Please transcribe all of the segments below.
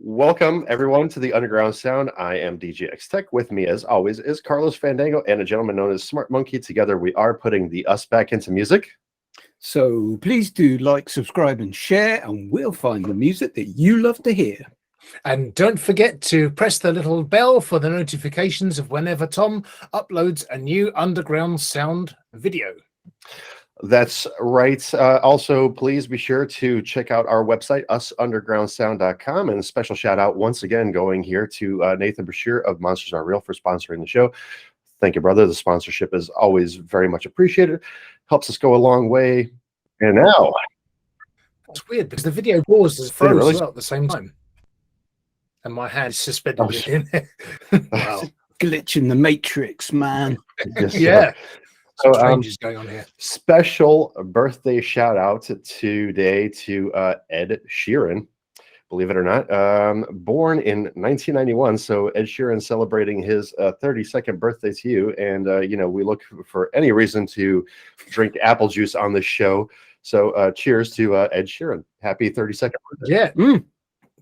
Welcome, everyone, to the Underground Sound. I am DJ X Tech. With me, as always, is Carlos Fandango and a gentleman known as Smart Monkey. Together, we are putting the us back into music. So please do like, subscribe, and share, and we'll find the music that you love to hear. And don't forget to press the little bell for the notifications of whenever Tom uploads a new Underground Sound video. That's right. Also, please be sure to check out our website, usundergroundsound.com. And a special shout out once again going here to Nathan Brashear of Monsters Are Real for sponsoring the show. Thank you, brother. The sponsorship is always very much appreciated. Helps us go a long way. And now... It's weird because the video paused and froze really? as well at the same time. And my hand suspended in there. Wow. Glitch in the matrix, man. Yeah. So, Change is going on here. Special birthday shout out today to Ed Sheeran. Believe it or not, born in 1991. So Ed Sheeran celebrating his 32nd birthday to you. And, we look for any reason to drink apple juice on this show. So cheers to Ed Sheeran. Happy 32nd birthday. Yeah. Mm.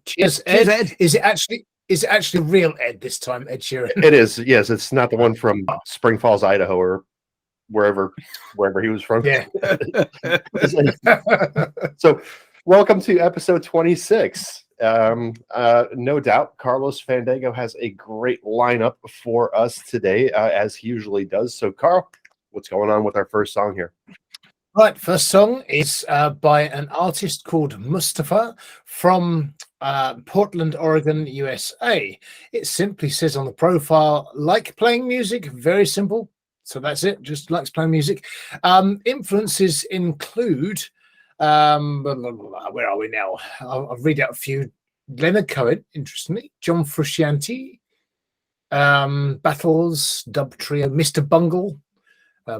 Cheers, Ed. Ed. Is it actually real Ed this time, Ed Sheeran? It is. Yes, it's not the one from Spring Falls, Idaho, or wherever he was from. Yeah. So welcome to episode 26. No doubt Carlos Fandango has a great lineup for us today, as he usually does. So Carl, what's going on with our first song here? Right, first song is by an artist called Mustapha from Portland, Oregon, USA. It simply says on the profile, like playing music, very simple. So that's it, just likes playing music. Influences include, where are we now? I'll read out a few. Leonard Cohen, interestingly, John Frusciante, Battles, Dub Trio, Mr. Bungle,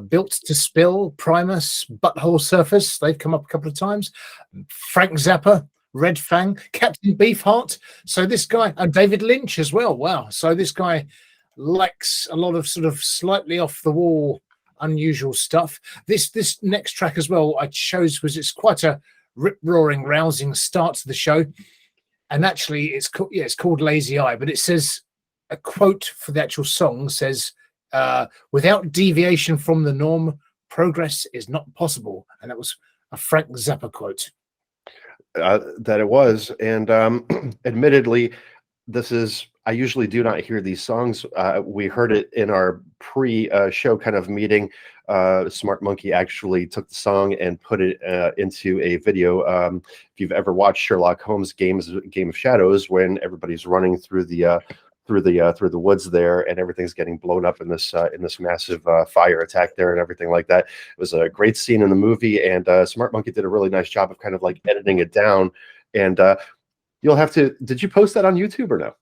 Built to Spill, Primus, Butthole Surface, they've come up a couple of times. Frank Zappa, Red Fang, Captain Beefheart. So this guy, and David Lynch as well. Wow. So this guy likes a lot of sort of slightly off the wall, unusual stuff. This next track as well I chose was it's quite a rip-roaring, rousing start to the show. And actually it's called Lazy Eye, but it says a quote for the actual song says, without deviation from the norm, progress is not possible. And that was a Frank Zappa quote. That it was. And admittedly, I usually do not hear these songs. We heard it in our pre-show kind of meeting. Smart Monkey actually took the song and put it into a video. If you've ever watched Sherlock Holmes' Game of Shadows, when everybody's running through the woods there, and everything's getting blown up in this massive fire attack there and everything like that. It was a great scene in the movie, and Smart Monkey did a really nice job of kind of like editing it down. And you'll have to. Did you post that on YouTube or no?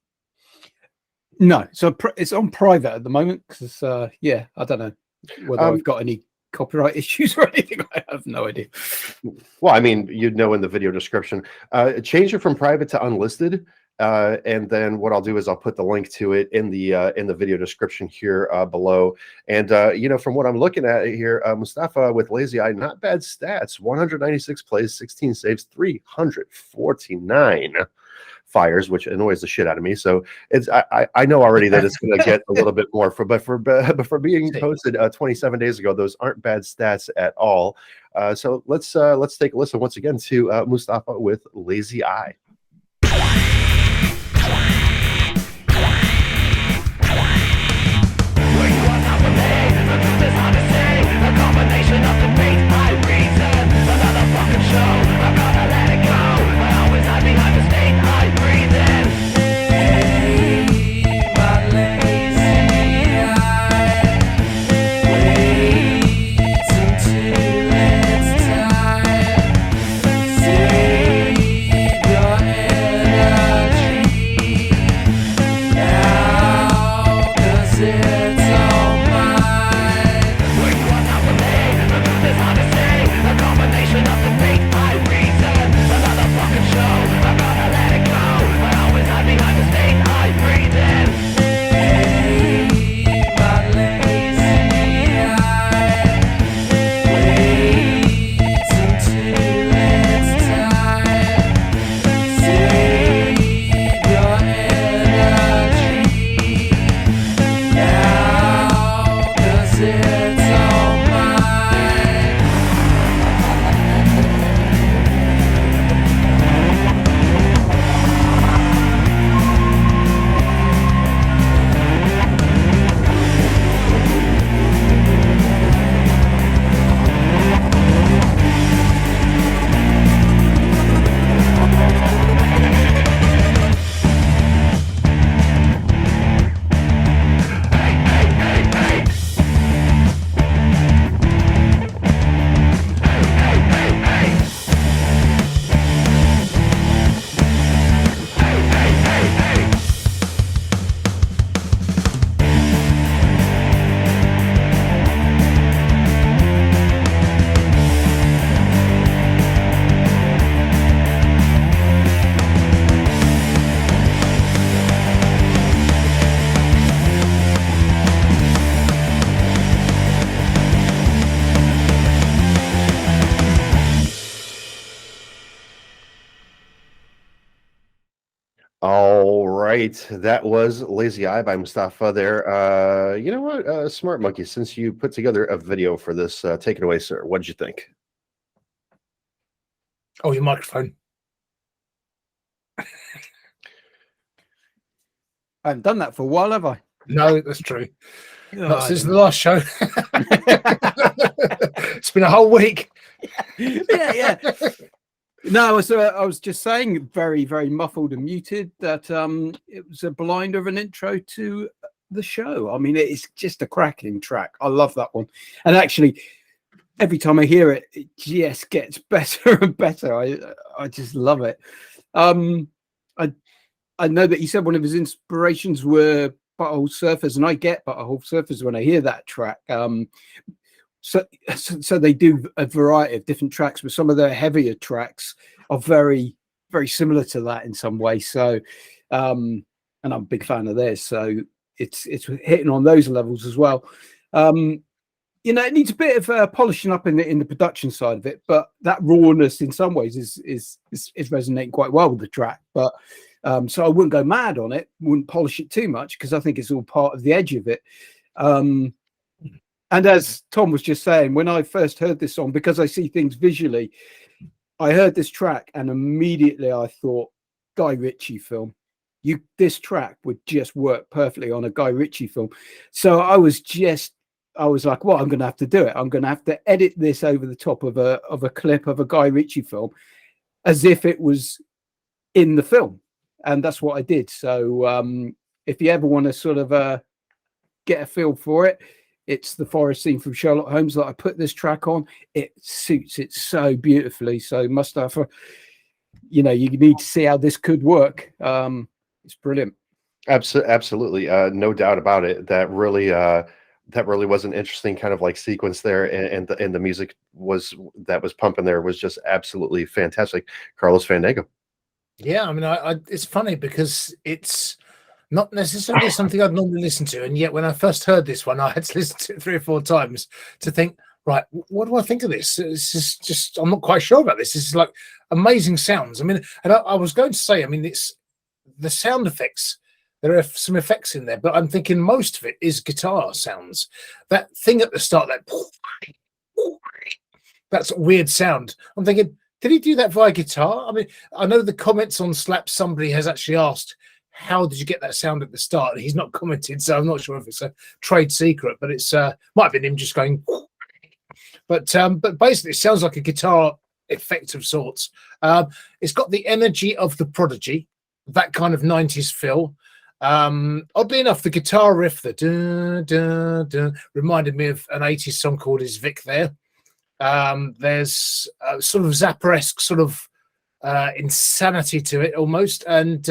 No, so it's on private at the moment because I don't know whether I've got any copyright issues or anything. I have no idea. Well, I mean, you'd know in the video description. Change it from private to unlisted. And then what I'll do is I'll put the link to it in the video description here below. And from what I'm looking at here, Mustapha with Lazy Eye, not bad stats: 196 plays, 16 saves, 349 fires, which annoys the shit out of me. So it's I know already that it's going to get a little bit more but for being posted 27 days ago, those aren't bad stats at all. So let's take a listen once again to Mustapha with Lazy Eye. Your All right, that was Lazy Eye by Mustapha there. You know what, Smart Monkey, since you put together a video for this, take it away, sir. What did you think? Oh, your microphone. I haven't done that for a while, have I? No, that's true. Oh, Not since the last show. It's been a whole week. Yeah. No, I was just saying, very, very muffled and muted, that it was a blinder of an intro to the show. I mean, it's just a cracking track. I love that one. And actually, every time I hear it, it just gets better and better. I just love it. I know that he said one of his inspirations were Butthole Surfers, and I get Butthole Surfers when I hear that track. So they do a variety of different tracks, but some of their heavier tracks are very, very similar to that in some way. So, and I'm a big fan of theirs. So it's hitting on those levels as well. You know, it needs a bit of polishing up in the production side of it, but that rawness in some ways is resonating quite well with the track. But so I wouldn't go mad on it, wouldn't polish it too much, because I think it's all part of the edge of it. And as Tom was just saying, when I first heard this song, because I see things visually, I heard this track and immediately I thought, Guy Ritchie film. This track would just work perfectly on a Guy Ritchie film. So I was like, well, I'm going to have to do it. I'm going to have to edit this over the top of a clip of a Guy Ritchie film as if it was in the film. And that's what I did. So if you ever want to sort of get a feel for it, it's the forest scene from Sherlock Holmes that I put this track on. It suits it so beautifully. So Mustapha, you know, you need to see how this could work. It's brilliant. Absolutely, no doubt about it. That really was an interesting kind of like sequence there, and the music was pumping there was just absolutely fantastic. Carlos Fandango. Yeah, I mean, it's funny because it's not necessarily something I'd normally listen to, and yet when I first heard this one, I had to listen to it 3 or 4 times to think, right, what do I think of this? This is just, I'm not quite sure about this. This is like amazing sounds. I mean, and I was going to say, I mean, it's the sound effects. There are some effects in there, but I'm thinking most of it is guitar sounds. That thing at the start, that's a weird sound. I'm thinking, did he do that via guitar? I mean, I know the comments on Slap, somebody has actually asked, how did you get that sound at the start? And he's not commented, so I'm not sure if it's a trade secret, but it's might have been him just going. But basically, it sounds like a guitar effect of sorts. It's got the energy of The Prodigy, that kind of 90s feel. Oddly enough, the guitar riff, the dun, dun, dun, reminded me of an 80s song called Is Vic There? There's a sort of Zappa-esque sort of insanity to it almost. And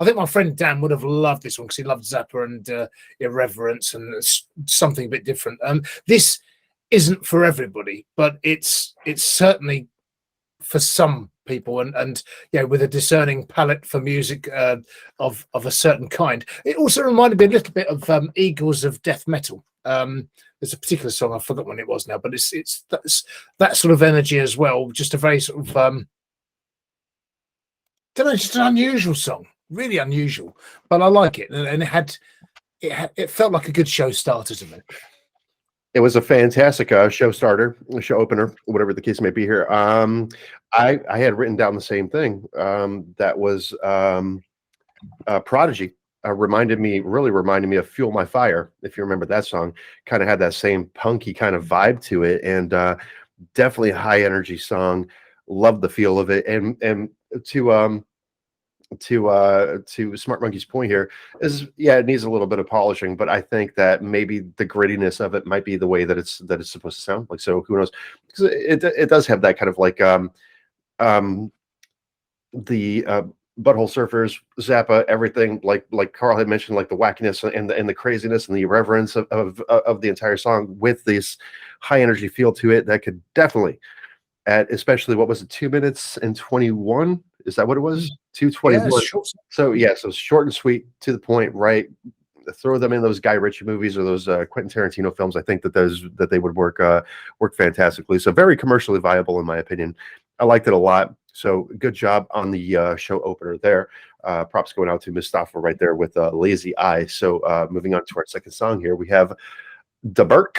I think my friend Dan would have loved this one because he loved Zappa and Irreverence and something a bit different. This isn't for everybody, but it's certainly for some people, and yeah, with a discerning palette for music of a certain kind. It also reminded me a little bit of Eagles of Death Metal. There's a particular song, I forgot when it was now, but it's that sort of energy as well. Just a very sort of don't know, just an unusual song, really unusual, but I like it, and it felt like a good show starter to me. It was a fantastic show starter, show opener, whatever the case may be here. I had written down the same thing. That was Prodigy. Really reminded me of Fuel My Fire. If you remember that song, kind of had that same punky kind of vibe to it, and definitely a high energy song. Loved the feel of it, and to Smart Monkey's point here is, yeah, it needs a little bit of polishing, but I think that maybe the grittiness of it might be the way that it's supposed to sound like. So who knows? Because it does have that kind of like the Butthole Surfers, Zappa, everything like Carl had mentioned, like the wackiness and the craziness and the irreverence of the entire song with this high energy feel to it that could definitely, at especially what was it, 2 minutes and 21? Is that what it was? 2:21. Yeah, so yeah, so short and sweet, to the point, right? Throw them in those Guy Ritchie movies or those Quentin Tarantino films. I think that they would work fantastically. So very commercially viable in my opinion. I liked it a lot. So good job on the show opener there. Props going out to Mustapha right there with Lazy Eye. So moving on to our second song here, we have dEBERk.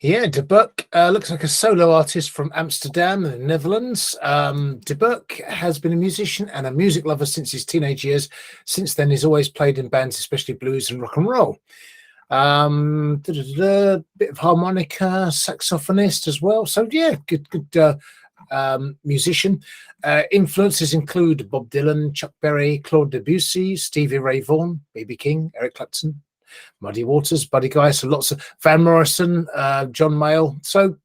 Yeah, dEBERk looks like a solo artist from Amsterdam in the Netherlands. dEBERk has been a musician and a music lover since his teenage years. Since then, he's always played in bands, especially blues and rock and roll. Bit of harmonica, saxophonist as well. So yeah, good musician. Influences include Bob Dylan, Chuck Berry, Claude Debussy, Stevie Ray Vaughan, B.B. King, Eric Clapton, Muddy Waters, Buddy Guy, so lots of Van Morrison, John Mayall. So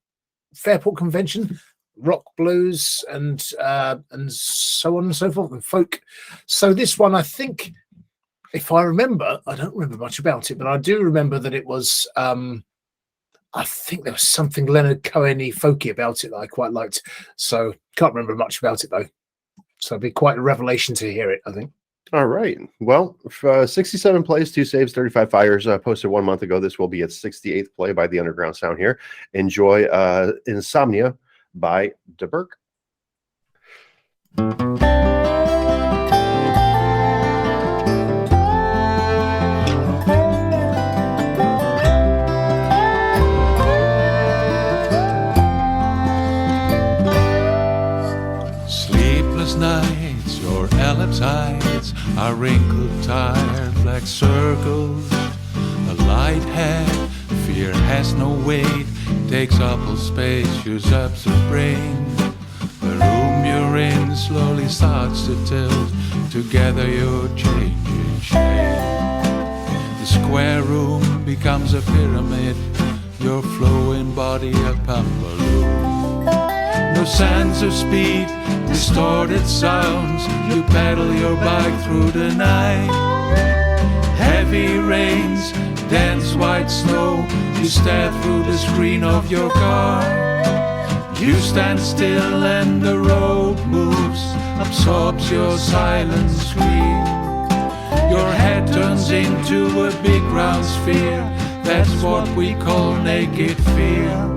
Fairport Convention, rock, blues, and so on and so forth, and folk. So this one, I think, if I remember, I don't remember much about it, but I do remember that it was, I think there was something Leonard Cohen-y folky about it that I quite liked. So can't remember much about it though. So it'd be quite a revelation to hear it, I think. All right. Well, 67 plays, 2 saves, 35 fires, posted 1 month ago. This will be its 68th play by the Underground Sound here. Enjoy Insomnia by dEBERk. Sleepless nights, your elliptides are wrinkled, tired, black circles. A light head, fear has no weight, takes up all space, uses up the brain. The room you're in slowly starts to tilt, together you're changing shape. The square room becomes a pyramid, your flowing body a pump balloon. No sense of speed, distorted sounds, you pedal your bike through the night. Heavy rains, dense white snow, you stare through the screen of your car. You stand still and the road moves, absorbs your silent scream. Your head turns into a big round sphere, that's what we call naked fear.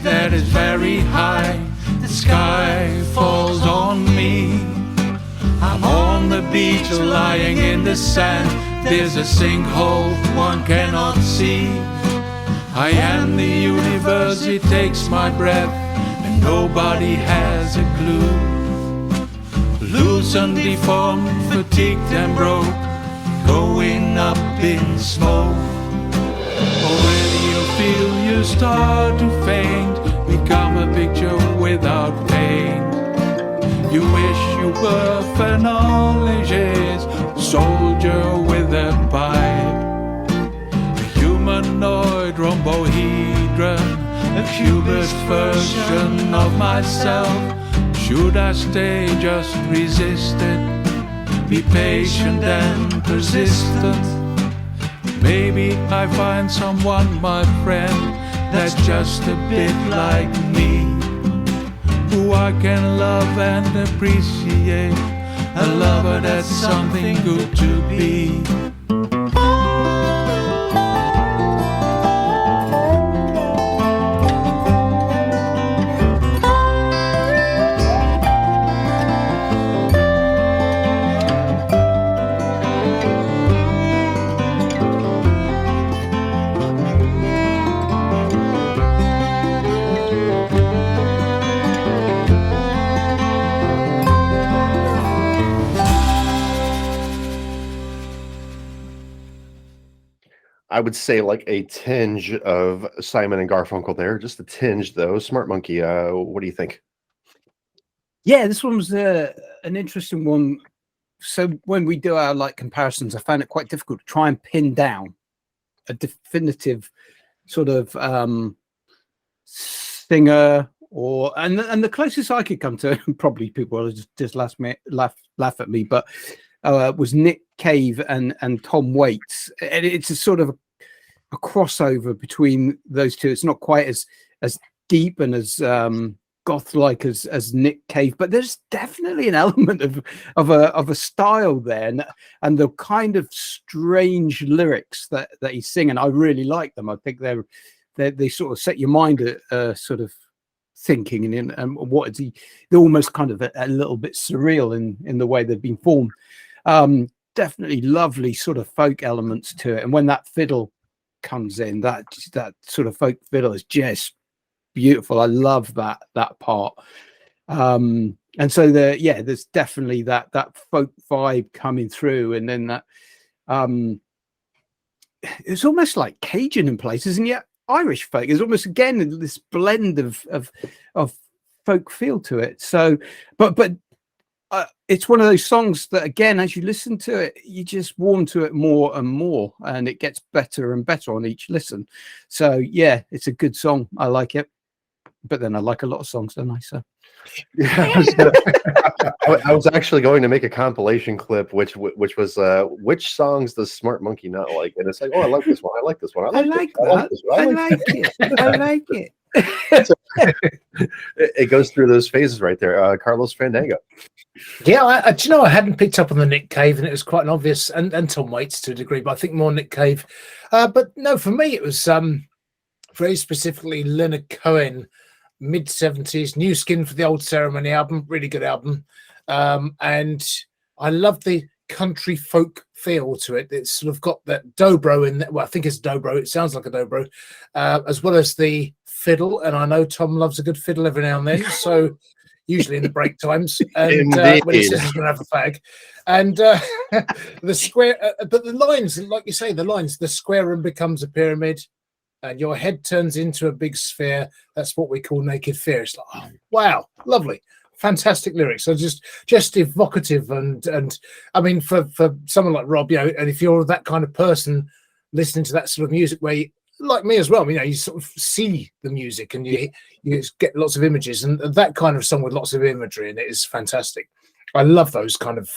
That is very high, the sky falls on me. I'm on the beach lying in the sand, there's a sinkhole one cannot see. I am the universe, it takes my breath, and nobody has a clue. Loose and deformed, fatigued and broke, going up in smoke. Already you feel you start to faint, become a picture without pain. You wish you were Fanno Léger's soldier with a pipe. A humanoid rhombohedron, a cubist version of myself. Should I stay, just resist it, be patient and persistent. Maybe I find someone, my friend, that's just a bit like me, who I can love and appreciate, a lover that's something good to be. I would say like a tinge of Simon and Garfunkel there, just a tinge though. Smart Monkey, what do you think? Yeah, this one was an interesting one. So when we do our like comparisons, I found it quite difficult to try and pin down a definitive sort of singer, or and the closest I could come to, probably people will just laugh at me, but was Nick Cave and Tom Waits. And it's a sort of a crossover between those two. It's not quite as deep and as goth-like as Nick Cave, but there's definitely an element of a style there, and the kind of strange lyrics that he's singing. I really like them. I think they sort of set your mind at sort of thinking, and what is he? They're almost kind of a little bit surreal in the way they've been formed. Definitely lovely sort of folk elements to it, and when that fiddle comes in, that sort of folk fiddle is just beautiful. I love that part. And so there's definitely that folk vibe coming through, and then that it's almost like Cajun in places, and yet Irish folk is almost again this blend of folk feel to it. So but it's one of those songs that, again, as you listen to it, you just warm to it more and more, and it gets better and better on each listen. So yeah, it's a good song. I like it. But then I like a lot of songs, don't I? So yeah, I was actually going to make a compilation clip, which was which songs does Smart Monkey not like? And it's like, oh, I like this one. I like this one. I like it. It goes through those phases right there. Carlos Fandango. Yeah, I hadn't picked up on the Nick Cave, and it was quite an obvious, and Tom Waits to a degree, but I think more Nick Cave. But no, for me, it was very specifically Leonard Cohen, mid-70s, New Skin for the Old Ceremony album, really good album. And I love the country folk feel to it. It's sort of got that dobro in there. Well, I think it's dobro. It sounds like a dobro, as well as the fiddle. And I know Tom loves a good fiddle every now and then. So usually in the break times, and when he says he's going to have a fag. And the square, but the lines, like you say, the square room becomes a pyramid, and your head turns into a big sphere. That's what we call naked fear. It's like, oh, wow, lovely, fantastic lyrics. So just evocative, and I mean, for someone like Rob, and if you're that kind of person listening to that sort of music, where you, like me as well, you sort of see the music and you get lots of images, and that kind of song with lots of imagery in it is fantastic. I love those kind of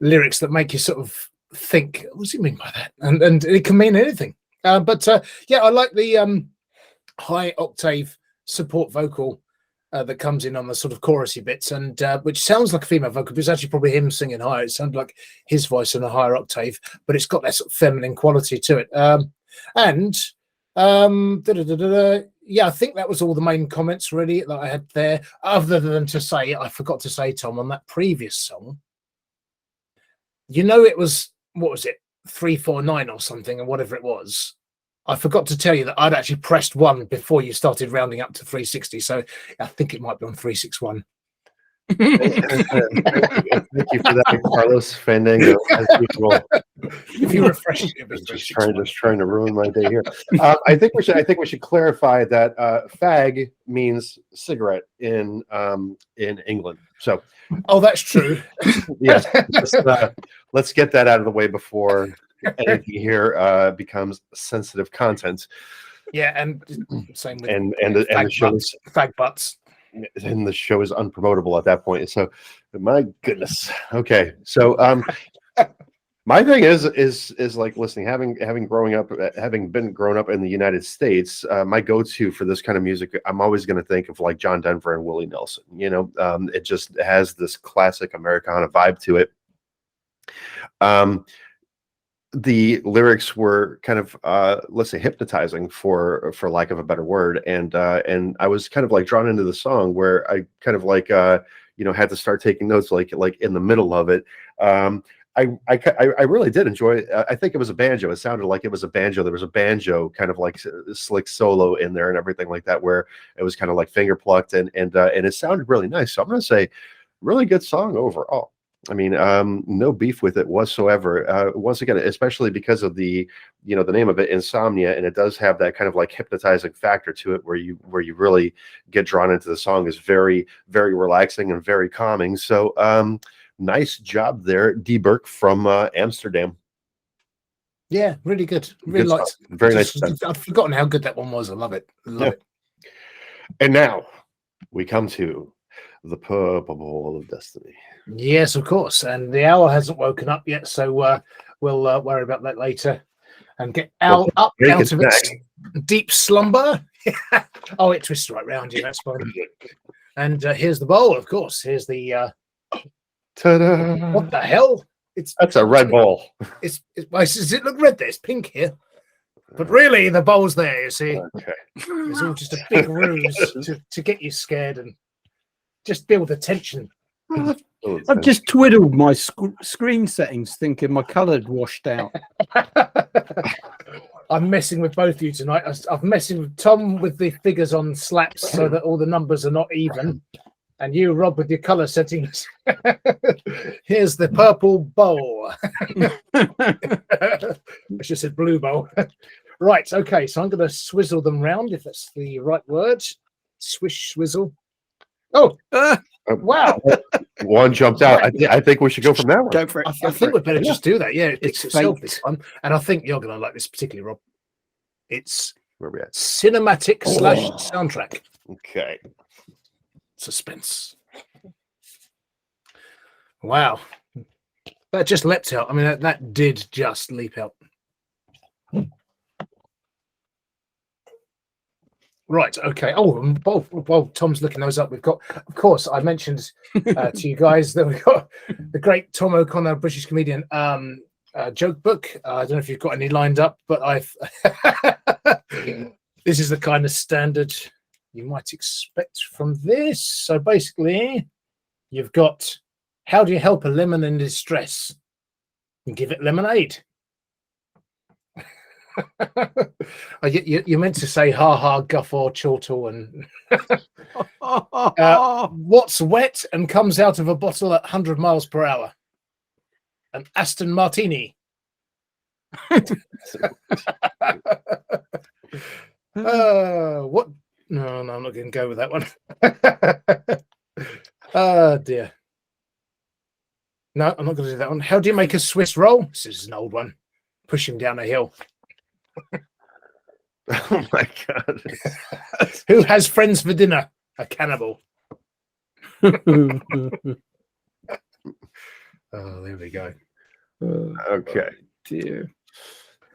lyrics that make you sort of think, what does he mean by that? And it can mean anything. But I like the high octave support vocal that comes in on the sort of chorusy bits, and which sounds like a female vocal, but it's actually probably him singing higher. It sounds like his voice in a higher octave, but it's got that sort of feminine quality to it. I think that was all the main comments really that I had there, other than to say, I forgot to say, Tom, on that previous song, it was, what was it, 349 or something, or whatever it was. I forgot to tell you that I'd actually pressed 1 before you started rounding up to 360, so I think it might be on 361. Thank you for that, Carlos Fandango. As usual. If you refresh it, just trying to ruin my day here. I think we should clarify that fag means cigarette in England. So, oh, that's true. Yes, let's get that out of the way before anything here becomes sensitive content. Yeah, and same with the show is fag butts. And the show is unpromotable at that point. So, my goodness. Okay, so my thing is like listening, having been grown up in the United States. My go-to for this kind of music, I'm always going to think of like John Denver and Willie Nelson. It just has this classic Americana vibe to it. The lyrics were kind of let's say hypnotizing, for lack of a better word, and I was kind of like drawn into the song, where I kind of like had to start taking notes like in the middle of it. I really did enjoy it. I think it was a banjo. It sounded like it was a banjo. There was a banjo kind of like slick solo in there and everything like that, where it was kind of like finger plucked, and it sounded really nice. So I'm going to say really good song overall. I mean, no beef with it whatsoever. Once again, especially because of the the name of it, Insomnia, and it does have that kind of like hypnotizing factor to it, where you really get drawn into the song. Is very, very relaxing and very calming. So nice job there, dEBERk from Amsterdam. Yeah, really good. Really Good liked. stuff. Very nice stuff. I've forgotten how good that one was. I love it. Love it. And now we come to the Purple Ball of Destiny. Yes, of course. And the owl hasn't woken up yet, so we'll worry about that later and get Owl up out of its deep slumber. Oh, it twists right round you. That's fine. And here's the bowl, of course. Here's the. Ta-da! What the hell? That's a red bowl. Does it look red there? It's pink here. But really, the bowl's there, you see. Okay. It's all just a big ruse to get you scared and just build the tension. I've just twiddled my screen settings thinking my colour had washed out. I'm messing with both of you tonight. I'm messing with Tom with the figures on slaps so that all the numbers are not even. And you, Rob, with your colour settings. Here's the purple bowl. I should have said blue bowl. Right, okay, so I'm going to swizzle them round, if that's the right word. Swish, swizzle. Oh, wow. One jumped out. I think we should go from that one. Go for it. I think we'd better just do that. Yeah, it picks It's itself fate. this one. And I think you're going to like this particularly, Rob. It's Where are we at? cinematic / soundtrack. Okay. Suspense. Wow. That just leapt out. I mean, that did just leap out. Right, okay. Oh, and while Tom's looking those up, we've got, of course, I mentioned to you guys that we've got the great Tom O'Connor, British comedian, joke book. I don't know if you've got any lined up, but this is the kind of standard you might expect from this. So basically, you've got, how do you help a lemon in distress? You give it lemonade. You meant to say ha ha guffaw chortle and what's wet and comes out of a bottle at 100 miles per hour? An Aston Martini. What? No, I'm not going to go with that one. Oh dear. No, I'm not going to do that one. How do you make a Swiss roll? This is an old one. Pushing down a hill. Oh my God. Who has friends for dinner? A cannibal. Oh, there we go. Okay. Dear.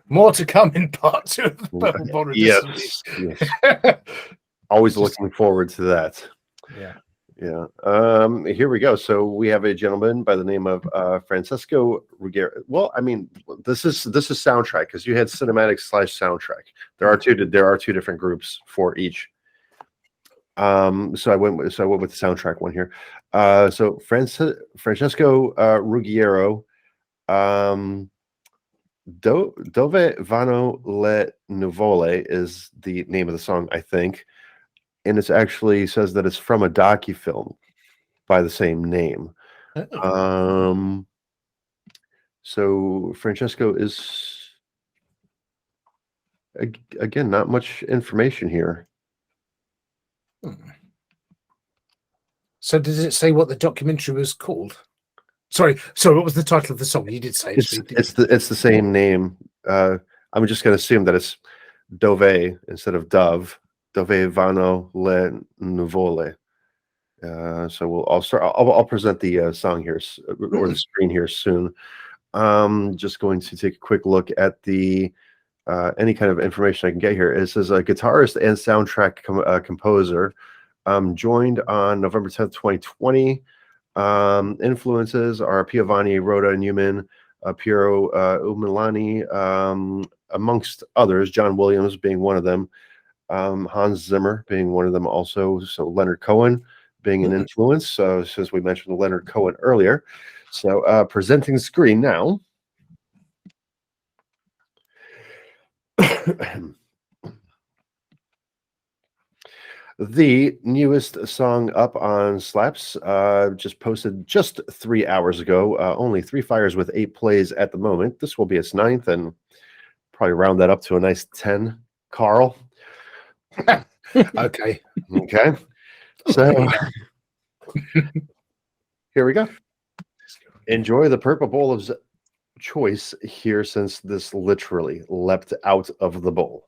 More to come in part 2 of the Purple Bottle. Yes. Always looking forward to that. Yeah. Yeah. Here we go. So we have a gentleman by the name of Francesco Ruggiero. Well, I mean, this is soundtrack, because you had cinematic / soundtrack. There are two different groups for each. So I went with the soundtrack one here. So Francesco Ruggiero, Dove Vanno le Nuvole is the name of the song, I think. And it actually says that it's from a docu-film by the same name. So Francesco is, again, not much information here. So does it say what the documentary was called? Sorry, what was the title of the song? You did say it's the same name. I'm just going to assume that it's Dove instead of Dove. Dove Vanno le Nuvole. So I'll present the song here, or the screen here soon. Just going to take a quick look at the any kind of information I can get here. It says a guitarist and soundtrack composer, joined on November 10th, 2020. Influences are Piovani, Rhoda Newman, Piero Umilani, amongst others, John Williams being one of them. Hans Zimmer being one of them also. So Leonard Cohen being an influence. So since we mentioned Leonard Cohen earlier. So presenting the screen now. The newest song up on Slaps, just posted just 3 hours ago. Only 3 fires with 8 plays at the moment. This will be its 9th, and probably round that up to a nice 10. Carl. Okay. Okay. So here we go. Enjoy the purple bowl of choice here, since this literally leapt out of the bowl.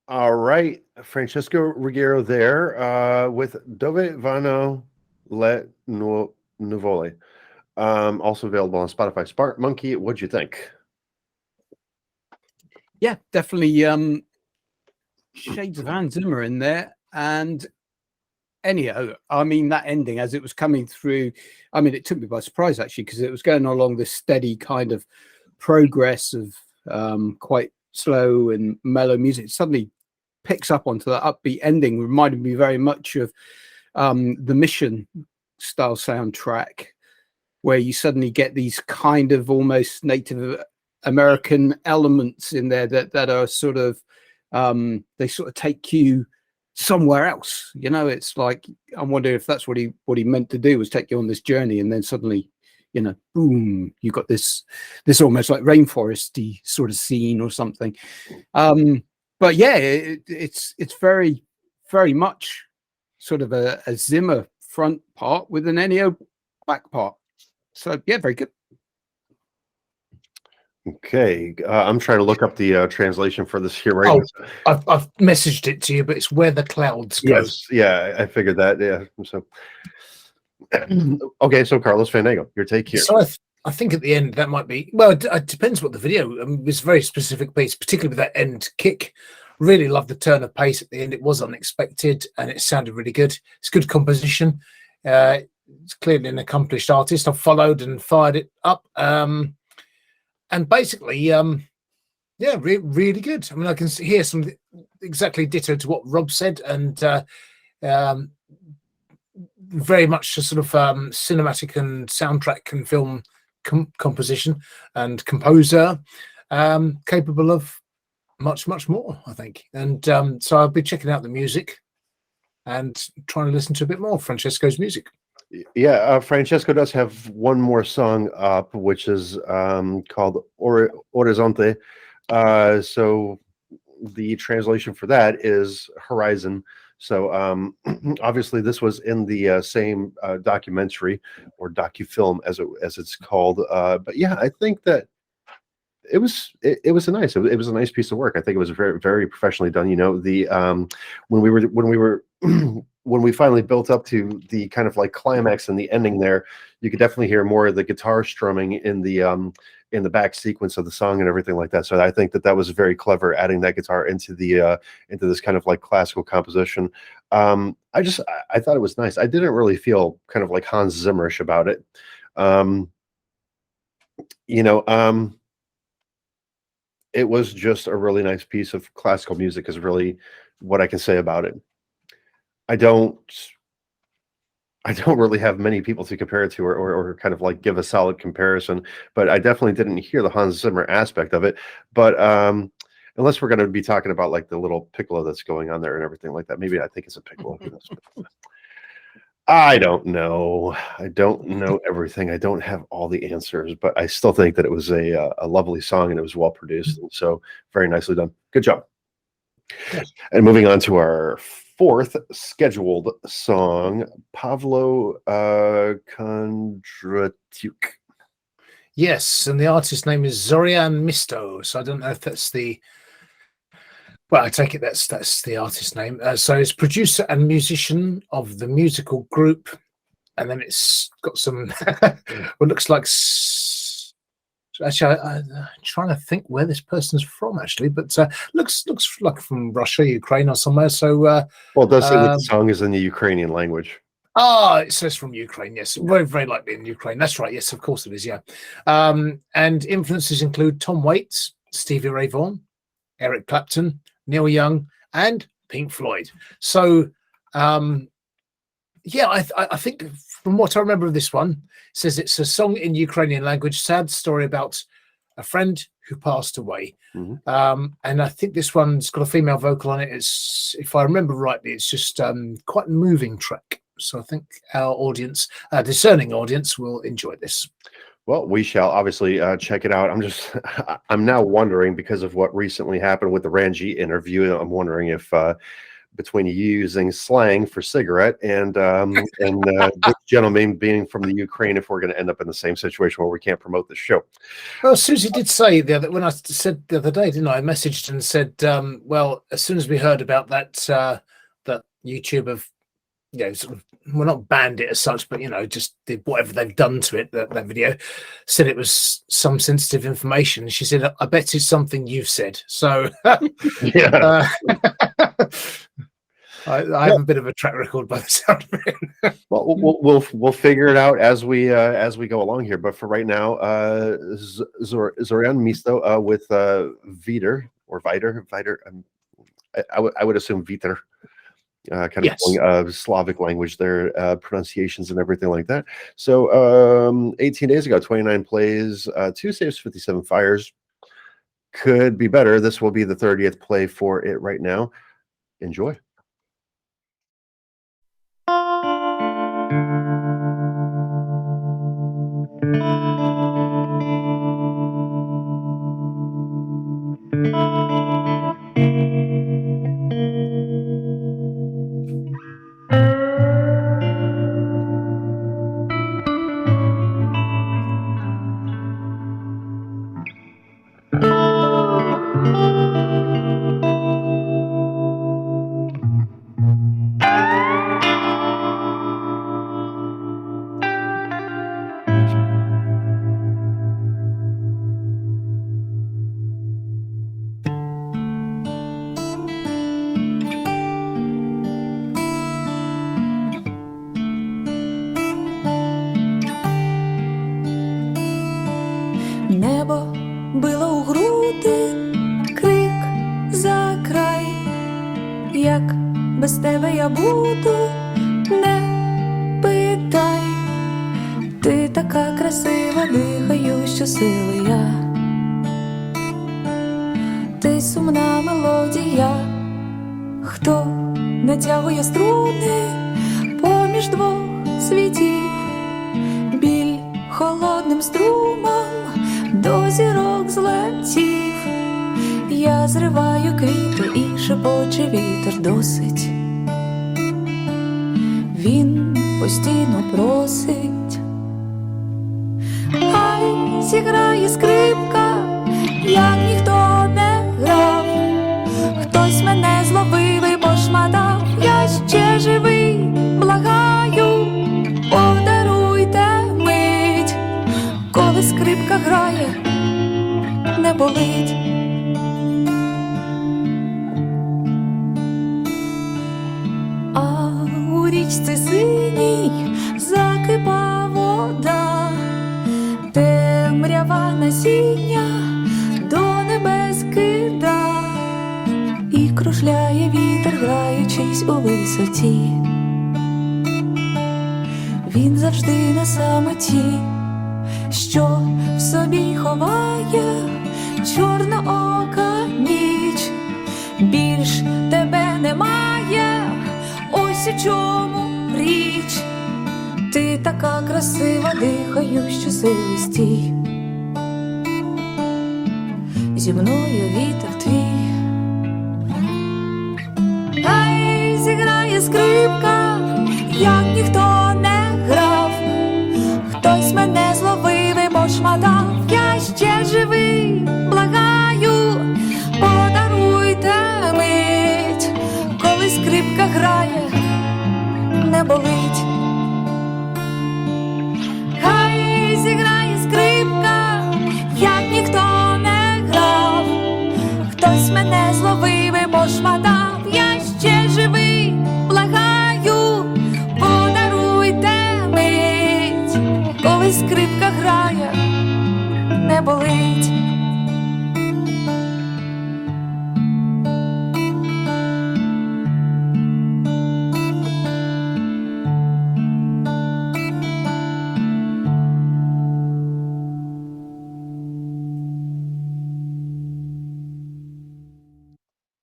All right, Francesco Ruggiero there with Dove Vanno Le Nuvole. Also available on Spotify. Spark Monkey, what'd you think? Yeah, definitely shades of Hans Zimmer in there. And Ennio, I mean, that ending as it was coming through, I mean, it took me by surprise, actually, because it was going along this steady kind of progress of quite slow and mellow music. It suddenly picks up onto that upbeat ending. Reminded me very much of the Mission style soundtrack, where you suddenly get these kind of almost Native American elements in there that are sort of they sort of take you somewhere else. You know, it's like, I wonder if that's what he meant to do, was take you on this journey, and then suddenly, you know, boom, you got this almost like rainforesty sort of scene or something. But yeah, it's very, very much sort of a Zimmer front part with an Ennio back part. So yeah, very good. Okay, I'm trying to look up the translation for this here right now. I've messaged it to you, but it's Where the Clouds Go. Yes, yeah, I figured that. Yeah, so okay, so Carlos Fandango, your take here. So I think at the end that might be, well, it depends what the video. I mean, it's a very specific piece, particularly with that end kick. Really love the turn of pace at the end. It was unexpected and it sounded really good. It's good composition. It's clearly an accomplished artist. I've followed and fired it up. And basically, yeah, really good. I mean, I can hear some exactly ditto to what Rob said, and very much a sort of cinematic and soundtrack and film composition and composer, capable of much, much more, I think. And so I'll be checking out the music and trying to listen to a bit more of Francesco's music. Yeah, Francesco does have one more song up, which is called Horizonte. So the translation for that is Horizon. So obviously this was in the same documentary or docufilm as it's called. But yeah, I think that it was a nice piece of work. I think it was very, very professionally done. You know, the when we were when we finally built up to the kind of like climax and the ending there, you could definitely hear more of the guitar strumming in the back sequence of the song and everything like that. So I think that was very clever, adding that guitar into into this kind of like classical composition. I thought it was nice. I didn't really feel kind of like Hans Zimmerish about it. It was just a really nice piece of classical music is really what I can say about it. I don't really have many people to compare it to or kind of like give a solid comparison, but I definitely didn't hear the Hans Zimmer aspect of it. But unless we're going to be talking about like the little piccolo that's going on there and everything like that, maybe I think it's a piccolo. I don't know. I don't know everything. I don't have all the answers, but I still think that it was a lovely song and it was well produced. And so very nicely done. Good job. Yes. And moving on to our fourth scheduled song, Pavlo Kondratyuk. Yes, and the artist's name is Zoriane Misto. So I don't know if that's the... Well, I take it that's the artist's name. So it's producer and musician of the musical group, and then it's got some what looks like. Actually, I'm trying to think where this person's from. Actually, but looks like from Russia, Ukraine, or somewhere. So, well, it does say that the song is in the Ukrainian language. It says from Ukraine. Yes, very very likely in Ukraine. That's right. Yes, of course it is. Yeah, and influences include Tom Waits, Stevie Ray Vaughan, Eric Clapton, Neil Young, and Pink Floyd. So, yeah, I think from what I remember of this one, it says it's a song in Ukrainian language, sad story about a friend who passed away. Mm-hmm. And I think this one's got a female vocal on it. It's, if I remember rightly, it's just quite a moving track. So I think our audience, discerning audience, will enjoy this. Well, we shall obviously check it out. I'm now wondering, because of what recently happened with the Ranji interview, I'm wondering if between you using slang for cigarette and this gentleman being from the Ukraine, if we're going to end up in the same situation where we can't promote the show. Well, Susie did say when I said the other day, didn't I? I messaged and said, well, as soon as we heard about that YouTube of, sort of, well, not banned it as such, but just did whatever they've done to it. That video said it was some sensitive information. She said, "I bet it's something you've said." So, yeah, I have a bit of a track record by the sound of it. Well, we'll figure it out as we go along here. But for right now, Zoriane Misto with Viter or Viter. I would assume Viter. Kind of Slavic language there, pronunciations and everything like that. So 18 days ago, 29 plays, 2 saves, 57 fires. Could be better. This will be the 30th play for it right now. Enjoy. Небо било у груди, крик за край. Як без тебе я буду, не питай. Ти така красива, дихаю щосили я. Ти сумна мелодія, хто натягує струни поміж двох світів. Біль холодним струмом до зірок злетів. Я зриваю квіти і шепоче вітер досить. Він постійно просить. Хай зіграє скрипка, як ніхто не грав. Хтось мене зловив і пошматав, я ще живий. болить. А у річці синій закипа вода, темрява насіння до небес кида, і кружляє вітер, граючись у висоті. Він завжди на самоті, що в собі ховає чорноока ніч. Більш тебе немає, ось у чому річ. Ти така красива, дихающа сили стій. Зі мною вітер твій. Хай зіграє скрипка, як ніхто не грав. Хтось мене зловив і пошматав. Я ще живий, благаю, подаруйте мить. Коли скрипка грає, не болить. Хай зіграє скрипка, як ніхто не грав. Хтось мене зловив і пошматав. Я ще живий, благаю, подаруйте мить. Коли скрипка грає, не болить.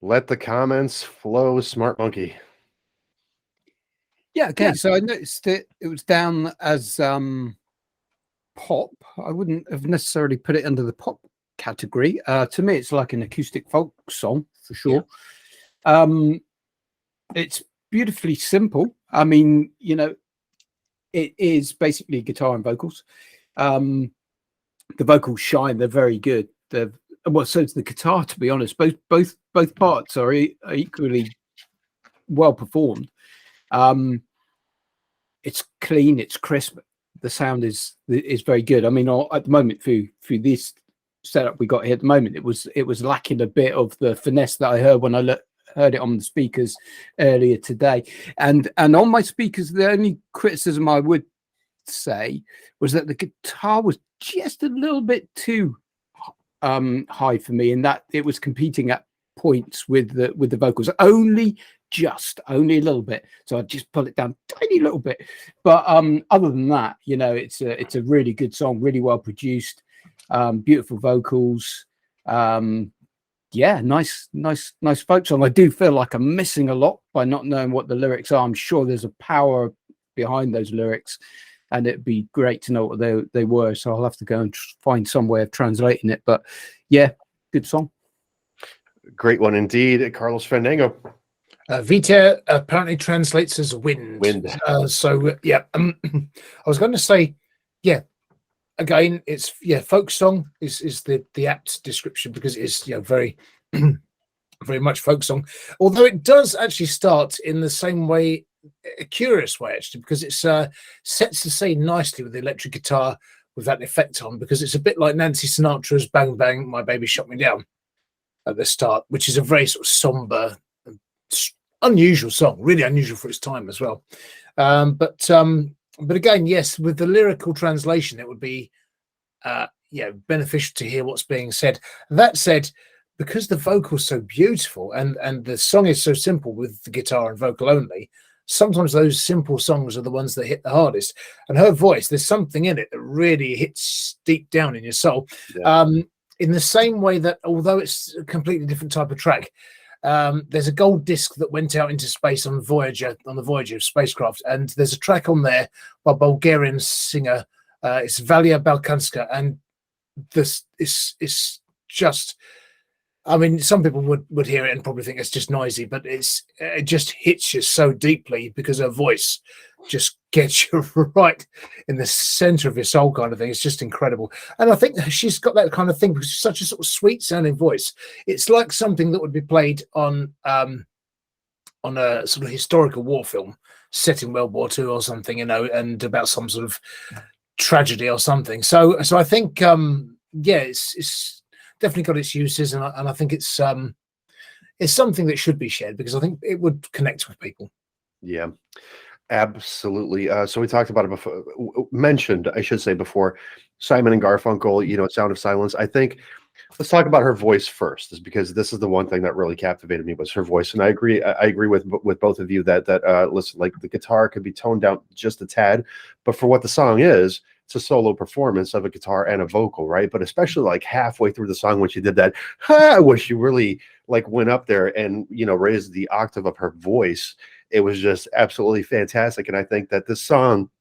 Let the comments flow, smart monkey. Yeah, okay. So I noticed it was down as pop. I wouldn't have necessarily put it under the pop category. To me, it's like an acoustic folk song for sure. It's beautifully simple. I mean, you know, it is basically guitar and vocals. The vocals shine; they're very good. Well, so is the guitar. To be honest, both parts are equally well performed. It's clean, it's crisp. The sound is very good. I mean, at the moment through this setup we got here at the moment, it was lacking a bit of the finesse that I heard when I heard it on the speakers earlier today. And on my speakers, the only criticism I would say was that the guitar was just a little bit too high for me, in that it was competing at points with the vocals, only a little bit. So I just pull it down tiny little bit. But other than that, you know, it's a really good song, really well produced, beautiful vocals. Yeah, nice folk song. I do feel like I'm missing a lot by not knowing what the lyrics are. I'm sure there's a power behind those lyrics, and it'd be great to know what they were. So I'll have to go and find some way of translating it. But yeah, good song. Great one indeed. Carlos Fandango. Viter apparently translates as wind. So yeah, I was going to say, yeah, again, it's folk song is the apt description, because it is very very much folk song, although it does actually start in the same way, a curious way actually, because it's sets the scene nicely with the electric guitar with that effect on, because it's a bit like Nancy Sinatra's Bang Bang My Baby Shot Me Down at the start, which is a very sort of somber, unusual song, really unusual for its time as well. But again, yes, with the lyrical translation, it would be beneficial to hear what's being said. That said, because the vocal's so beautiful and the song is so simple with the guitar and vocal only, sometimes those simple songs are the ones that hit the hardest. And her voice, there's something in it that really hits deep down in your soul. Yeah. In the same way that, although it's a completely different type of track, there's a gold disc that went out into space on the Voyager spacecraft, and there's a track on there by Bulgarian singer, it's Valia Balkanska, and this is just, I mean, some people would hear it and probably think it's just noisy, but it just hits you so deeply, because her voice just gets you right in the center of your soul, kind of thing. It's just incredible. And I think she's got that kind of thing, because she's such a sort of sweet sounding voice. It's like something that would be played on a sort of historical war film set in World War II or something, you know, and about some sort of tragedy or something. So I think, it's definitely got its uses, and I think it's something that should be shared because I think it would connect with people. Yeah, absolutely. So we talked about it before, mentioned, I should say, before, Simon and Garfunkel, Sound of Silence. I think let's talk about her voice first, is because this is the one thing that really captivated me was her voice. And I agree with both of you that listen, like the guitar could be toned down just a tad, but for what the song is, it's a solo performance of a guitar and a vocal, right? But especially like halfway through the song when she did that, I wish she really like went up there and raised the octave of her voice. It was just absolutely fantastic. And I think that this song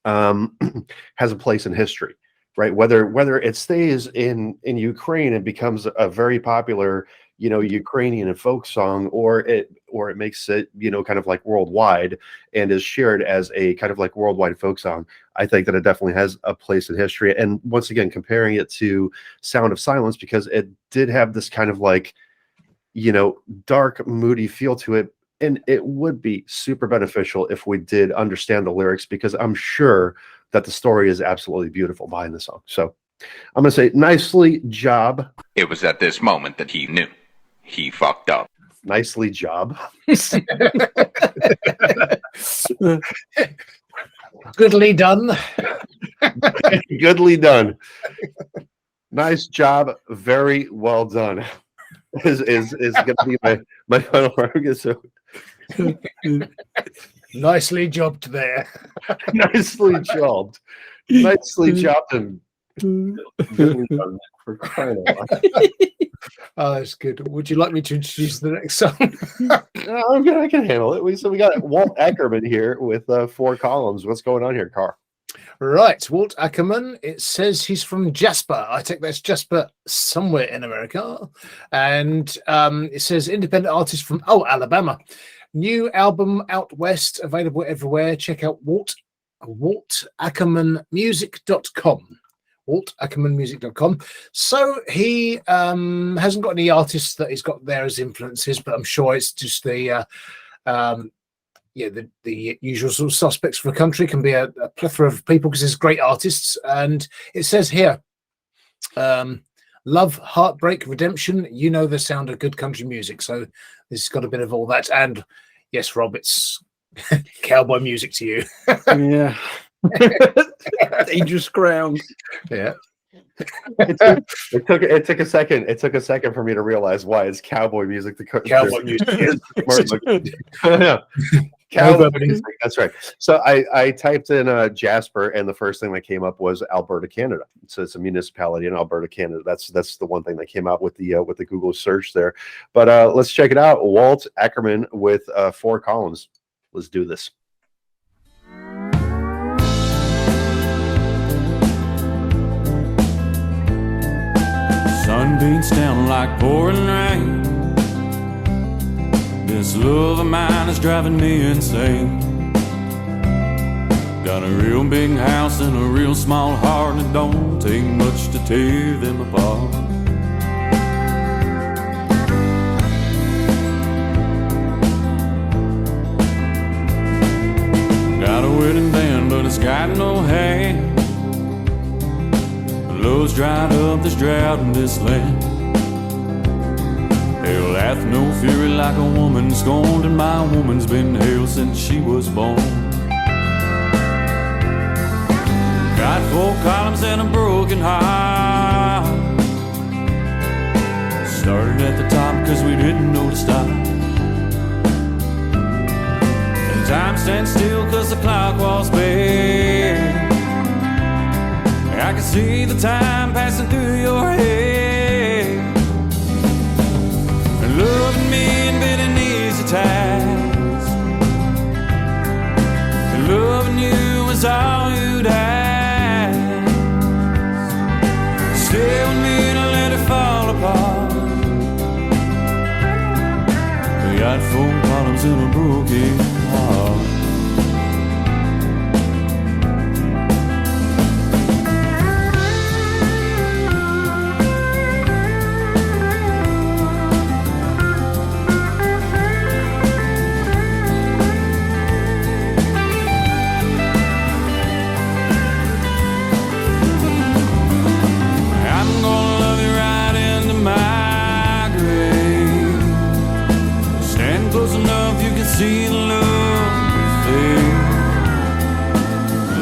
has a place in history, right? Whether it stays in Ukraine and becomes a very popular, Ukrainian and folk song, or it makes it, kind of like worldwide and is shared as a kind of like worldwide folk song. I think that it definitely has a place in history. And once again, comparing it to Sound of Silence, because it did have this kind of like, dark, moody feel to it. And it would be super beneficial if we did understand the lyrics, because I'm sure that the story is absolutely beautiful behind the song. So I'm going to say nicely job. It was at this moment that he knew he fucked up. Nicely job. Goodly done. Goodly done. Nice job. Very well done. Is going to be my final argument. So Nicely jobbed there. Nicely jobbed. Nicely jobbed and goodly done, for crying out loud. Oh, that's good. Would you like me to introduce the next song? No, I can handle it. We got Walt Ackerman here with 4 columns. What's going on here, Carl? Right, Walt Ackerman. It says he's from Jasper. I think that's Jasper somewhere in America. And it says independent artist from Alabama. New album out west, available everywhere. Check out WaltAckermanMusic.com. WaltAckermanMusic.com. So he hasn't got any artists that he's got there as influences, but I'm sure it's just the usual sort of suspects for a country. Can be a plethora of people because there's great artists. And it says here, love, heartbreak, redemption, the sound of good country music. So this has got a bit of all that. And yes, Rob, it's cowboy music to you. Yeah. Dangerous ground. Yeah. It took a second. It took a second for me to realize why it's cowboy music. Cowboy music. Yeah. Cowboy music. That's right. So I typed in Jasper, and the first thing that came up was Alberta, Canada. So it's a municipality in Alberta, Canada. That's the one thing that came out with the Google search there. But let's check it out. Walt Ackerman with 4 columns. Let's do this. Sun beats down like pouring rain. This love of mine is driving me insane. Got a real big house and a real small heart, and it don't take much to tear them apart. Got a wedding band, but it's got no hand. Love's dried up, there's drought in this land. Hell hath no fury like a woman scorned, and my woman's been hell since she was born. Got 4 columns and a broken heart. Started at the top cause we didn't know to stop. And time stands still cause the clock was bad. I can see the time passing through your head, and loving me in bitter easy times, and loving you was all you'd ask. Stay with me, don't let it fall apart. We got 4 columns in a broken heart. come close enough, you can see the love fade.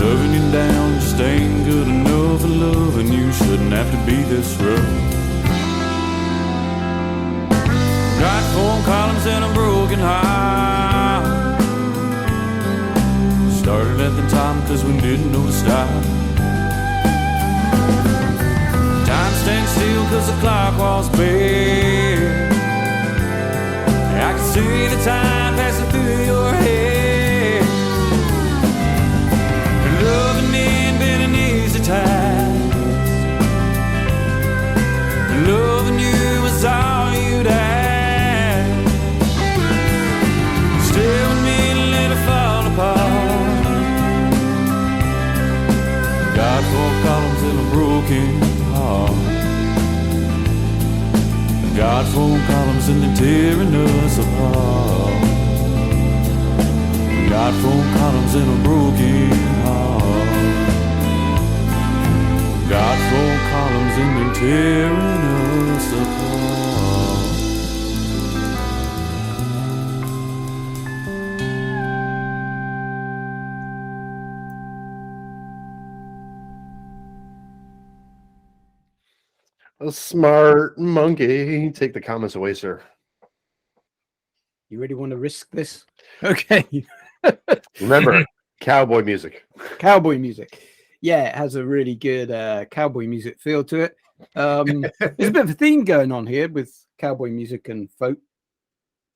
Loving you down just ain't good enough for love, and you shouldn't have to be this rough. Got 4 columns and a broken heart. Started at the top cause we didn't know to stop. Time stands still cause the clock was bad. I can see the time passing through your head. And loving me ain't been an easy task. And loving you was all you'd ask. Stay with me and let it fall apart. Got 4 columns and a broken heart. Got 4 columns and they're tearing us apart. Got 4 columns and a broken heart. Got 4 columns and they're tearing us apart. A smart monkey. Take the comments away, sir. You really want to risk this? Okay. Remember, cowboy music. Cowboy music. Yeah, it has a really good cowboy music feel to it. There's a bit of a theme going on here with cowboy music and folk.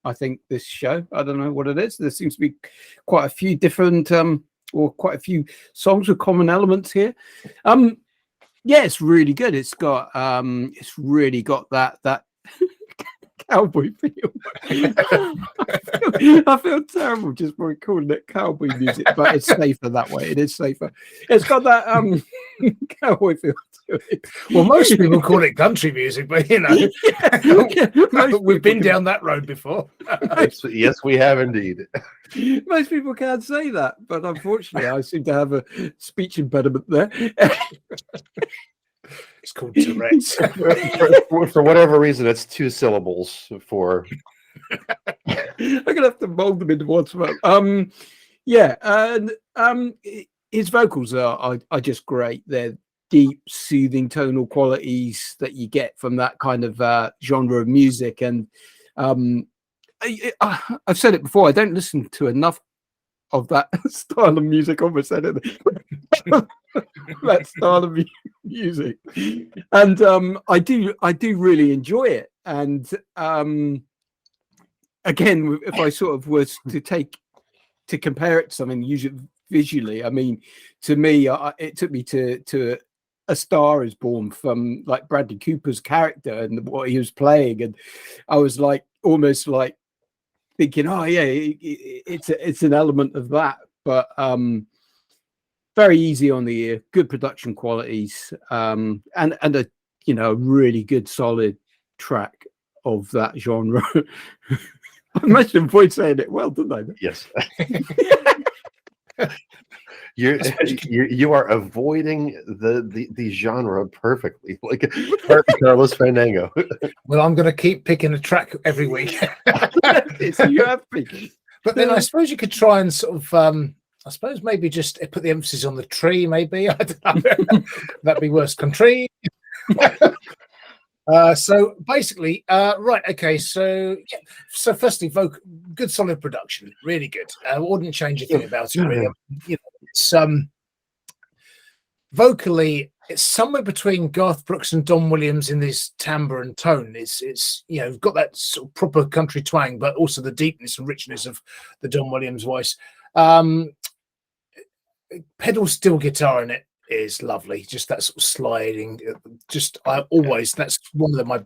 I think this show, I don't know what it is. There seems to be quite a few different or quite a few songs with common elements here. Yeah, it's really good. It's really got that cowboy feel. I feel terrible just by calling it cowboy music, but it's safer that way. It is safer. It's got that cowboy feel to it. Well, most people call it country music, but you know, we've been down that road before. Yes, we have indeed. Most people can't say that, but unfortunately, I seem to have a speech impediment there. It's called Tourette's. For whatever reason, it's 2 syllables for. I'm gonna have to mold them into one smoke. Yeah, and his vocals are just great. They're deep, soothing tonal qualities that you get from that kind of genre of music. And I've said it before, I don't listen to enough of that style of music. Almost said it. That style of music, and I do really enjoy it. And again, if I sort of was to compare it to something, usually visually, I mean, to me, it took me to A Star Is Born from like Bradley Cooper's character and what he was playing, and I was like almost like thinking, oh yeah, it's an element of that, but very easy on the ear, good production qualities, and a really good solid track of that genre. I managed to avoid saying it well, didn't I? Yes. You are avoiding the genre perfectly, like Carlos Fandango. Well, I'm going to keep picking a track every week. You have picked. But then I suppose you could try and sort of, I suppose maybe just put the emphasis on the tree. Maybe I don't know. That'd be worse. Country. So basically, right, okay. So yeah. So firstly, good solid production, really good. Wouldn't change a thing about it. Really. You know, it's vocally, it's somewhere between Garth Brooks and Don Williams in this timbre and tone. It's got that sort of proper country twang, but also the deepness and richness of the Don Williams voice. Pedal steel guitar in it is lovely. Just that sort of sliding. That's one of my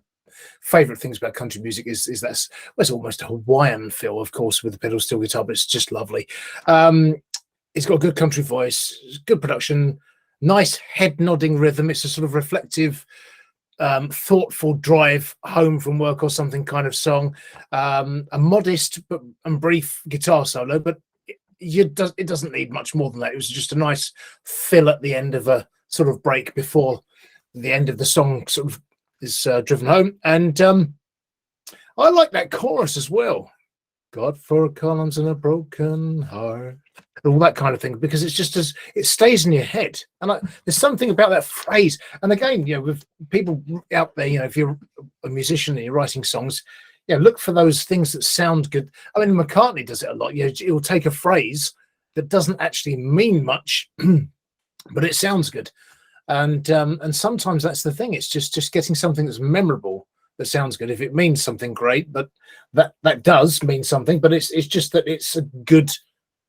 favorite things about country music is that's it's almost a Hawaiian feel, of course, with the pedal steel guitar, but it's just lovely. It's got a good country voice, good production, nice head nodding rhythm. It's a sort of reflective, thoughtful drive home from work or something kind of song. A modest and brief guitar solo, but it doesn't need much more than that. It was just a nice fill at the end of a sort of break before the end of the song sort of is driven home. And I like that chorus as well. got 4 columns and a broken heart, and all that kind of thing, because it's just as it stays in your head. And there's something about that phrase. And again, you know, with people out there, you know, if you're a musician and you're writing songs, yeah, look for those things that sound good. I mean, McCartney does it a lot. You know, he'll take a phrase that doesn't actually mean much, but it sounds good. And sometimes that's the thing. It's just getting something that's memorable that sounds good. If it means something, great, but that does mean something. But it's just that it's a good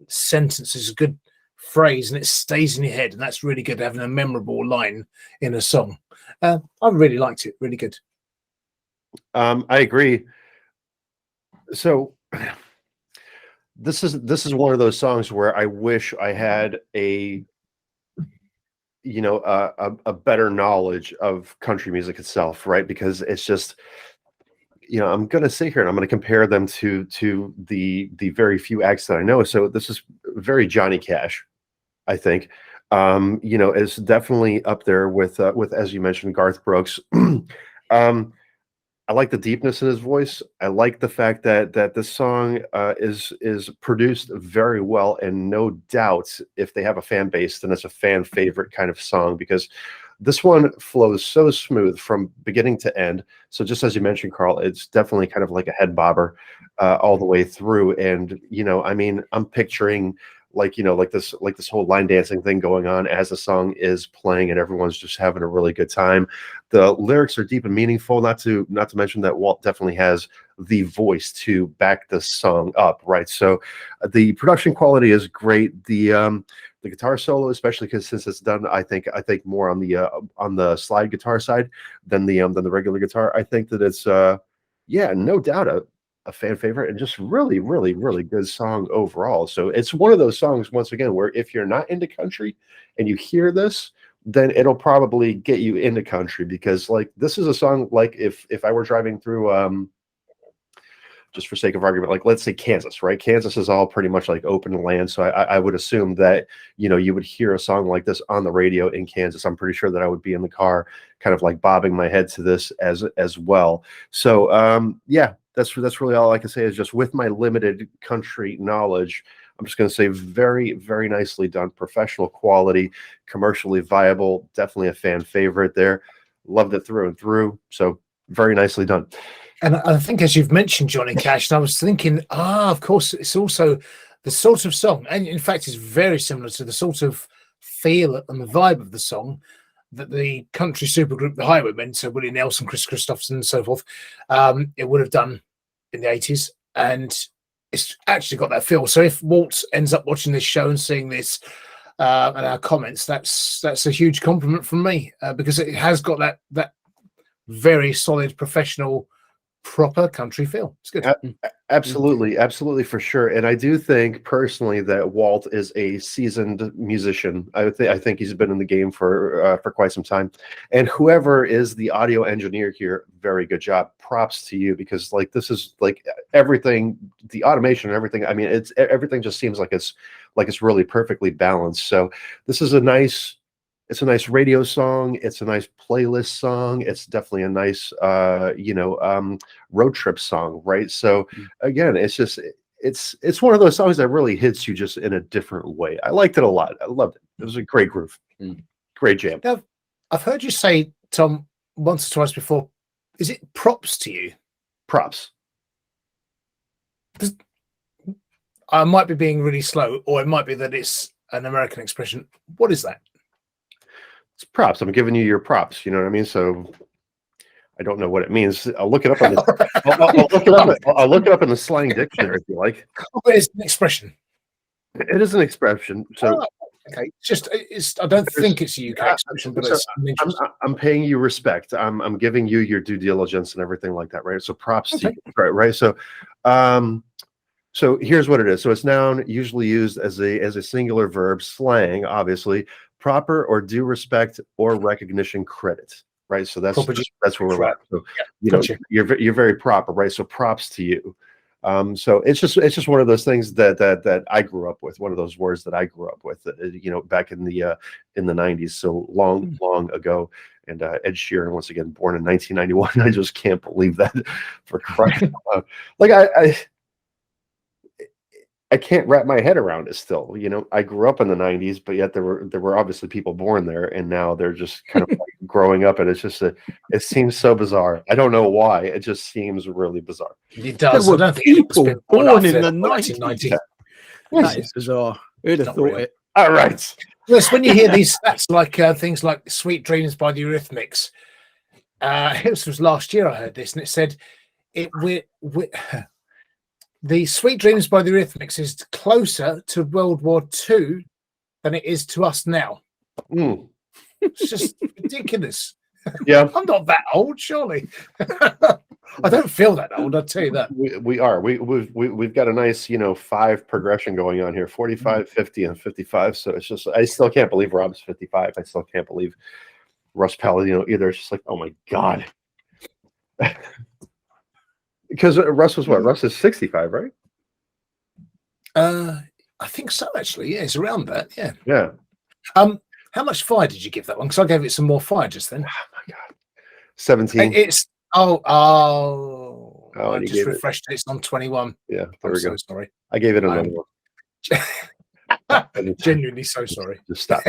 sentence, it's a good phrase, and it stays in your head, and that's really good, having a memorable line in a song. I really liked it. Really good. I agree. So this is one of those songs where I wish I had a better knowledge of country music itself, right? Because it's just, you know, I'm gonna sit here and I'm gonna compare them to the very few acts that I know. So this is very Johnny Cash, I think. You know, is definitely up there with as you mentioned, Garth Brooks. I like the deepness in his voice. I like the fact that this song is produced very well, and no doubt, if they have a fan base, then it's a fan favorite kind of song, because this one flows so smooth from beginning to end. So just as you mentioned, Carl, it's definitely kind of like a head bobber all the way through. And you know, I mean, I'm picturing like this whole line dancing thing going on as the song is playing, and everyone's just having a really good time. The lyrics are deep and meaningful, not to mention that Walt definitely has the voice to back the song up, right? So the production quality is great. The guitar solo, especially because since it's done, I think more on the slide guitar side than the regular guitar. I think that it's yeah, no doubt a fan favorite, and just really, really, really good song overall. So it's one of those songs, once again, where if you're not into country and you hear this, then it'll probably get you into country, because like this is a song, like if I were driving through just for sake of argument, like let's say Kansas, right? Kansas is all pretty much like open land. So I would assume that, you know, you would hear a song like this on the radio in Kansas. I'm pretty sure that I would be in the car kind of like bobbing my head to this as well. So yeah, that's really all I can say, is just with my limited country knowledge, I'm just going to say very, very nicely done, professional quality, commercially viable, definitely a fan favorite there. Loved it through and through. So very nicely done. And I think, as you've mentioned Johnny Cash, and I was thinking, of course, it's also the sort of song, and in fact, it's very similar to the sort of feel and the vibe of the song that the country supergroup The Highwaymen, so Willie Nelson, Chris Christopherson, and so forth, it would have done in the 80s, and it's actually got that feel. So if Walt ends up watching this show and seeing this and our comments, that's a huge compliment from me, because it has got that very solid, professional, proper country feel. It's good. Absolutely, for sure. And I do think personally that Walt is a seasoned musician. I think he's been in the game for quite some time. And whoever is the audio engineer here, very good job. Props to you, because like this is like everything, the automation and everything. I mean, everything just seems like it's really perfectly balanced. So this is a nice radio song. It's a nice playlist song. It's definitely a nice, road trip song, right? So again, it's one of those songs that really hits you just in a different way. I liked it a lot. I loved it. It was a great groove. Great jam. Now, I've heard you say, Tom, once or twice before, is it props to you? Props. I might be being really slow, or it might be that it's an American expression. What is that? It's props. I'm giving you your props. You know what I mean? So I don't know what it means. I'll look it up on the. I'll look it up in the slang dictionary if you like. It's an expression. It is an expression. So okay, it's. I don't think it's a UK expression, but I'm paying you respect. I'm giving you your due diligence and everything like that, right? So props to you, right? So, so here's what it is. So it's noun, usually used as a singular verb. Slang, obviously. Proper or due respect or recognition, credit, right? So that's where we're at. So you're very proper, right? So props to you. So it's just one of those things that I grew up with, one of those words that I grew up with, back in the 90s, so long ago. And Ed Sheeran, once again, born in 1991. I just can't believe that, for crying out loud. Like I can't wrap my head around it still. You know, I grew up in the 90s, but yet there were obviously people born there, and now they're just kind of like growing up, and it's just it seems so bizarre. I don't know why. It just seems really bizarre. It does. There I were don't think anyone's people been born in after the 1990. 90s. That is bizarre. Who'd have Not thought real. it? All right. Yes, when you hear these stats like things like Sweet Dreams by the Eurythmics, this was last year I heard this, and it said the Sweet Dreams by the Eurythmics is closer to World War II than it is to us now. Mm. It's just ridiculous. Yeah, I'm not that old, surely. I don't feel that old, I'll tell you that. we are. We've got a nice, 5 progression going on here: 45, 50, and 55. So it's just, I still can't believe Rob's 55. I still can't believe Russ Palladino either. It's just like, oh my god. Because Russ was what? Russ is 65, right? I think so, actually. Yeah, it's around that. Yeah. Yeah. How much fire did you give that one? Because I gave it some more fire just then. Oh my god. 17. It's Oh, I you just gave it- refreshed it. It's on 21. Yeah, there I'm we so go. sorry. I gave it another I'm- one. Genuinely so sorry. Just stop.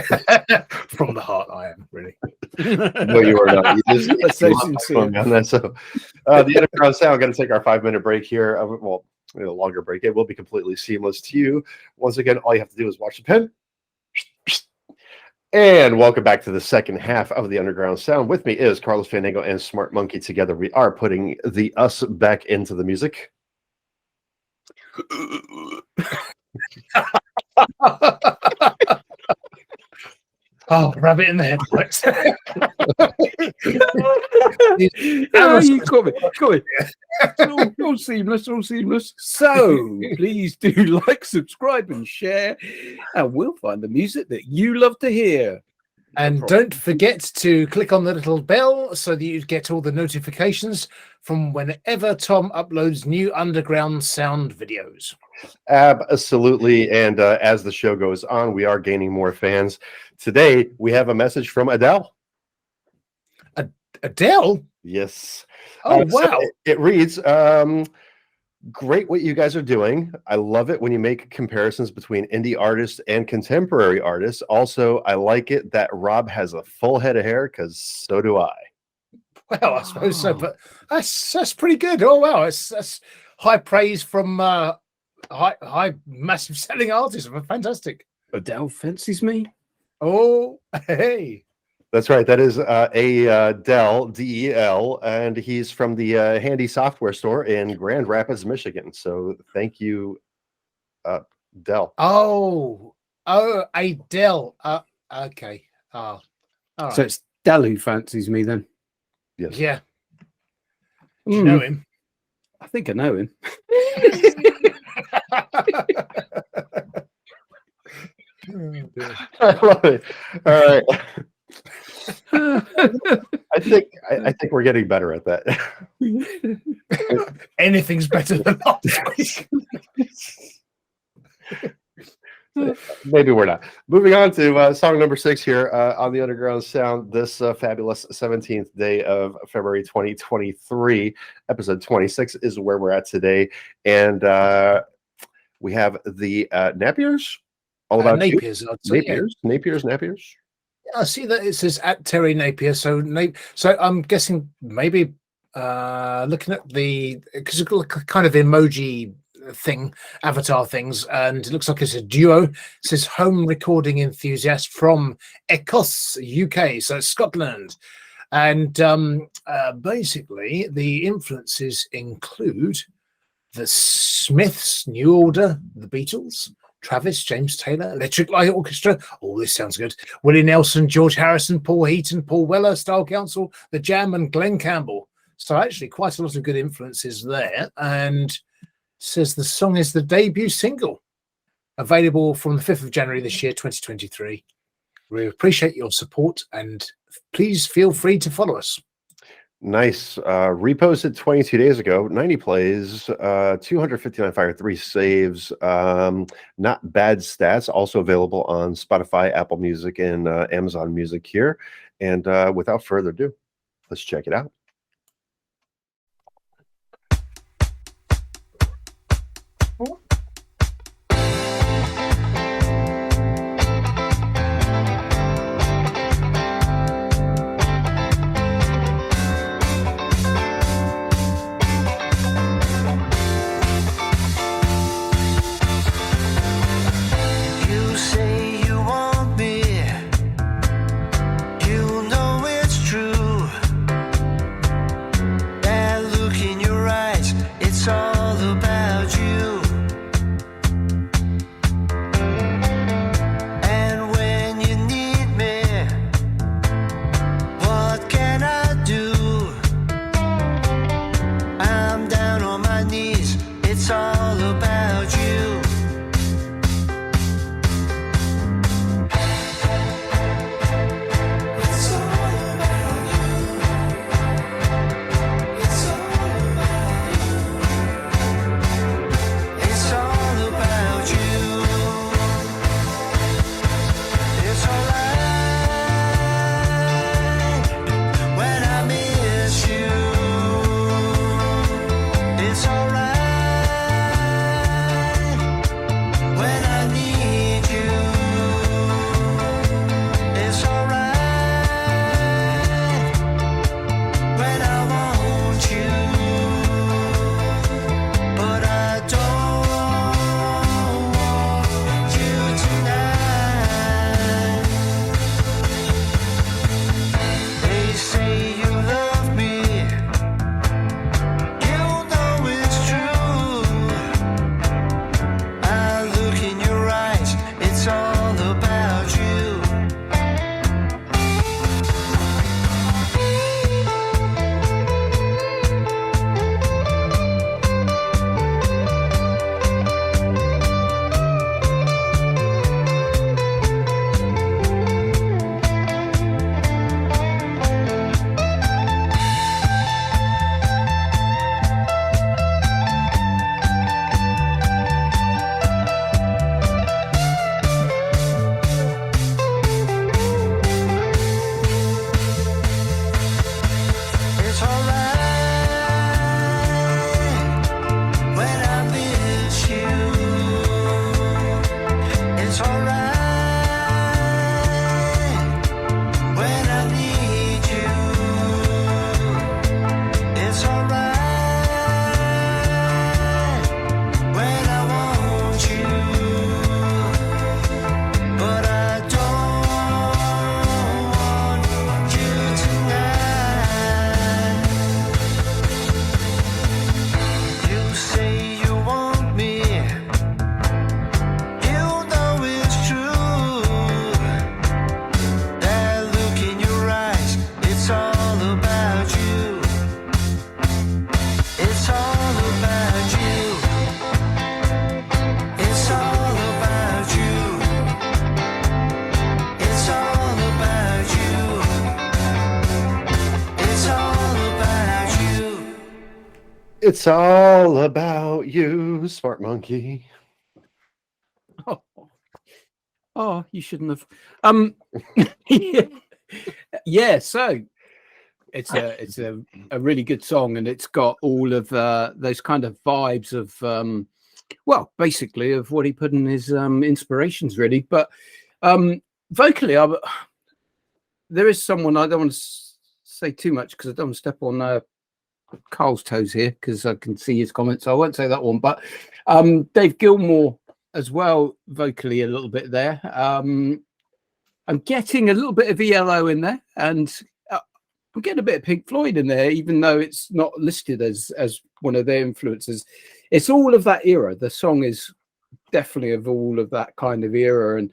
From the heart, I am really. No, you are not. You just That's so you lost sincere. my phone on that. So, the Underground Sound. Going to take our 5-minute break here. A longer break. It will be completely seamless to you. Once again, all you have to do is watch the pen. And welcome back to the second half of the Underground Sound. With me is Carlos Fandango and Smart Monkey. Together, we are putting the us back into the music. Oh, rabbit in the headlights. Oh, you got me. Got me. It's all seamless, all seamless. So please do like, subscribe, and share, and we'll find the music that you love to hear. And don't forget to click on the little bell so that you get all the notifications from whenever Tom uploads new Underground Sound videos. Absolutely. And as the show goes on, we are gaining more fans. Today, we have a message from Adele. Adele? Yes. Oh, So wow. it reads, great what you guys are doing. I love it when you make comparisons between indie artists and contemporary artists. Also, I like it that Rob has a full head of hair, because so do I. Well, I suppose so, but that's pretty good. Oh, wow. That's high praise from high massive selling artists. Fantastic. Adele fancies me. Oh, hey. That's right. That is Del, DEL, and he's from the Handy Software Store in Grand Rapids, Michigan. So thank you, Del. Oh, Adele. Okay. Oh, all right. So it's Del who fancies me then. Yes. Yeah. Do you know Mm, him? I think I know him. I love it. All right. I think we're getting better at that. Anything's better than last week. Maybe we're not. Moving on to song number 6 here on the Underground Sound. This fabulous 17th day of February 2023, episode 26 is where we're at today, and we have the Napiers. All about you? Napiers. I'd say, yeah. Napiers. I see that it says at Terry Napier. So I'm guessing maybe looking at the, because it's got kind of emoji thing, avatar things, and it looks like it's a duo. It says home recording enthusiast from Ecosse, UK, so Scotland. And basically the influences include the Smiths, New Order, the Beatles, Travis, James Taylor, Electric Light Orchestra. Oh, this sounds good. Willie Nelson, George Harrison, Paul Heaton, Paul Weller, Style Council, The Jam, and Glenn Campbell. So actually quite a lot of good influences there. And says the song is the debut single, available from the 5th of January this year, 2023. We appreciate your support, and please feel free to follow us. Nice. Reposted 22 days ago, 90 plays, 259 fire, 3 saves. Not bad stats. Also available on Spotify, Apple Music, and Amazon Music here. And without further ado, let's check it out. about you. And when you need me, what can I do? I'm down on my knees, it's all about you. It's all about you, smart monkey. Oh, you shouldn't have. Yeah. So it's a really good song, and it's got all of those kind of vibes of well, basically of what he put in his inspirations, really. But vocally, there is someone, I don't want to say too much because I don't want to step on Carl's toes here because I can see his comments, so I won't say that one. But Dave Gilmour as well, vocally a little bit there. I'm getting a little bit of ELO in there, and I'm getting a bit of Pink Floyd in there, even though it's not listed as one of their influences. It's all of that era. The song is definitely of all of that kind of era, and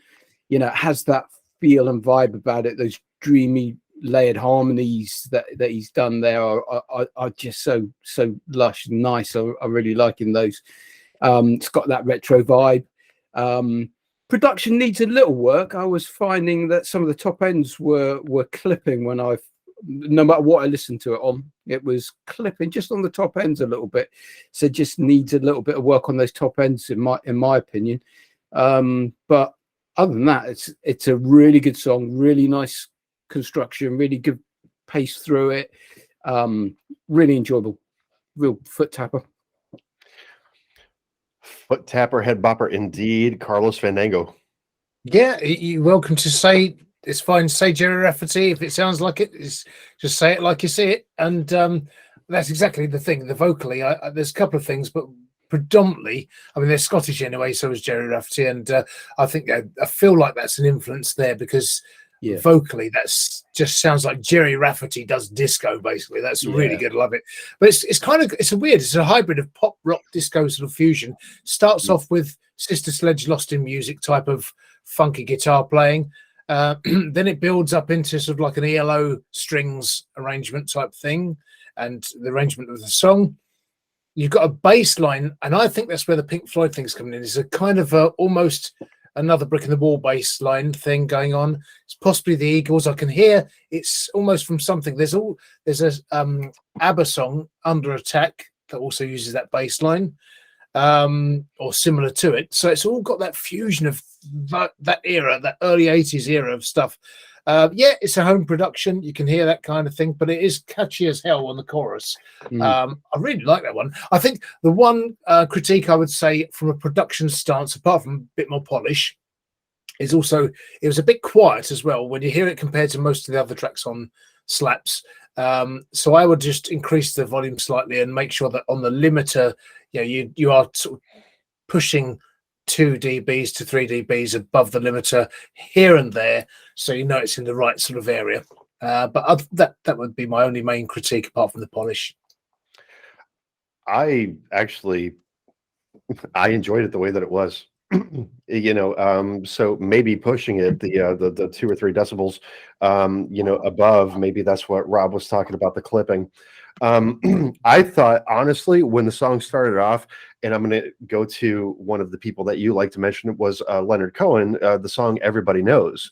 you know, it has that feel and vibe about it. Those dreamy layered harmonies that he's done there are just so lush and nice. I'm really liking those. It's got that retro vibe. Production needs a little work. I was finding that some of the top ends were clipping when no matter what I listened to it on, it was clipping just on the top ends a little bit. So just needs a little bit of work on those top ends in my opinion. But other than that, it's a really good song, really nice construction, really good pace through it. Really enjoyable, real foot tapper. Foot tapper, head bopper, indeed. Carlos Fandango. Yeah, you're welcome to say it's fine. Say Jerry Rafferty if it sounds like it. Just say it like you see it, and that's exactly the thing. The vocally, there's a couple of things, but predominantly, I mean, they're Scottish anyway. So is Jerry Rafferty, and I think I feel like that's an influence there because Yeah. vocally, that's just sounds like Jerry Rafferty does disco. Basically, that's really good. Love it. But it's kind of it's a hybrid of pop rock disco sort of fusion. Starts off with Sister Sledge Lost in Music type of funky guitar playing. Then it builds up into sort of like an ELO strings arrangement type thing, and the arrangement of the song. You've got a bass line, and I think that's where the Pink Floyd thing's coming in. It's a kind of almost another brick in the wall bass line thing going on. It's possibly the Eagles. I can hear it's almost from something. There's a ABBA song, Under Attack, that also uses that bass line, or similar to it. So it's all got that fusion of that era, that early 80s era of stuff. It's a home production. You can hear that kind of thing, but it is catchy as hell on the chorus. I really like that one. I think the one critique I would say from a production stance, apart from a bit more polish, is also it was a bit quiet as well when you hear it compared to most of the other tracks on Slaps. So I would just increase the volume slightly and make sure that on the limiter, you are sort of pushing 2 dBs to 3 dBs above the limiter here and there, so you know it's in the right sort of area. But that would be my only main critique, apart from the polish. I enjoyed it the way that it was. So maybe pushing it the 2 or 3 decibels, above. Maybe that's what Rob was talking about, the clipping. I thought, honestly, when the song started off, and I'm going to go to one of the people that you like to mention, was Leonard Cohen, the song Everybody Knows.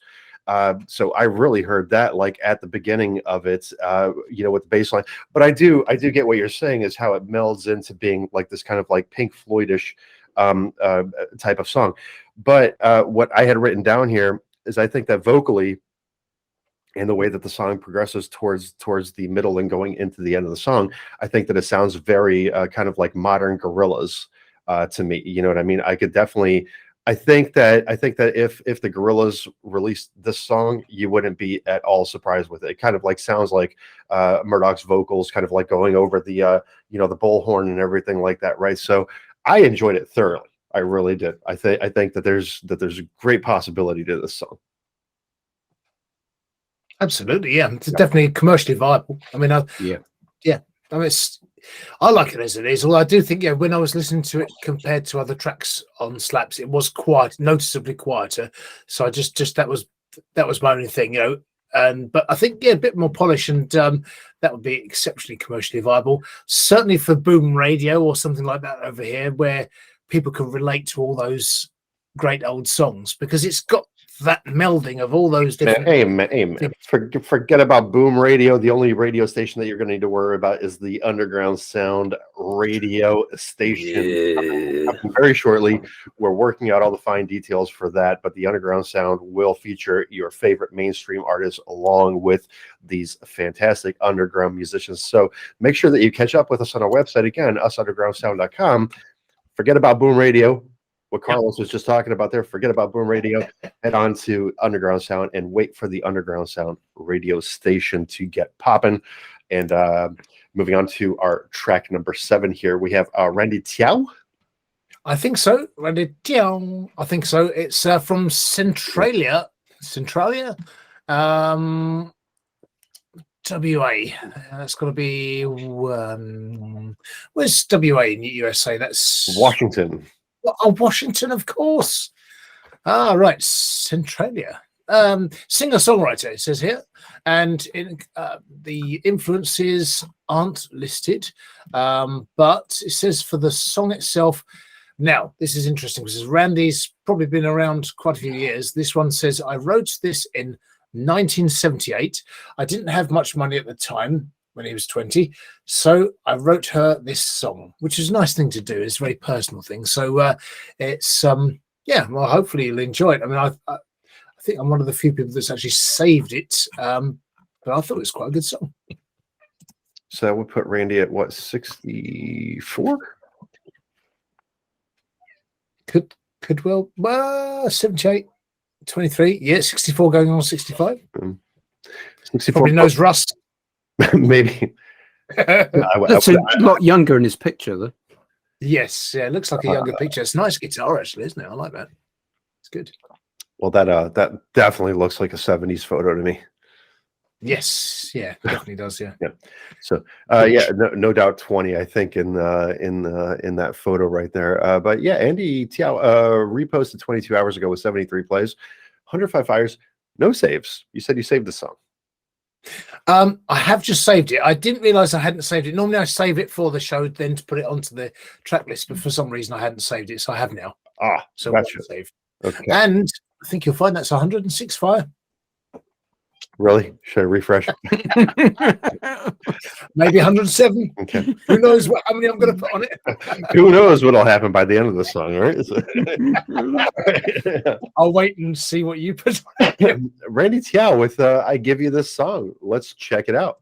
So I really heard that like at the beginning of it, with the bass line. But I do get what you're saying, is how it melds into being like this kind of like Pink Floydish type of song. But what I had written down here is I think that vocally, and the way that the song progresses towards the middle and going into the end of the song, I think that it sounds very kind of like modern Gorillaz to me. You know what I mean? I think that if the Gorillaz released this song, you wouldn't be at all surprised with it. It kind of like sounds like Murdoch's vocals, kind of like going over the the bullhorn and everything like that, right? So I enjoyed it thoroughly. I really did. I think that there's a great possibility to this song. Absolutely, yeah. It's definitely commercially viable. I mean, I mean, I like it as it is. Although I do think, when I was listening to it compared to other tracks on Slaps, it was noticeably quieter. So I just that was my only thing, but I think a bit more polish, and that would be exceptionally commercially viable. Certainly for Boom Radio or something like that over here, where people can relate to all those great old songs, because it's got that melding of all those different. Hey, forget about Boom Radio. The only radio station that you're going to need to worry about is the Underground Sound radio station. Very shortly, we're working out all the fine details for that, but the Underground Sound will feature your favorite mainstream artists along with these fantastic underground musicians. So make sure that you catch up with us on our website, again, usundergroundsound.com. Forget about Boom Radio. What Carlos was just talking about there, forget about Boom Radio, head on to Underground Sound and wait for the Underground Sound radio station to get popping. And moving on to our track number 7 here, we have Randy Tyau. I think so. Randy Tyau. I think so. It's from Centralia. WA. That's got to be where's WA in the USA? That's Washington. Oh, Washington, of course. Right, Centralia. Singer-songwriter, it says here, and the influences aren't listed, but it says for the song itself. Now, this is interesting because Randy's probably been around quite a few years. This one says, I wrote this in 1978. I didn't have much money at the time, when he was 20, so I wrote her this song, which is a nice thing to do. It's a very personal thing. So it's well, hopefully you'll enjoy it. I mean, I think I'm one of the few people that's actually saved it, but I thought it was quite a good song. So that would put Randy at what, 64? Could well 78, 23, 64 going on 65. 64 probably knows Russ. Maybe. That's a lot younger in his picture, though. Yes, it looks like a younger picture. It's a nice guitar, actually, isn't it? I like that. It's good. Well, that definitely looks like a 70s photo to me. Yes, yeah, definitely does. Yeah. Yeah. So yeah, no doubt 20, I think, in that photo right there. But yeah, Andy Tyau reposted 22 hours ago with 73 plays, 105 fires, no saves. You said you saved the song. I have just saved it. I didn't realize I hadn't saved it. Normally I save it for the show, then to put it onto the track list, but for some reason I hadn't saved it, so I have now. So gotcha. saved. Okay. And I think you'll find that's 106 fire. Really? Should I refresh? Maybe 107. Okay. Who knows how many I'm going to put on it? Who knows what'll happen by the end of the song, right? I'll wait and see what you put on it. Randy Tyau with I Give You This Song. Let's check it out.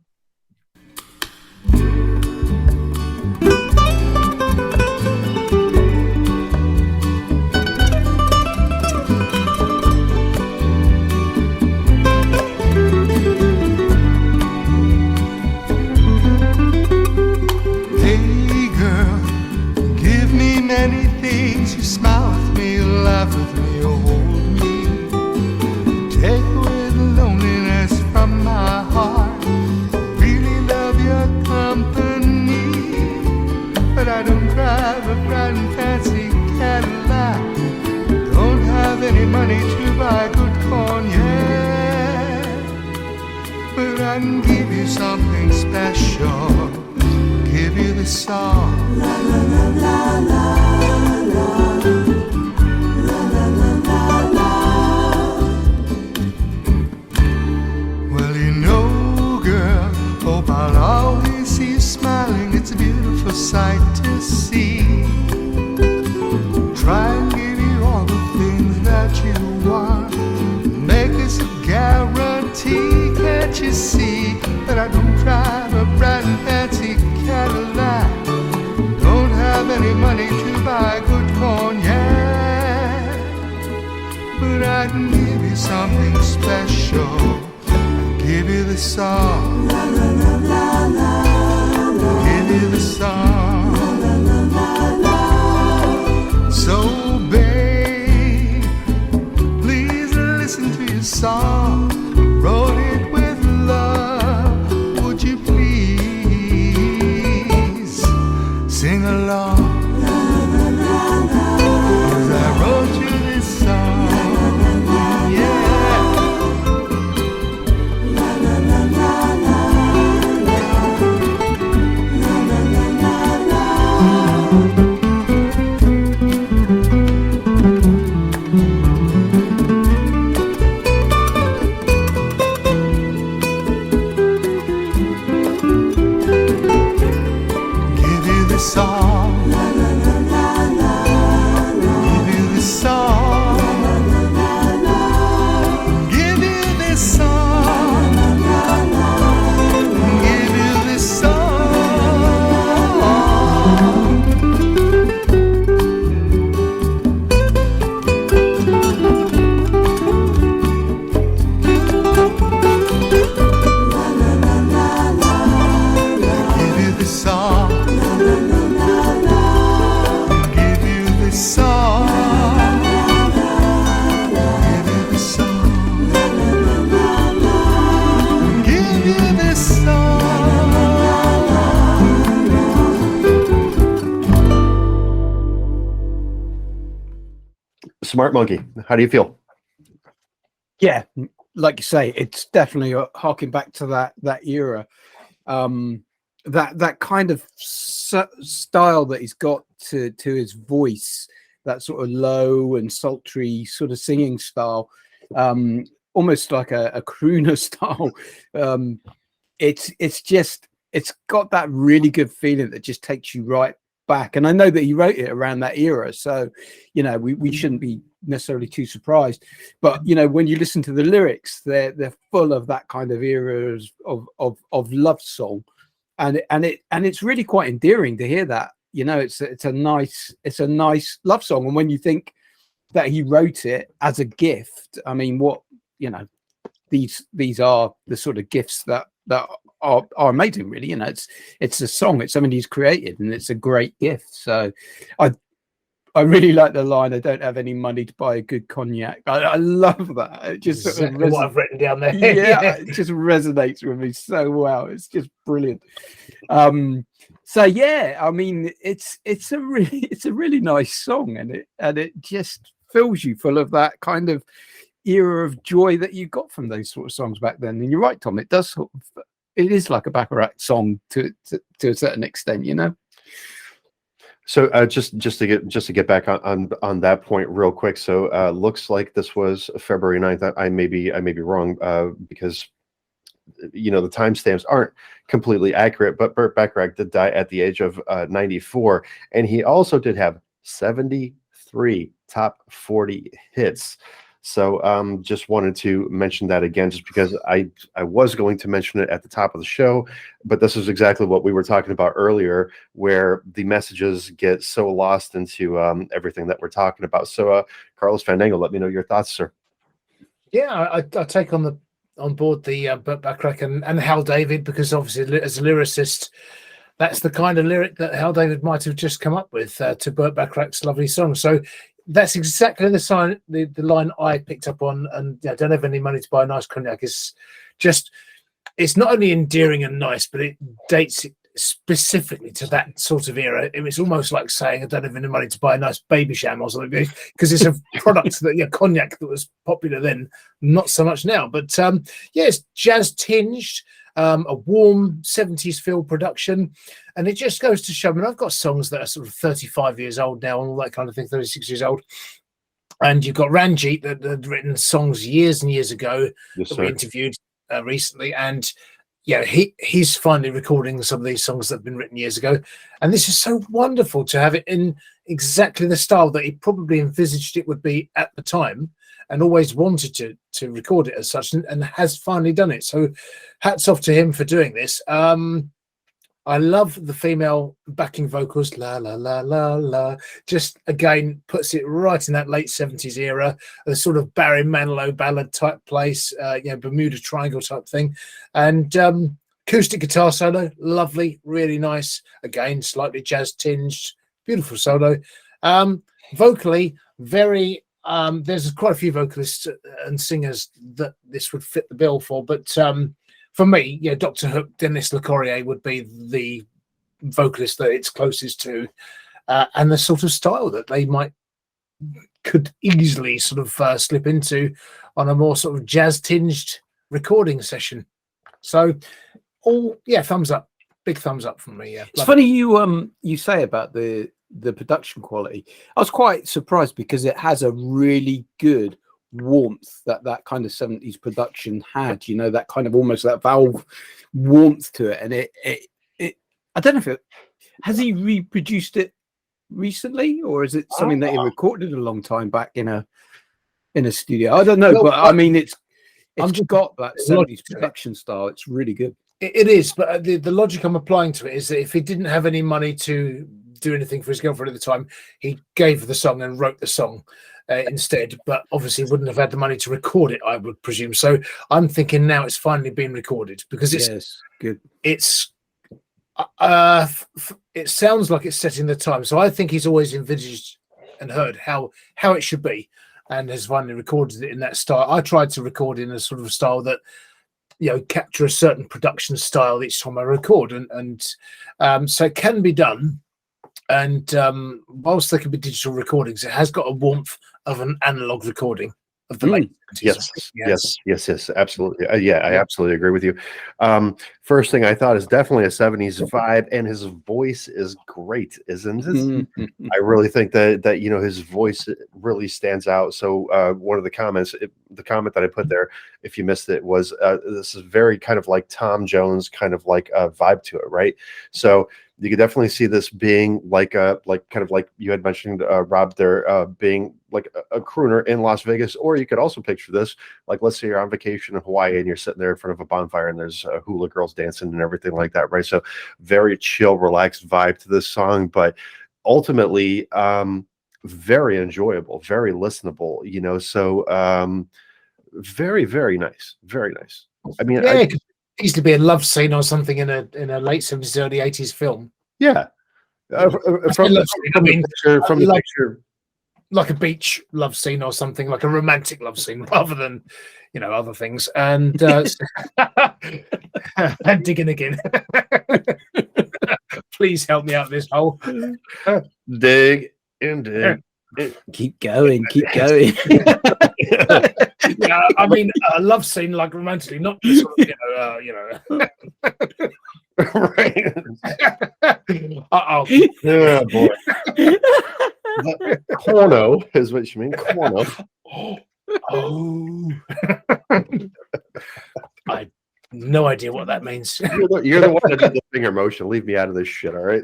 Many things, you smile with me, you laugh with me, you hold me. Take away the loneliness from my heart. Really love your company. But I don't drive a bright and fancy Cadillac. Don't have any money to buy good cognac. But I can give you something special. Give you the song. La la la la la la. La la la la la. Well, you know, girl, hope I'll always see you smiling. It's a beautiful sight to see. Try and give you all the things that you want. Make us a guarantee, can't you see? That I don't drive a bright and fancy Cadillac. Don't have any money to buy good cognac. But I can give you something special. I'll give you the song. La la la la la. I'll give you the song. La la la la la. So babe, please listen to your song. Wrote it with love. Would you please sing along? La la la la. 'Cause I wrote you this song. Yeah. La la la la la. La la la la la. Song. La la la la la. Give you this song. La la la la la. Give you this song. La la la la. Give you this La la la la la. Give you this song. Smart Monkey, how do you feel? Yeah, like you say, it's definitely harking back to that era. That kind of style that he's got to his voice, that sort of low and sultry sort of singing style, almost like a crooner style. It's got that really good feeling that just takes you right back. And I know that he wrote it around that era, so we shouldn't be necessarily too surprised. But when you listen to the lyrics, they're full of that kind of eras of love song, and it's really quite endearing to hear that. It's a nice love song. And when you think that he wrote it as a gift, I mean, these are the sort of gifts that are amazing, really. It's a song, it's something he's created, and it's a great gift. So I really like the line, "I don't have any money to buy a good cognac." I love that. It just sort of Exactly what I've written down there. yeah, it just resonates with me so well. It's just brilliant. So yeah, I mean, it's a really nice song, and it just fills you full of that kind of era of joy that you got from those sort of songs back then. And you're right, Tom. It is like a Bacharach song to a certain extent, you know. So just to get back on that point real quick. So looks like this was February 9th. I may be wrong because the timestamps aren't completely accurate. But Burt Bacharach did die at the age of 94, and he also did have 73 top 40 hits. So just wanted to mention that again, just because I was going to mention it at the top of the show, but this is exactly what we were talking about earlier, where the messages get so lost into everything that we're talking about. So Carlos Fandango, let me know your thoughts, sir. Yeah, I take on board the Burt Bacharach and Hal David, because obviously as a lyricist, that's the kind of lyric that Hal David might have just come up with to Burt Bacharach's lovely song. So that's exactly the line I picked up on. And don't have any money to buy a nice cognac is just, it's not only endearing and nice, but it dates it specifically to that sort of era. It was almost like saying I don't have any money to buy a nice baby sham or something, because it's a product that cognac that was popular then, not so much now. But it's jazz tinged, a warm 70s feel production, and it just goes to show. I mean, I've got songs that are sort of 35 years old now and all that kind of thing, 36 years old, and you've got Ranjit that had written songs years and years ago that we interviewed recently, and he's finally recording some of these songs that have been written years ago, and this is so wonderful to have it in exactly the style that he probably envisaged it would be at the time, and always wanted to record it as such, and has finally done it. So hats off to him for doing this. I love the female backing vocals, la la la la la. Just again puts it right in that late 70s era, a sort of Barry Manilow ballad type place, Bermuda Triangle type thing, and acoustic guitar solo, lovely, really nice. Again, slightly jazz tinged, beautiful solo. Vocally, very. There's quite a few vocalists and singers that this would fit the bill for, but for me, Dr. Hook, Dennis LeCorrier would be the vocalist that it's closest to, and the sort of style that they could easily sort of slip into on a more sort of jazz tinged recording session. So, thumbs up, big thumbs up from me. Yeah, it's funny you say about the production quality. I was quite surprised because it has a really good warmth that kind of 70s production had, that kind of almost that Valve warmth to it. And it I don't know if has he reproduced it recently, or is it something that he recorded a long time back in a studio? I don't know, but I mean it's got that 70s production style. It's really good. It is, but the logic I'm applying to it is that if he didn't have any money to do anything for his girlfriend at the time, he gave the song and wrote the song instead, but obviously wouldn't have had the money to record it, I would presume. So I'm thinking now it's finally been recorded, because it's good. It's it sounds like it's setting the time. So I think he's always envisaged and heard how it should be, and has finally recorded it in that style. I tried to record in a sort of style that capture a certain production style each time I record, and so it can be done. And whilst there can be digital recordings, it has got a warmth of an analog recording of the late 70s. Yes, absolutely. I absolutely agree with you. First thing I thought is definitely a 70s vibe, and his voice is great, isn't it? I really think that his voice really stands out. So one of the comments, the comment that I put there, if you missed it, was this is very kind of like Tom Jones, kind of like a vibe to it, right? So you could definitely see this being like kind of like you had mentioned, Rob, there being like a crooner in Las Vegas, or you could also picture this like, let's say you're on vacation in Hawaii and you're sitting there in front of a bonfire and there's hula girls dancing and everything like that, right? So very chill, relaxed vibe to this song, but ultimately very enjoyable, very listenable, so very, very nice, very nice. I mean, it used to be a love scene or something in a late 70s, early 80s film. Yeah, From love scene, I mean, the picture. Like a beach love scene or something, like a romantic love scene, rather than, other things. And and digging again. Please help me out of this hole. Dig and dig. Keep going, keep going. Yeah, I mean, a love scene like romantically, not just sort of, Right. Uh-oh. Yeah, boy. Corno is what you mean. Corno. Oh. I no idea what that means. You're the one that did the finger motion. Leave me out of this shit, all right?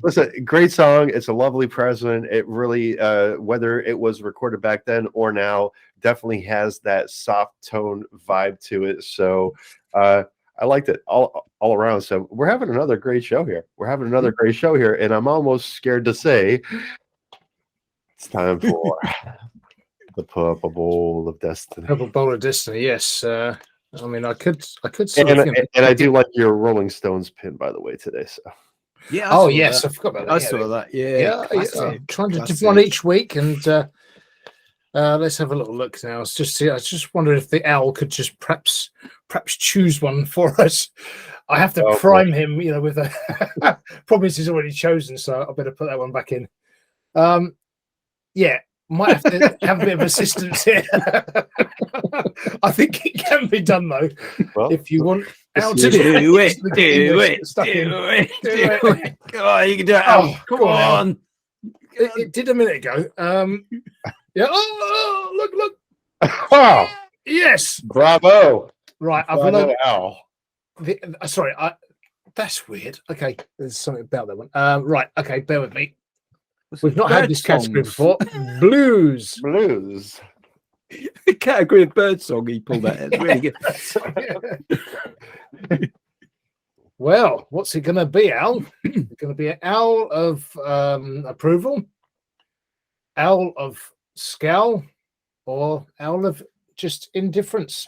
Listen, great song. It's a lovely present. It really, whether it was recorded back then or now, definitely has that soft tone vibe to it. So I liked it all around. So we're having another great show here. And I'm almost scared to say it's time for the Purple Bowl of Destiny. Purple Bowl of Destiny, yes. I mean, I could And I do like your Rolling Stones pin, by the way, today. So Yeah. Oh yes, I forgot about that. I saw that. Yeah. Trying to do one each week, and let's have a little look now. I just wondered if the owl could just perhaps choose one for us. I have to prime him, with a promise he's already chosen, so I better put that one back in. Yeah, might have to have a bit of assistance here. I think it can be done though. Well, if you want Al to do it. Come on, you can do it. Oh, come on. It did a minute ago. Yeah. Oh, look. Oh, yes. Bravo. Right. Bravo, Al. Sorry. That's weird. Okay. There's something about that one. Right. Okay. Bear with me. We've not had this category before. Blues. The category of bird song he pulled out. It's really good. Well, what's it going to be, Al? It's going to be an owl of approval, owl of scowl, or owl of just indifference.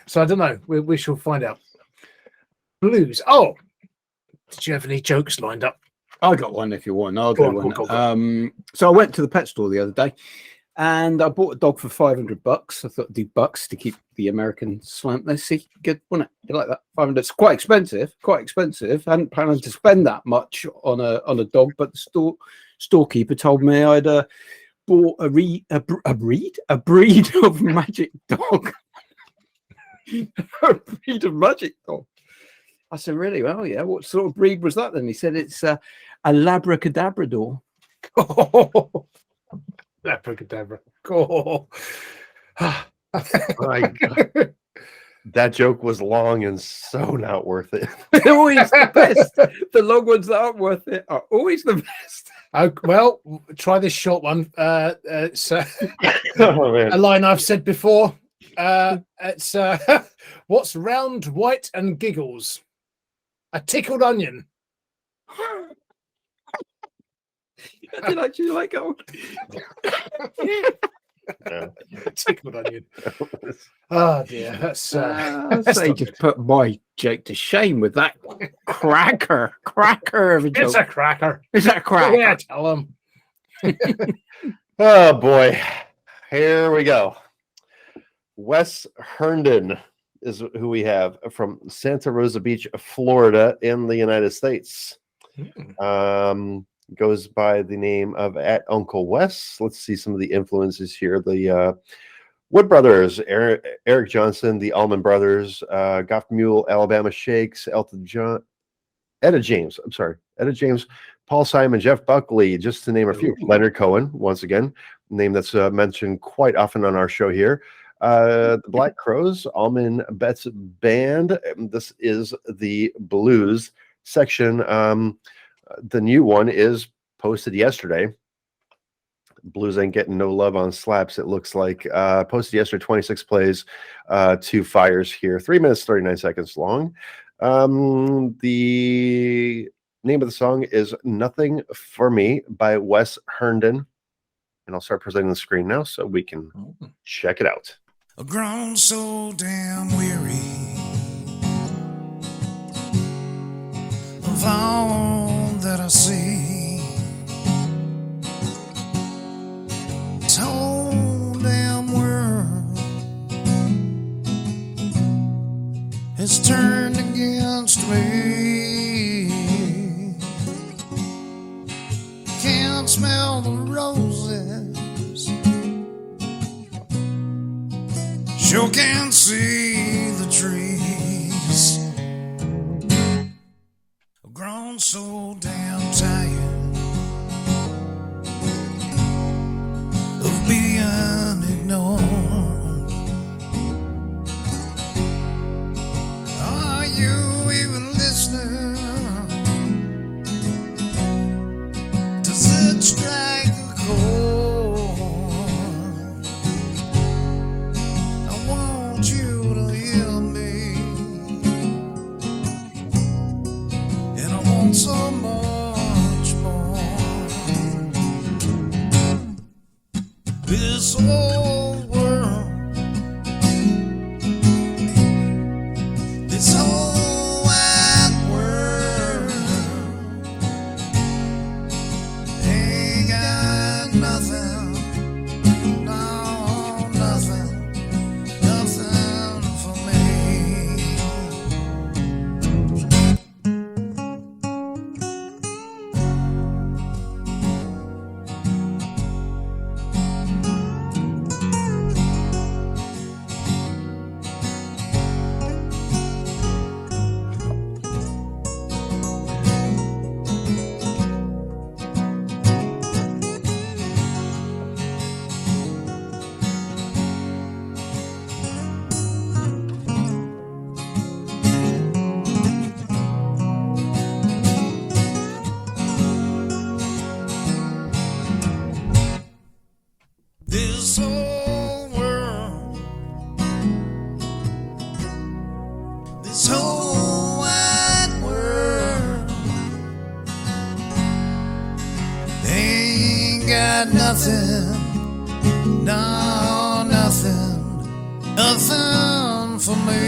So I don't know. We shall find out. Blues. Oh, did you have any jokes lined up? I got one if you want. I'll do one. So I went to the pet store the other day and I bought a dog for $500. I thought I'd do bucks to keep the American slant. Let's see. Good, wasn't it? You like that? $500. It's quite expensive. I hadn't planned to spend that much on a dog, but the storekeeper told me I'd bought a breed of magic dog. A breed of magic dog. I said, really? Well, yeah. What sort of breed was that then? He said it's a Labracadabrador. Labracadabra. Oh. My God. That joke was long and so not worth it. They're always the best. The long ones that aren't worth it are always the best. Well, try this short one. It's Oh, man. a line I've said before. It's what's round, white, and giggles? A tickled onion. I did actually like it. Yeah. Tickled onion. Oh dear, that's they just put my joke to shame with that cracker of a joke. It's a cracker. Is that a cracker? Yeah, tell them. Oh boy, here we go. Wes Herndon is who we have from Santa Rosa Beach, Florida, in the United States. Goes by the name of @Uncle Wes. Let's see some of the influences here. The Wood Brothers, Eric Johnson, the Allman Brothers, Goff Mule, Alabama Shakes, Etta James, Paul Simon, Jeff Buckley, just to name a few. Leonard Cohen, once again, name that's mentioned quite often on our show here. The Black Crows, Allman Betts Band. This is the blues section. The new one is posted yesterday. Blues ain't getting no love on slaps, it looks like. Posted yesterday, 26 plays, 2 fires here, 3 minutes, 39 seconds long. The name of the song is Nothing for Me by Wes Herndon. And I'll start presenting the screen now so we can check it out. I've grown so damn weary Sure can see the trees have grown so damn tired of being ignored. Are you even listening? Does it strike a chord? I want you to hear me, and I want so much more. This whole world, this whole wide world ain't got nothing, no, nothing, nothing for me. This whole world, this whole wide world ain't got nothing, no, nothing, nothing for me.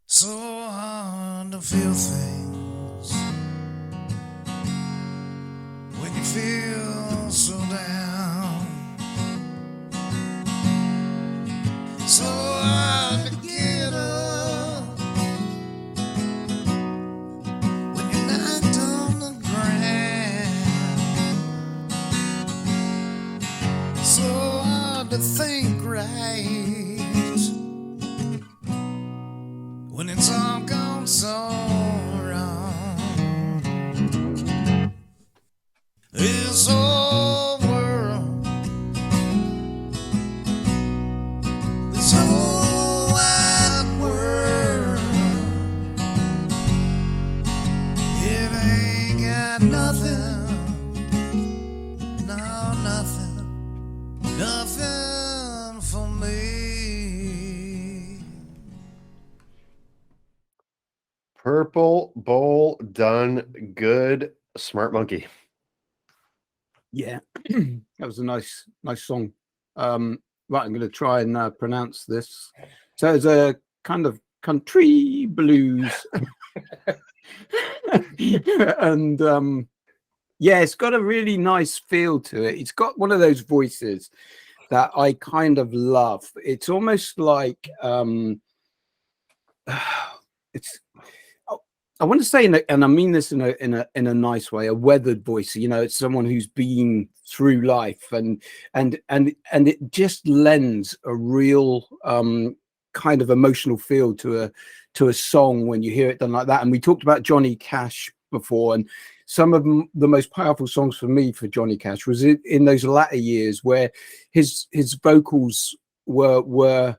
So hard to feel things when you feel so down, so hard to get up when you're knocked on the ground, so hard to think right when it's all gone so wrong. This whole world, this whole wide world, it ain't got nothing, no, nothing, nothing for me. Purple Bowl done good. Smart Monkey. Yeah, that was a nice song. Right, I'm going to try and pronounce this. So it's a kind of country blues, and yeah, it's got a really nice feel to it. It's got one of those voices that I kind of love. It's almost like it's. I want to say, and I mean this in a nice way, a weathered voice. You know, it's someone who's been through life, and it just lends a real kind of emotional feel to a song when you hear it done like that. And we talked about Johnny Cash before, and some of the most powerful songs for me for Johnny Cash was in those latter years where his vocals were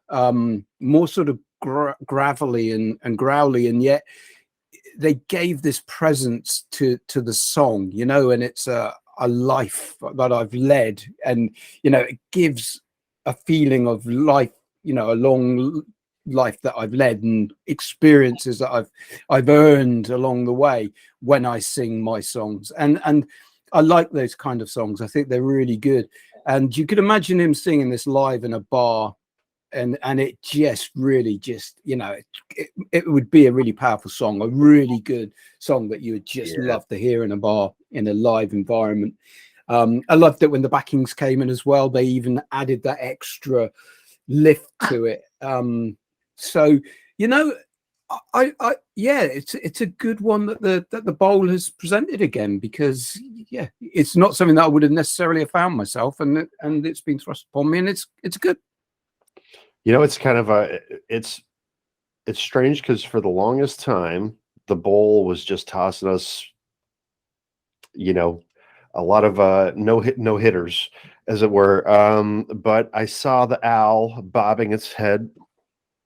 more sort of gravelly and growly, and yet they gave this presence to the song, you know, and it's a life that I've led, and you know, it gives a feeling of life, you know, a long life that I've led and experiences that I've earned along the way when I sing my songs, and I like those kind of songs. I think they're really good, and you could imagine him singing this live in a bar. And it just really just, you know, it would be a really powerful song, a really good song that you would just love to hear in a bar in a live environment. I loved it when the backings came in as well. They even added that extra lift to it. So, you know, Yeah, it's a good one that the bowl has presented again, because yeah, it's not something that I would have necessarily have found myself, and it's been thrust upon me, and it's good. You know, it's kind of it's strange because for the longest time the bowl was just tossing us, you know, a lot of no hitters, as it were. But I saw the owl bobbing its head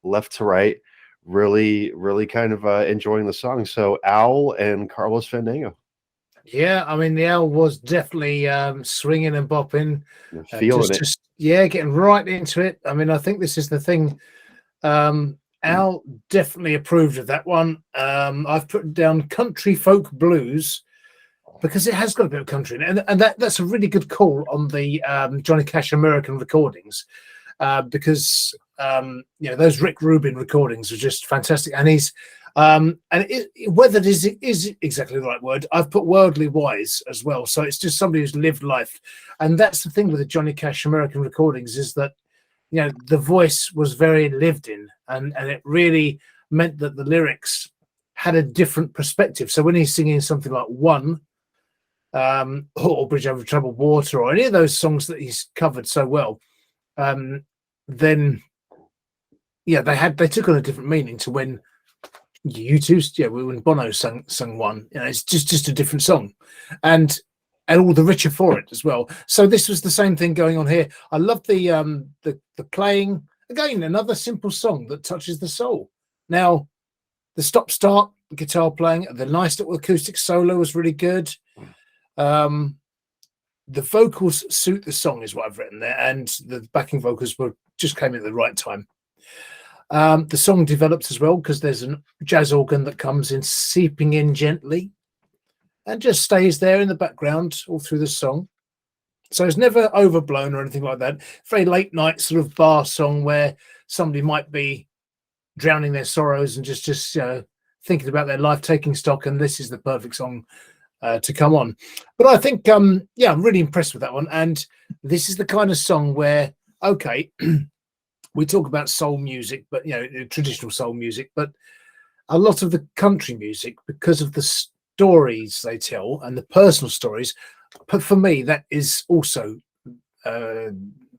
left to right, really kind of enjoying the song. So Owl and Carlos Fandango. Yeah, I mean, the owl was definitely swinging and bopping, Feeling it. just yeah, getting right into it. I mean, I think this is the thing. Al definitely approved of that one. I've put down country folk blues because it has got a bit of country in it, and that's a really good call on the Johnny Cash American recordings, because you know, those Rick Rubin recordings are just fantastic, and he's whether it is exactly the right word, I've put worldly wise as well. So it's just somebody who's lived life, and that's the thing with the Johnny Cash American recordings, is that, you know, the voice was very lived in, and it really meant that the lyrics had a different perspective. So when he's singing something like One, or Bridge Over Troubled Water, or any of those songs that he's covered so well, then yeah, they took on a different meaning to when when Bono sung One. You know, it's just a different song, and all the richer for it as well. So this was the same thing going on here. I love the playing. Again, another simple song that touches the soul. Now, the stop-start, the guitar playing, the nice little acoustic solo was really good. The vocals suit the song, is what I've written there, and the backing vocals just came at the right time. The song develops as well because there's a jazz organ that comes in, seeping in gently, and just stays there in the background all through the song. So it's never overblown or anything like that. Very late night sort of bar song where somebody might be drowning their sorrows and just thinking about their life, taking stock, and this is the perfect song to come on. But I think I'm really impressed with that one. And this is the kind of song where, okay, we talk about soul music, but traditional soul music, but a lot of the country music, because of the stories they tell and the personal stories, but for me that is also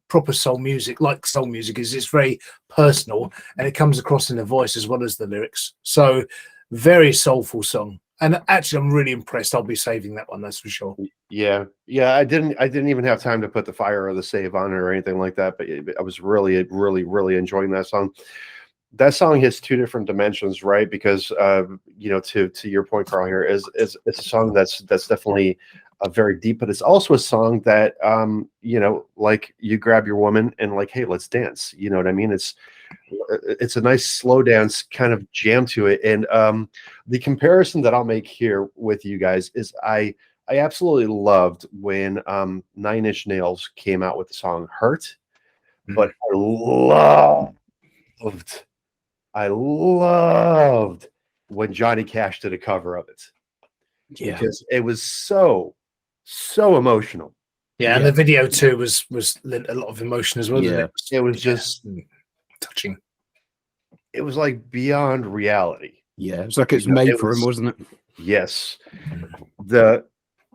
proper soul music. Like soul music is, it's very personal, and it comes across in the voice as well as the lyrics. So very soulful song, and actually I'm really impressed. I'll be saving that one, that's for sure. Yeah, I didn't even have time to put the fire or the save on it or anything like that, but I was really enjoying that song. That song has two different dimensions, right? Because to your point, Carl, here is it's a song that's definitely very deep, but it's also a song that like you grab your woman and like, hey, let's dance. You know what I mean? It's a nice slow dance kind of jam to it. And the comparison that I'll make here with you guys is I absolutely loved when 9 Inch Nails came out with the song Hurt, but I loved when Johnny Cash did a cover of it. Yeah, because it was so emotional. Yeah, and the video too was lent a lot of emotion as well. Yeah, it was just touching. It was like beyond reality. Yeah, it was like it's made for him, wasn't it? Yes, the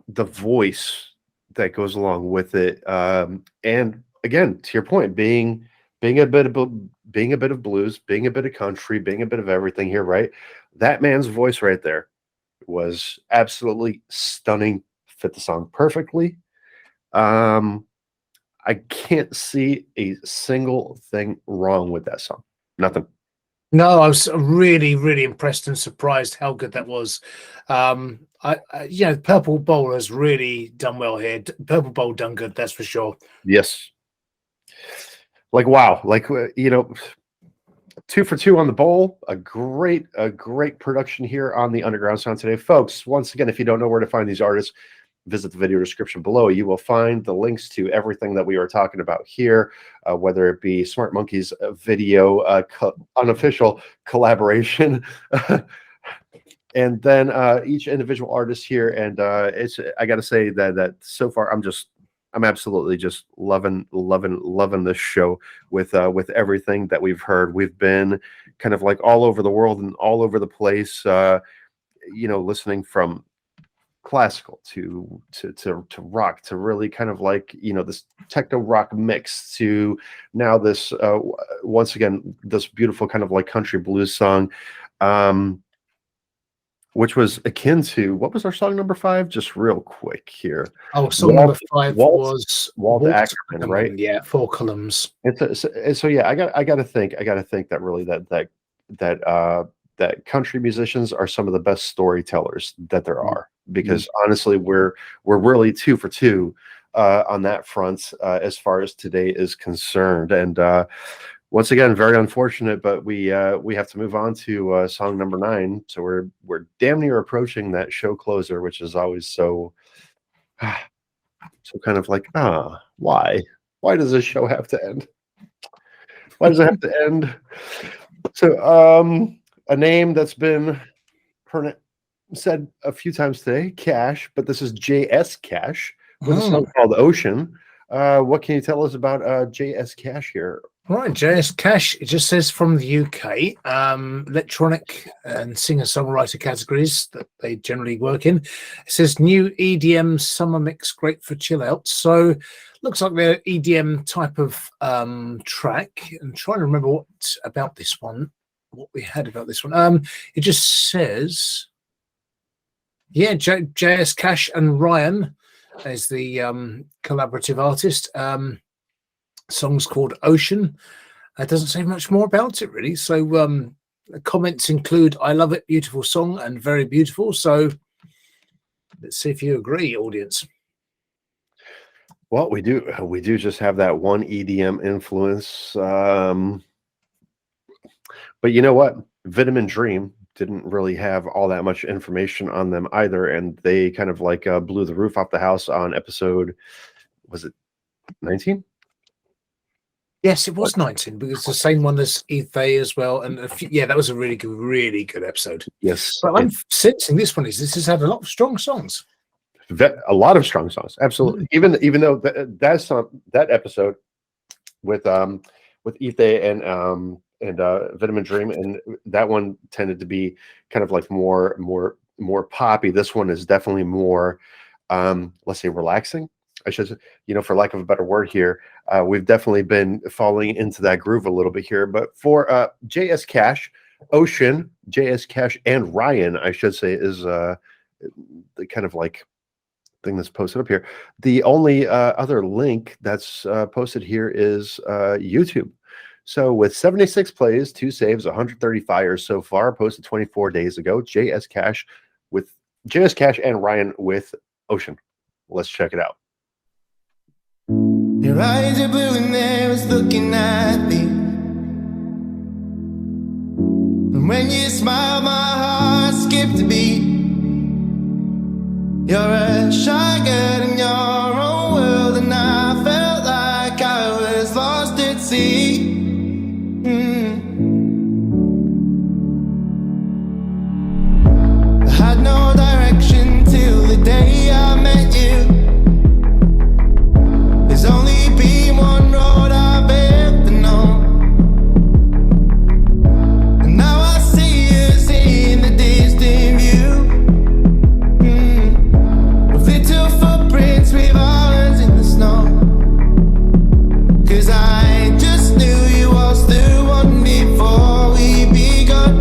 voice that goes along with it, and again, to your point, being a bit of blues, being a bit of country, being a bit of everything here, right? That man's voice right there was absolutely stunning. Fit the song perfectly. I can't see a single thing wrong with that song. Nothing. No, I was really impressed and surprised how good that was. Purple Bowl has really done well here. Purple Bowl done good, that's for sure. Yes. Like, wow. Like, 2 for 2 on the bowl. A great production here on the Underground Sound today. Folks, once again, if you don't know where to find these artists, visit the video description below. You will find the links to everything that we are talking about here, whether it be Smart Monkey's video unofficial collaboration, and then each individual artist here. And I got to say that so far I'm just I'm absolutely just loving this show with everything that we've heard. We've been kind of like all over the world and all over the place, listening from classical to rock, to really kind of like, this techno rock mix, to now this once again this beautiful kind of like country blues song, which was akin to, what was our song number 5? Just real quick here. Oh, song number 5 was Walt Ackerman, right? Yeah, 4 columns. So yeah, I gotta think that really that country musicians are some of the best storytellers that there are, because honestly, we're really 2 for 2 on that front as far as today is concerned. And once again, very unfortunate, but we have to move on to song number 9. So we're damn near approaching that show closer, which is always so kind of like, why does this show have to end? Why does it have to end? So a name that's been said a few times today, Cash, but this is J.S. Cash with a song called Ocean. What can you tell us about J.S. Cash here? Right, J.S. Cash, it just says from the UK, electronic and singer-songwriter categories that they generally work in. It says new EDM summer mix, great for chill out. So looks like their EDM type of track. I'm trying to remember what we had about this one. It just says, yeah, J.S. Cash and Ryan is the collaborative artist. Song's called Ocean. It doesn't say much more about it, really. So the comments include, I love it, beautiful song, and very beautiful. So let's see if you agree, audience. Well, we do just have that one EDM influence. But you know what? Vitamin Dream didn't really have all that much information on them either, and they kind of like blew the roof off the house on episode, was it 19? Yes, it was 19, because it's the same one as Ethe as well. And that was a really good episode. Yes. But I'm sensing this has had a lot of strong songs. A lot of strong songs, absolutely. Even though that episode with Ethe and Vitamin Dream, and that one tended to be kind of like more poppy. This one is definitely more, let's say, relaxing. I should, for lack of a better word here, we've definitely been falling into that groove a little bit here. But for J.S. Cash, Ocean, J.S. Cash, and Ryan, I should say, is the kind of like thing that's posted up here. The only other link that's posted here is YouTube. So with 76 plays, 2 saves, 130 fires so far, posted 24 days ago, J.S. Cash and Ryan with Ocean. Let's check it out. Your eyes are blue and they was looking at me, and when you smile my heart skipped a beat. You're a shy girl in your own world, and I felt like I was lost at sea. I had no direction till the day I met you. There's only been one road I've ever known, and now I see us in the distant view, with little footprints with arms in the snow. 'Cause I just knew you was the one before we begun,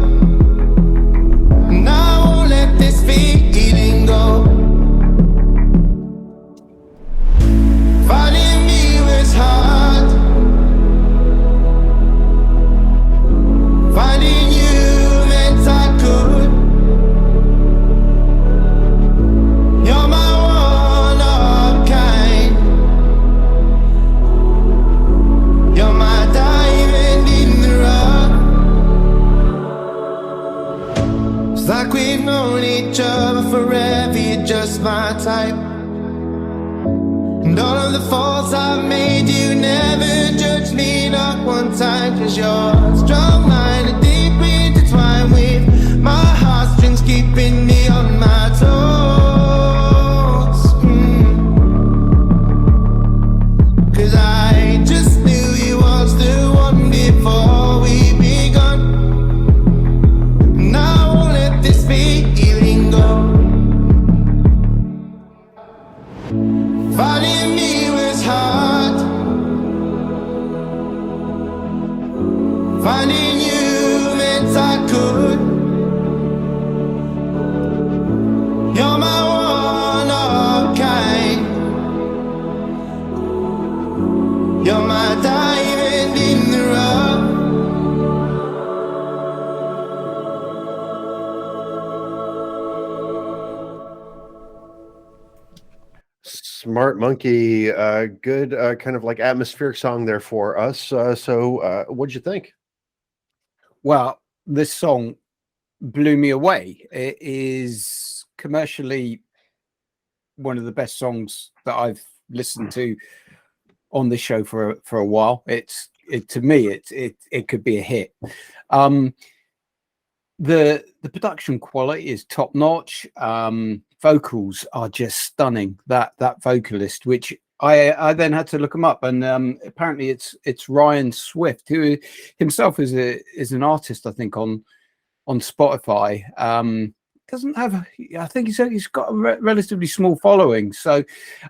and I won't let this feeling go. Finding me was hard, finding you meant I could. You're my one of kind, you're my diamond in the rough. It's like we've known each other forever, you're just my type. And all of the faults I've made, you never judged me, not one time. 'Cause your strong mind are deeply intertwined with my heartstrings, keeping me on my toes. Smart Monkey, good kind of like atmospheric song there for us. So what'd you think? Well, this song blew me away. It is commercially one of the best songs that I've listened to on this show for a while. To me, it could be a hit. The production quality is top notch. Vocals are just stunning. That vocalist, which I then had to look him up, and apparently it's Ryan Swift, who himself is an artist, I think, on Spotify. Doesn't have I think he's got a relatively small following, so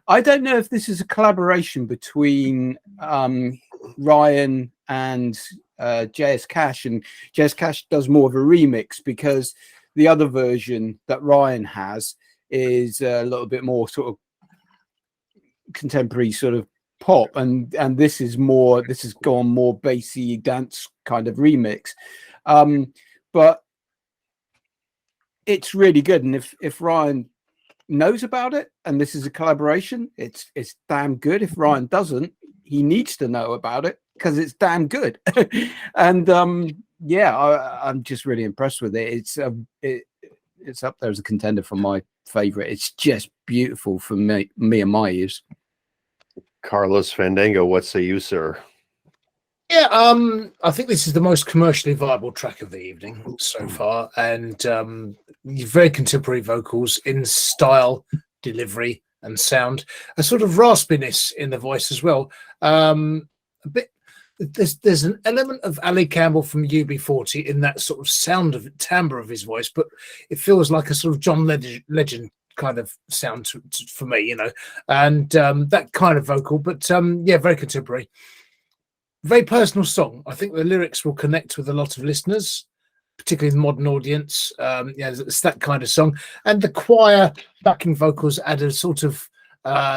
I don't know if this is a collaboration between Ryan and JS Cash, and JS Cash does more of a remix, because the other version that Ryan has is a little bit more sort of contemporary sort of pop, and this has gone more bassy dance kind of remix, but it's really good. And if Ryan knows about it and this is a collaboration, it's damn good. If Ryan doesn't, he needs to know about it, because it's damn good. And I'm just really impressed with it. It's up there as a contender for my favorite. It's just beautiful for me and my ears. Carlos Fandango, what say you, sir? Yeah, I think this is the most commercially viable track of the evening so far, and very contemporary vocals in style, delivery, and sound. A sort of raspiness in the voice as well. A bit. There's an element of Ali Campbell from UB40 in that sort of sound of timbre of his voice, but it feels like a sort of John Legend kind of sound for me, you know, and that kind of vocal. But very contemporary. Very personal song. I think the lyrics will connect with a lot of listeners, particularly the modern audience. It's that kind of song. And the choir backing vocals add a sort of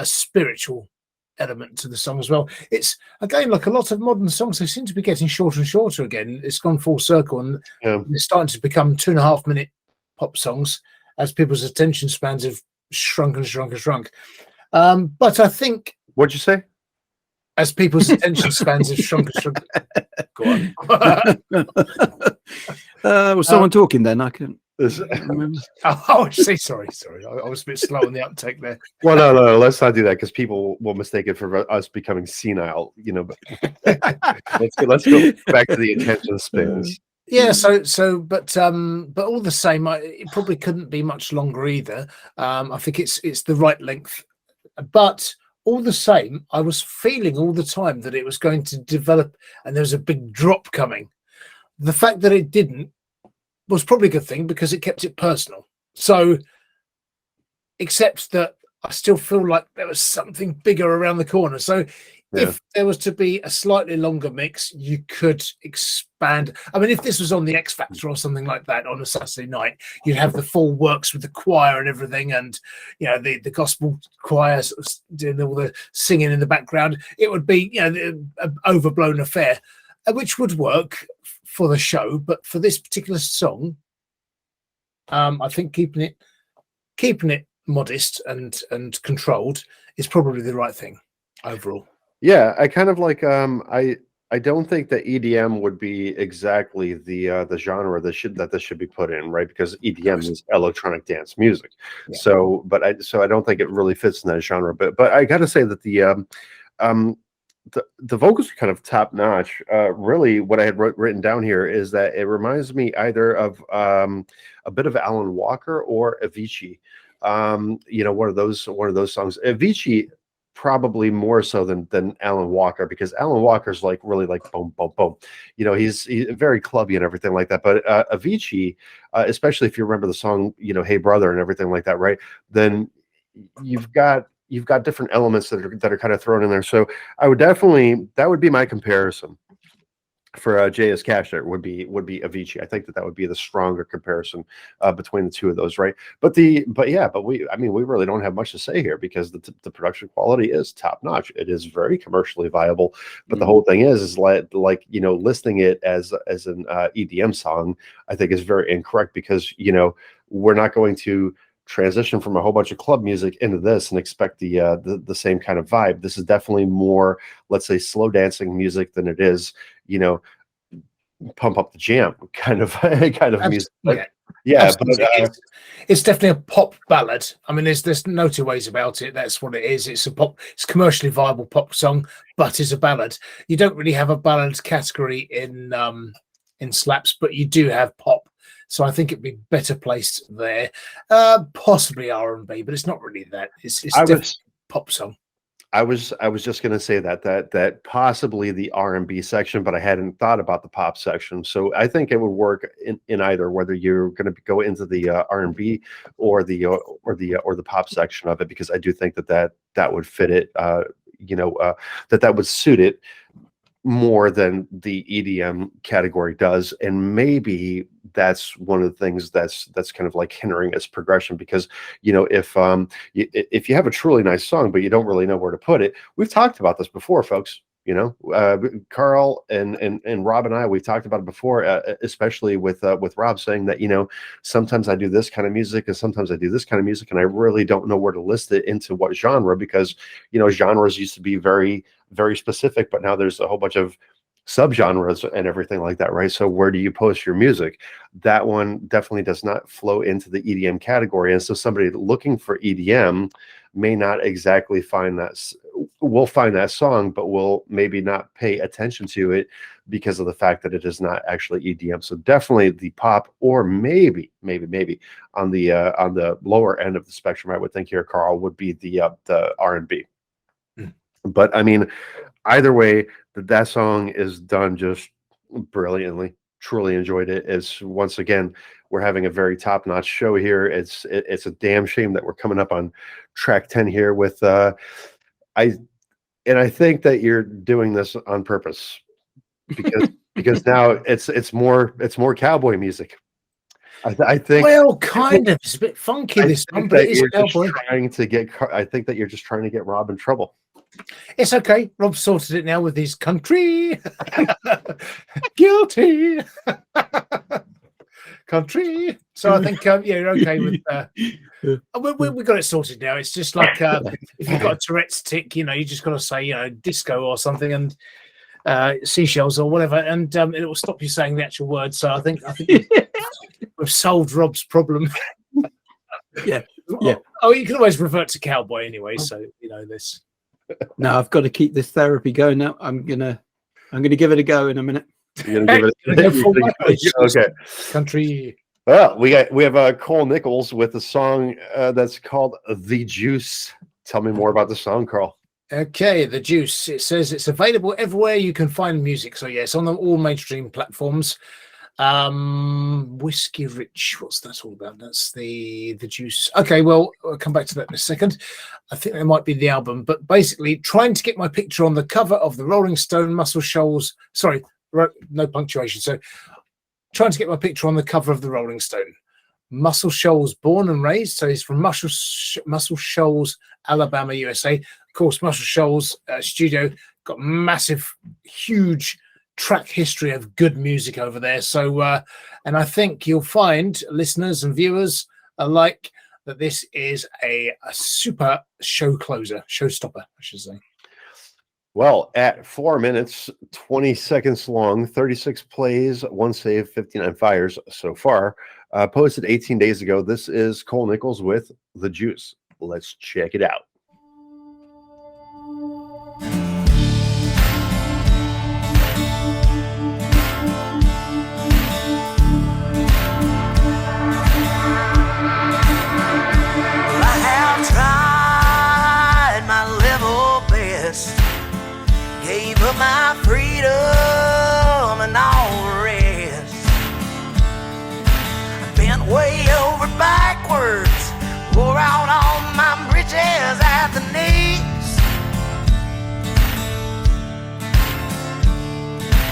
spiritual element to the song as well. It's, again, like a lot of modern songs, they seem to be getting shorter and shorter again. It's gone full circle, and it's starting to become 2.5 minute pop songs as people's attention spans have shrunk. But I think... What'd you say? As people's attention spans have shrunk. Go on. Was someone talking then? I couldn't remember. Oh, sorry. I was a bit slow on the uptake there. Well, no, let's not do that, because people will mistake it for us becoming senile, you know. But let's go back to the attention spans. Yeah, but all the same, it probably couldn't be much longer either. I think it's the right length, but all the same, I was feeling all the time that it was going to develop and there was a big drop coming. The fact that it didn't was probably a good thing, because it kept it personal. So, except that I still feel like there was something bigger around the corner. So, if there was to be a slightly longer mix, you could expand. I mean, if this was on the X Factor or something like that on a Saturday night, you'd have the full works with the choir and everything, and the gospel choir sort of doing all the singing in the background. It would be an overblown affair, which would work for the show. But for this particular song, I think keeping it modest and controlled is probably the right thing overall. Yeah, I kind of like I don't think that EDM would be exactly the genre that this should be put in, right? Because EDM is electronic dance music. Yeah. So I don't think it really fits in that genre. But I got to say that the vocals are kind of top notch. Really, what I had written down here is that it reminds me either of a bit of Alan Walker or Avicii. One of those songs. Avicii probably more so than Alan Walker, because Alan Walker's like really like boom, boom, boom. He's very clubby and everything like that. But Avicii, especially if you remember the song, Hey Brother and everything like that, right? Then you've got different elements that are kind of thrown in there. So I would definitely, that would be my comparison for JS Cash. There would be Avicii. I think that would be the stronger comparison between the two of those, right? But we really don't have much to say here, because the production quality is top notch. It is very commercially viable. But the whole thing is like listing it as an EDM song, I think is very incorrect, because we're not going to transition from a whole bunch of club music into this and expect the same kind of vibe. This is definitely more, let's say, slow dancing music than it is, pump up the jam kind of music. Yeah, but it's definitely a pop ballad. I mean, there's no two ways about it. That's what it is. It's a pop. It's a commercially viable pop song, but it's a ballad. You don't really have a ballad category in slaps, but you do have pop. So I think it'd be better placed there. Possibly R&B, but it's not really that. It's definitely a pop song. I was just going to say that possibly the R&B section, but I hadn't thought about the pop section. So I think it would work in either, whether you're going to go into the R&B or the pop section of it, because I do think that would fit it. That would suit it more than the EDM category does, and maybe that's one of the things that's kind of like hindering its progression, because if you have a truly nice song but you don't really know where to put it, we've talked about this before, folks. Carl and Rob and I, we've talked about it before, especially with Rob saying that sometimes I do this kind of music and sometimes I do this kind of music, and I really don't know where to list it into what genre, because genres used to be very, very specific, but now there's a whole bunch of subgenres and everything like that, right? So where do you post your music? That one definitely does not flow into the EDM category, and so somebody looking for EDM may not exactly will find that song, but will maybe not pay attention to it because of the fact that it is not actually EDM. So definitely the pop, or maybe on the lower end of the spectrum, I would think here, Carl, would be the R&B. But I mean, either way, that song is done just brilliantly. Truly enjoyed it. It's, once again, we're having a very top-notch show here. It's a damn shame that we're coming up on track 10 here with I think that you're doing this on purpose, because now it's more cowboy music. I think, well, kind of. It's a bit funky, this one, but it is cowboy. I think that you're just trying to get Rob in trouble. It's okay. Rob sorted it now with his country. Guilty. Country. So I think you're okay with we got it sorted now. It's just like if you've got a Tourette's tick, you just got to say disco or something, and seashells or whatever, and it will stop you saying the actual word. So I think we've solved Rob's problem. Yeah. Oh, you can always revert to cowboy anyway. So this. No, I've got to keep this therapy going now. I'm gonna give it a go in a minute. You're gonna give it okay. Country. Well, we have Cole Nichols with a song that's called "The Juice." Tell me more about the song, Carl. Okay, The Juice. It says it's available everywhere you can find music. So yes, on all mainstream platforms. Whiskey Rich, what's that all about? That's the Juice. Okay, well, I'll come back to that in a second. I think that might be the album, but basically trying to get my picture on the cover of the Rolling Stone Muscle Shoals. Sorry, no punctuation. So trying to get my picture on the cover of the Rolling Stone. Muscle Shoals, born and raised. So he's from Muscle Shoals, Alabama, USA. Of course, Muscle Shoals studio got massive, huge track history of good music over there. So, and I think you'll find, listeners and viewers alike, that this is a super showstopper, I should say. Well, at 4 minutes, 20 seconds long, 36 plays, 1 save, 59 fires so far, posted 18 days ago. This is Cole Nichols with The Juice. Let's check it out. Gave up my freedom and all the rest. I bent way over backwards, wore out all my britches at the knees.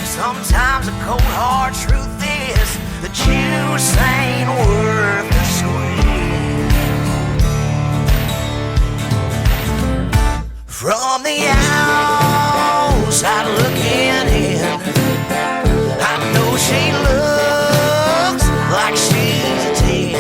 Sometimes the cold hard truth is the juice ain't worth the squeeze. From the outside looking in, I know she looks like she's a 10.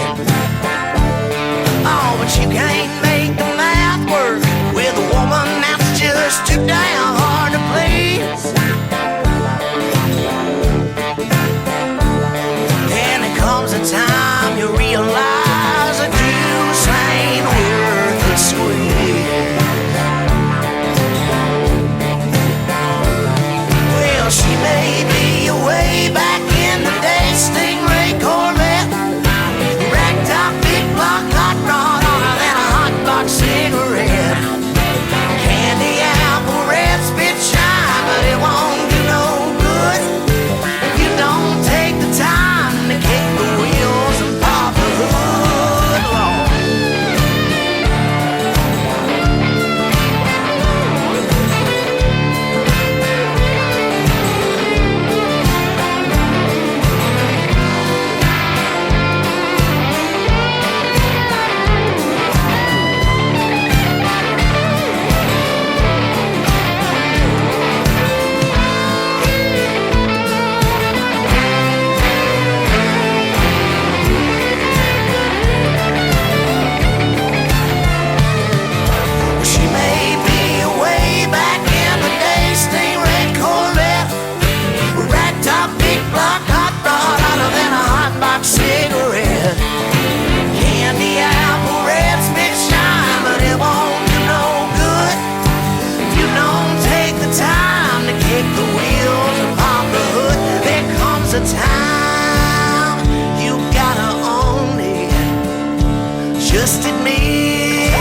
Just admit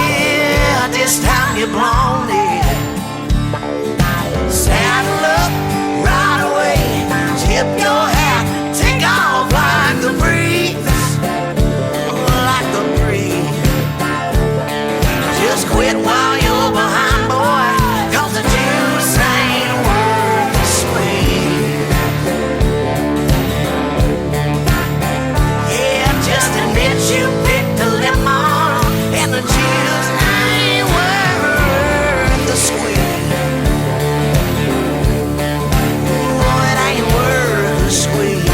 this time you're blown it. Saddle up right away, tip your hat, take off like the breeze, like the breeze. Just quit while you're behind, boy, 'cause the juice ain't worth the squeeze. Yeah, just admit you picked a lemon and the juice ain't worth the squeeze. Oh, it ain't worth the squeeze.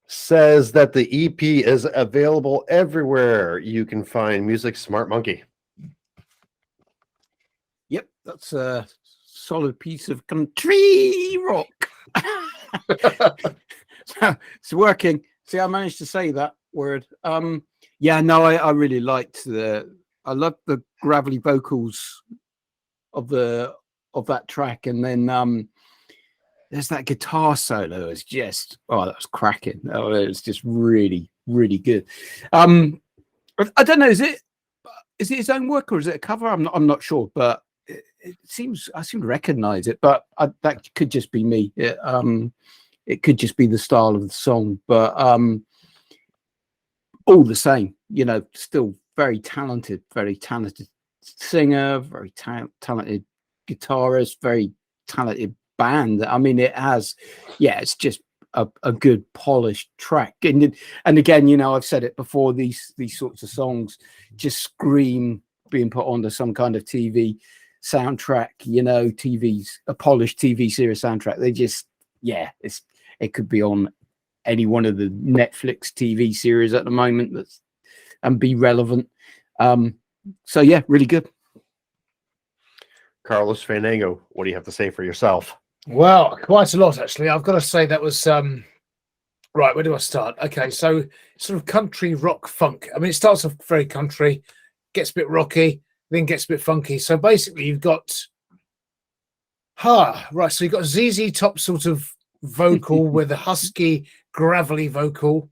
Says that the EP is available everywhere you can find music. Smart Monkey. Yep, that's a solid piece of country rock. So it's working. See, I managed to say that word. Yeah, no, I really liked I loved the gravelly vocals of that track, and then there's that guitar solo. It's just that was cracking. Oh, it was just really, really good. I don't know, is it his own work or is it a cover? I'm not sure, but it seems I seem to recognize it, but that could just be me. It could just be the style of the song, but all the same, still very talented singer, very talented guitarist, very talented band. I mean, it's just a good polished track. And again, I've said it before, these sorts of songs just scream being put onto some kind of TV soundtrack, a polished TV series soundtrack. They just, it could be on any one of the Netflix TV series at the moment and be relevant. So yeah, really good. Carlos Fandango, what do you have to say for yourself? Well, quite a lot, actually. I've got to say that was right. Where do I start? Okay, so sort of country rock funk. I mean, it starts off very country, gets a bit rocky, then gets a bit funky. So basically, you've got right. So you've got ZZ Top sort of vocal with a husky, gravelly vocal,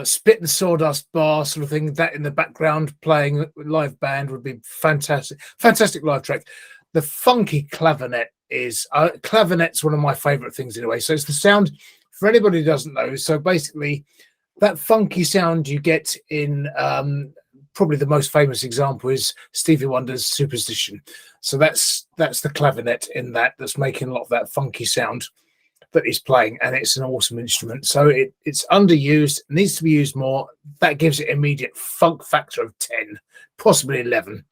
spit and sawdust bar sort of thing. That in the background playing live band would be fantastic. Fantastic live track. The funky clavinet is clavinet's one of my favorite things in a way. So it's the sound for anybody who doesn't know. So basically that funky sound you get in probably the most famous example is Stevie Wonder's Superstition. So that's the clavinet in that's making a lot of that funky sound that he's playing, and it's an awesome instrument. So it's underused, needs to be used more. That gives it immediate funk factor of 10, possibly 11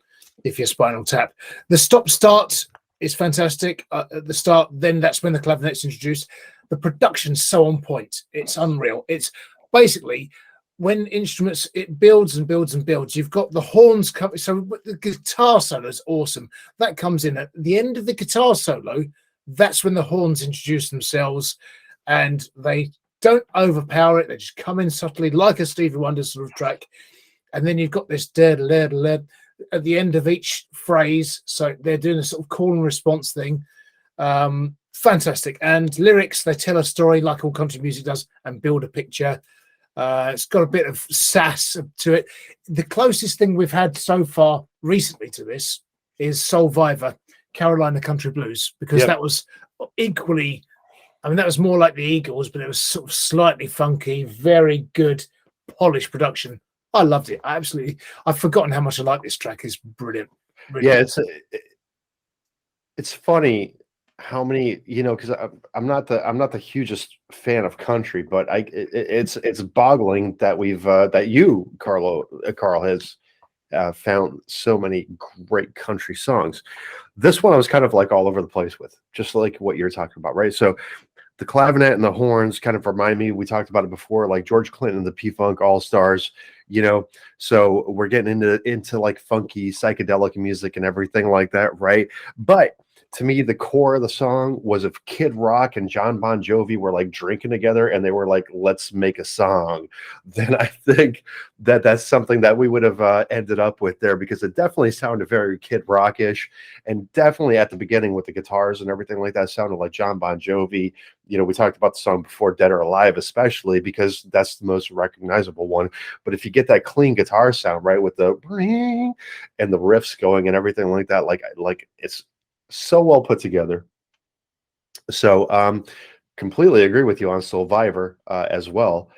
if you're Spinal Tap. The stop start is fantastic at the start. Then that's when the clavinet's introduced. The production's so on point. It's unreal. It's basically when instruments, it builds and builds and builds. You've got the horns coming. So the guitar solo is awesome. That comes in at the end of the guitar solo. That's when the horns introduce themselves, and they don't overpower it. They just come in subtly, like a Stevie Wonder sort of track. And then you've got this at the end of each phrase. So they're doing a sort of call and response thing. Fantastic. And lyrics, they tell a story like all country music does and build a picture. It's got a bit of sass to it. The closest thing we've had so far recently to this is Soulviver, Carolina Country Blues, because that was equally, I mean, that was more like the Eagles, but it was sort of slightly funky, very good, polished production. I loved it. I've forgotten how much I like this track. It's brilliant. Really Yeah, cool. It's funny how many, because I'm not the hugest fan of country, but it's boggling that that you, Carl, has found so many great country songs. This one I was kind of like all over the place with, just like what you're talking about, right? So the clavinet and the horns kind of remind me, we talked about it before, like George Clinton and the P-Funk All-Stars, so we're getting into like funky psychedelic music and everything like that, right? But to me, the core of the song was if Kid Rock and John Bon Jovi were like drinking together and they were like, let's make a song, then I think that's something that we would have ended up with there, because it definitely sounded very Kid Rockish, and definitely at the beginning with the guitars and everything like that sounded like John Bon Jovi. We talked about the song before, Dead or Alive, especially because that's the most recognizable one. But if you get that clean guitar sound, right, with the ring and the riffs going and everything like that, like it's so well put together. So completely agree with you on Survivor as well,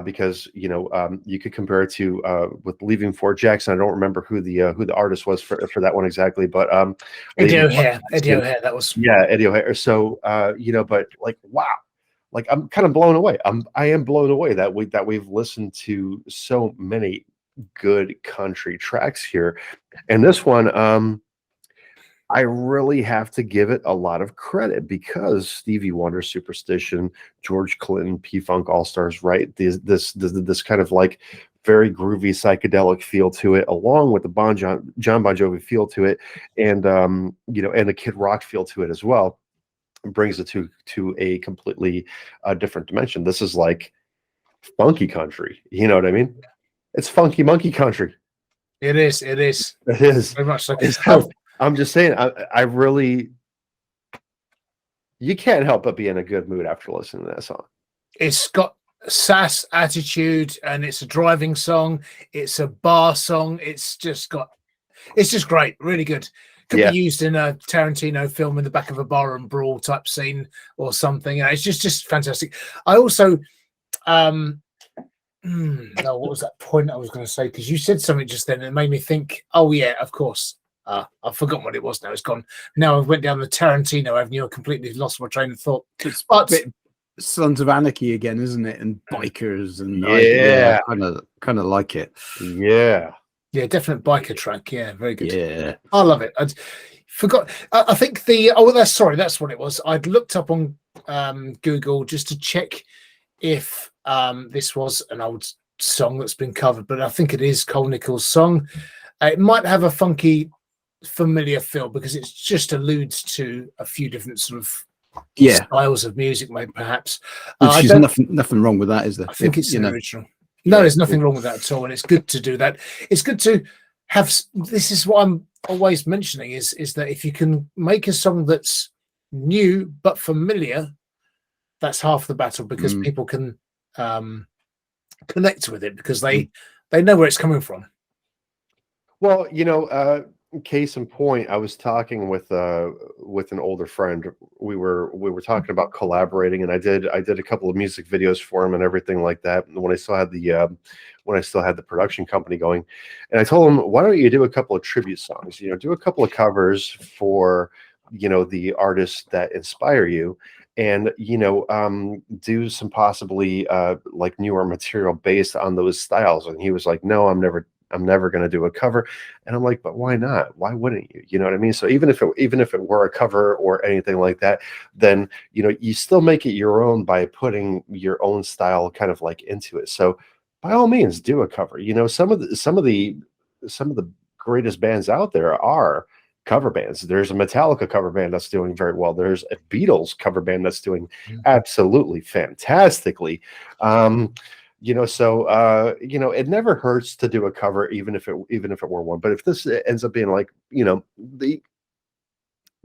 because you could compare it to with Leaving Fort Jackson. I don't remember who the artist was for that one exactly, but Eddie O'Hare, that was. Yeah, Eddie O'Hare. So but like, wow, like I'm kind of blown away. I am blown away that we've listened to so many good country tracks here, and this one I really have to give it a lot of credit, because Stevie Wonder, Superstition, George Clinton, P-Funk All-Stars, right? This kind of like very groovy psychedelic feel to it, along with the John Bon Jovi feel to it, and and the Kid Rock feel to it as well, brings it to a completely different dimension. This is like funky country. You know what I mean? It's funky monkey country. It is. It is Very much so. I'm just saying, I really, you can't help but be in a good mood after listening to that song. It's got sass, attitude, and it's a driving song. It's a bar song. It's just great, really good. Could be used in a Tarantino film in the back of a bar and brawl type scene or something. It's just fantastic. I also, no, what was that point I was going to say? Because you said something just then and it made me think, oh yeah, of course. I've forgotten what it was now. It's gone. Now I went down the Tarantino avenue. I completely lost my train of thought. But Sons of Anarchy again, isn't it? And bikers and kind of like it. Yeah, definite biker track. Yeah, very good. Yeah, I love it. I forgot. I think that's what it was. I'd looked up on Google just to check if this was an old song that's been covered, but I think it is Cole Nichols' song. It might have a funky, familiar feel because it just alludes to a few different sort of styles of music, maybe perhaps. Which is nothing wrong with that, is there? I think it's an original. No, there's nothing wrong with that at all, and it's good to do that. It's good to have. This is what I'm always mentioning: is that if you can make a song that's new but familiar, that's half the battle, because people can connect with it because they know where it's coming from. Well, case in point, I was talking with an older friend. We were talking about collaborating, and I did a couple of music videos for him and everything like that. When I still had the production company going, and I told him, why don't you do a couple of tribute songs? Do a couple of covers for the artists that inspire you, and do some possibly like newer material based on those styles. And he was like, no, I'm never going to do a cover. And I'm like, but why not? Why wouldn't you? You know what I mean? So even if it were a cover or anything like that, then you still make it your own by putting your own style kind of like into it. So by all means, do a cover. Some of the greatest bands out there are cover bands. There's a Metallica cover band that's doing very well. There's a Beatles cover band that's doing absolutely fantastically. So it never hurts to do a cover, even if it were one. But if this ends up being like, the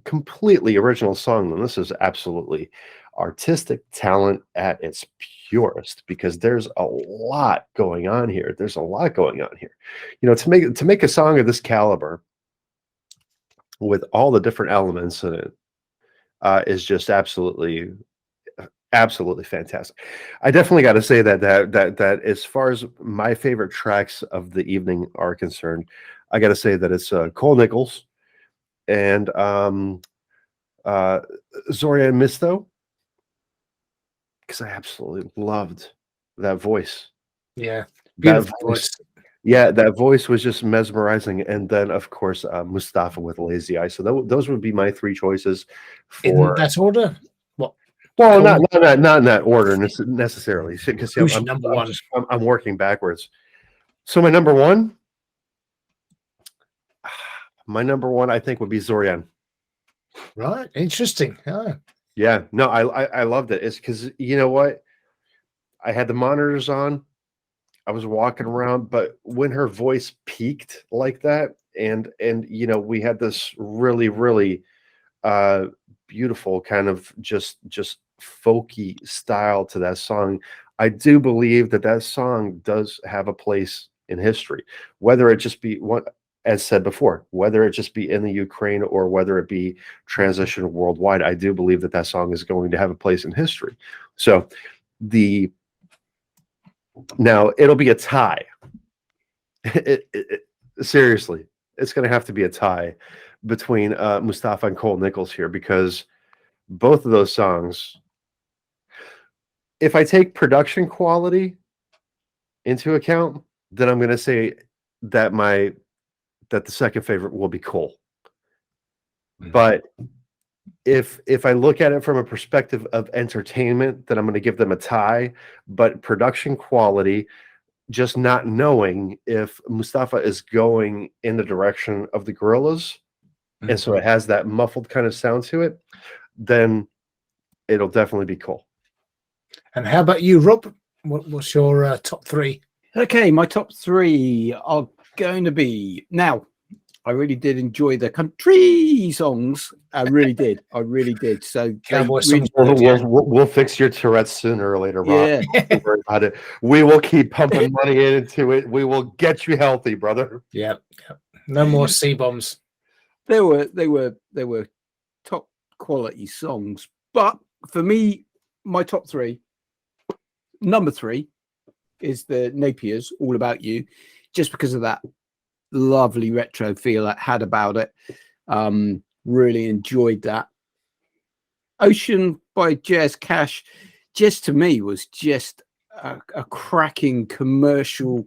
completely original song, then this is absolutely artistic talent at its purest, because there's a lot going on here. To make a song of this caliber with all the different elements in it is just absolutely fantastic. I definitely got to say that as far as my favorite tracks of the evening are concerned, I got to say that it's Cole Nichols and Zoriane Misto, because I absolutely loved that voice. Yeah, That beautiful voice, voice. yeah, that voice was just mesmerizing. And then, of course, Mustapha with Lazy Eye. So those would be my three choices In for. that order? What? Well, Cool. not in that order necessarily, because Who's your number one? I'm working backwards. So my number one, I think would be Zoriane. Right, interesting. Oh. Yeah, no, I loved it. It's because you know what, I had the monitors on, I was walking around, but when her voice peaked like that, and you know, we had this really beautiful kind of just folky style to that song. I do believe that song does have a place in history, whether it just be one, as said before, whether it just be in the Ukraine or whether it be transitioned worldwide. I do believe that song is going to have a place in history. So now it'll be a tie. Seriously, it's going to have to be a tie between Mustapha and Cole Nichols here, because both of those songs, if I take production quality into account, then I'm going to say that the second favorite will be Cole. But if I look at it from a perspective of entertainment, then I'm going to give them a tie. But production quality, just not knowing if Mustapha is going in the direction of the Gorillaz, and so it has that muffled kind of sound to it, then it'll definitely be Cole. And how about you, Rob? What's your top three? Okay, my top three are going to be, now, I really did enjoy the country songs. I really did. So Cowboy really, songs. We'll fix your Tourette's sooner or later, Rob. yeah. Don't worry about it. We will keep pumping money into it. We will get you healthy, brother. Yeah. No more C-bombs. They were top quality songs. But for me, my top three, number three is the Napiers, All About You, just because of that lovely retro feel it had about it. Really enjoyed that. Ocean by Jazz Cash, just to me, was just a cracking commercial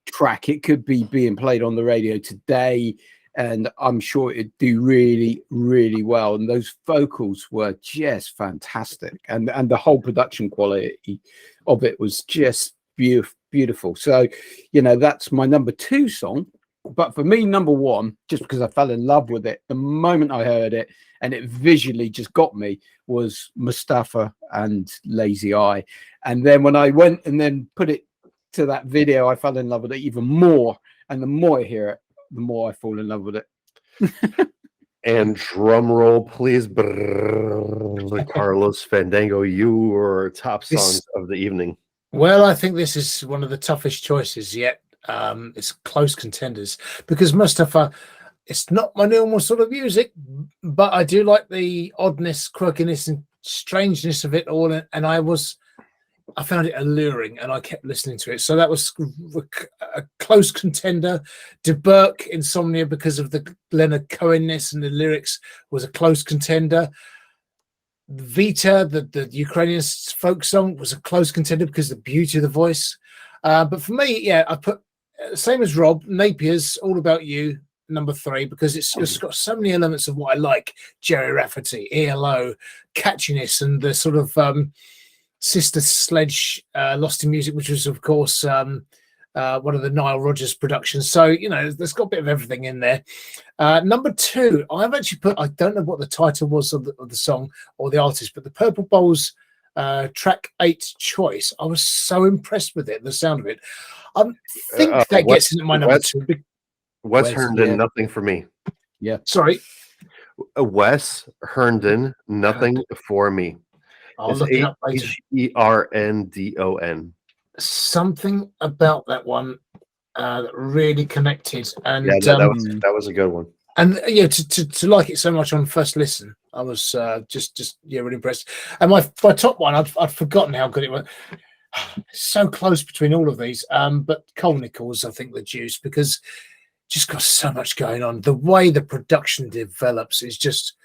track. It could be being played on the radio today, and I'm sure it'd do really, really well. And those vocals were just fantastic, and the whole production quality of it was just beautiful. So, you know, that's my number two song. But for me, number one, just because I fell in love with it the moment I heard it, and it visually just got me, was Mustapha and Lazy Eye. And then when I went and then put it to that video, I fell in love with it even more. And the more I hear it, the more I fall in love with it. And drum roll, please. The Carlos Fandango, your top songs of the evening. Well, I think this is one of the toughest choices yet. It's close contenders because Mustapha, it's not my normal sort of music, but I do like the oddness, quirkiness, and strangeness of it all. And I found it alluring, and I kept listening to it. So that was a close contender. dEBERk, Insomnia, because of the Leonard Cohen-ness and the lyrics, was a close contender. Viter, the Ukrainian folk song, was a close contender because of the beauty of the voice. But for me, yeah, I put same as Rob, Napiers, All About You, number three, because it's just got so many elements of what I like: Jerry Rafferty, ELO, catchiness, and the sort of Sister Sledge, Lost in Music, which was of course one of the Nile Rodgers productions. So, you know, there's got a bit of everything in there. Number two, I've actually put, I don't know what the title was of the song or the artist, but the Purple Bowls track 8 choice. I was so impressed with it, the sound of it. I think that gets into my number two. Wes Herndon, yeah. Nothing for me. Yeah. Sorry. Wes Herndon, Nothing for me. I'll look it up later. Herndon. Something about that one that really connected. And yeah, that was a good one. And yeah, to like it so much on first listen, I was just really impressed. And my top one, I'd forgotten how good it was. So close between all of these, but Cole Nichols, I think the juice, because just got so much going on. The way the production develops is just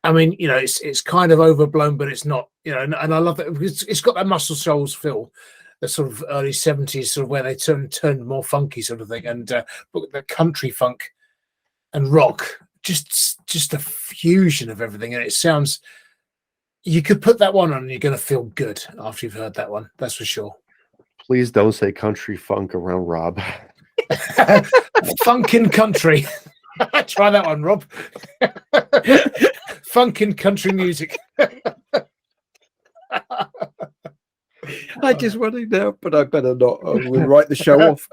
I mean, you know, it's kind of overblown, but it's not, you know, and I love it because it's got that Muscle Shoals feel, the sort of early 70s, sort of where they turned more funky sort of thing, and but the country funk and rock, just a fusion of everything, and it sounds. You could put that one on, and you're going to feel good after you've heard that one. That's for sure. Please don't say country funk around Rob. Funkin' country. Try that one, Rob. Funkin' country music. I just want to know, but I better not. We'll write the show off.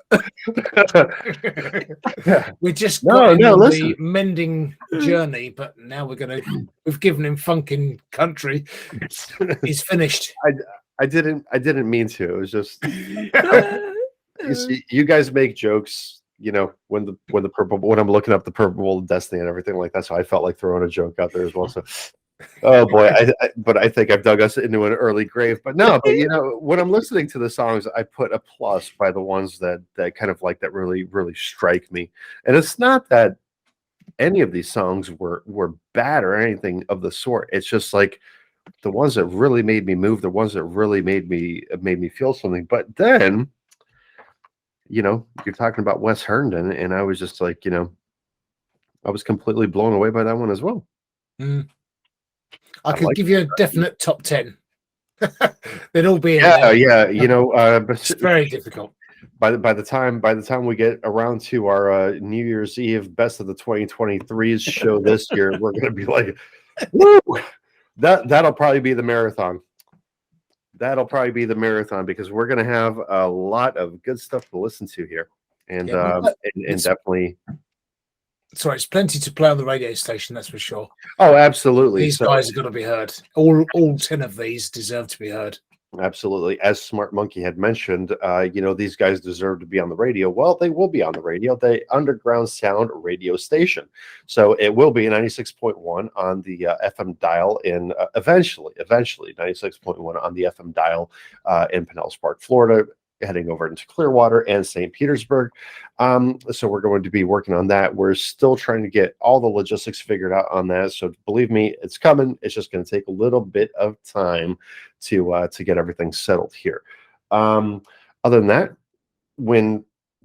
We just No, listen. the mending journey, but now we've given him funkin' country. He's finished. I didn't mean to. It was just you see, you guys make jokes, you know, when I'm looking up the Purple Bowl of Destiny and everything like that. So I felt like throwing a joke out there as well. So oh boy, but I think I've dug us into an early grave. But no, but you know, when I'm listening to the songs, I put a plus by the ones that kind of like that really strike me. And it's not that any of these songs were bad or anything of the sort. It's just like the ones that really made me move, the ones that really made me feel something. But then, you know, you're talking about Wes Herndon, and I was just like, you know, I was completely blown away by that one as well. I could give you a definite top 10. They'd all be in yeah, there. yeah. You know, but It's very difficult. By the time we get around to our New Year's Eve best of the 2023s show this year, we're gonna be like, woo! That'll probably be the marathon. That'll probably be the marathon because we're gonna have a lot of good stuff to listen to here, and definitely. Sorry, it's plenty to play on the radio station, that's for sure. Oh, absolutely. These guys are going to be heard. All 10 of these deserve to be heard. Absolutely. As Smart Monkey had mentioned, you know, these guys deserve to be on the radio. Well, they will be on the radio, the Underground Sound radio station. So it will be 96.1 on the FM dial in eventually 96.1 on the FM dial in Pinellas Park, Florida, heading over into Clearwater and St. Petersburg. So we're going to be working on that. We're still trying to get all the logistics figured out on that. So believe me, it's coming. It's just going to take a little bit of time to get everything settled here. Other than that, when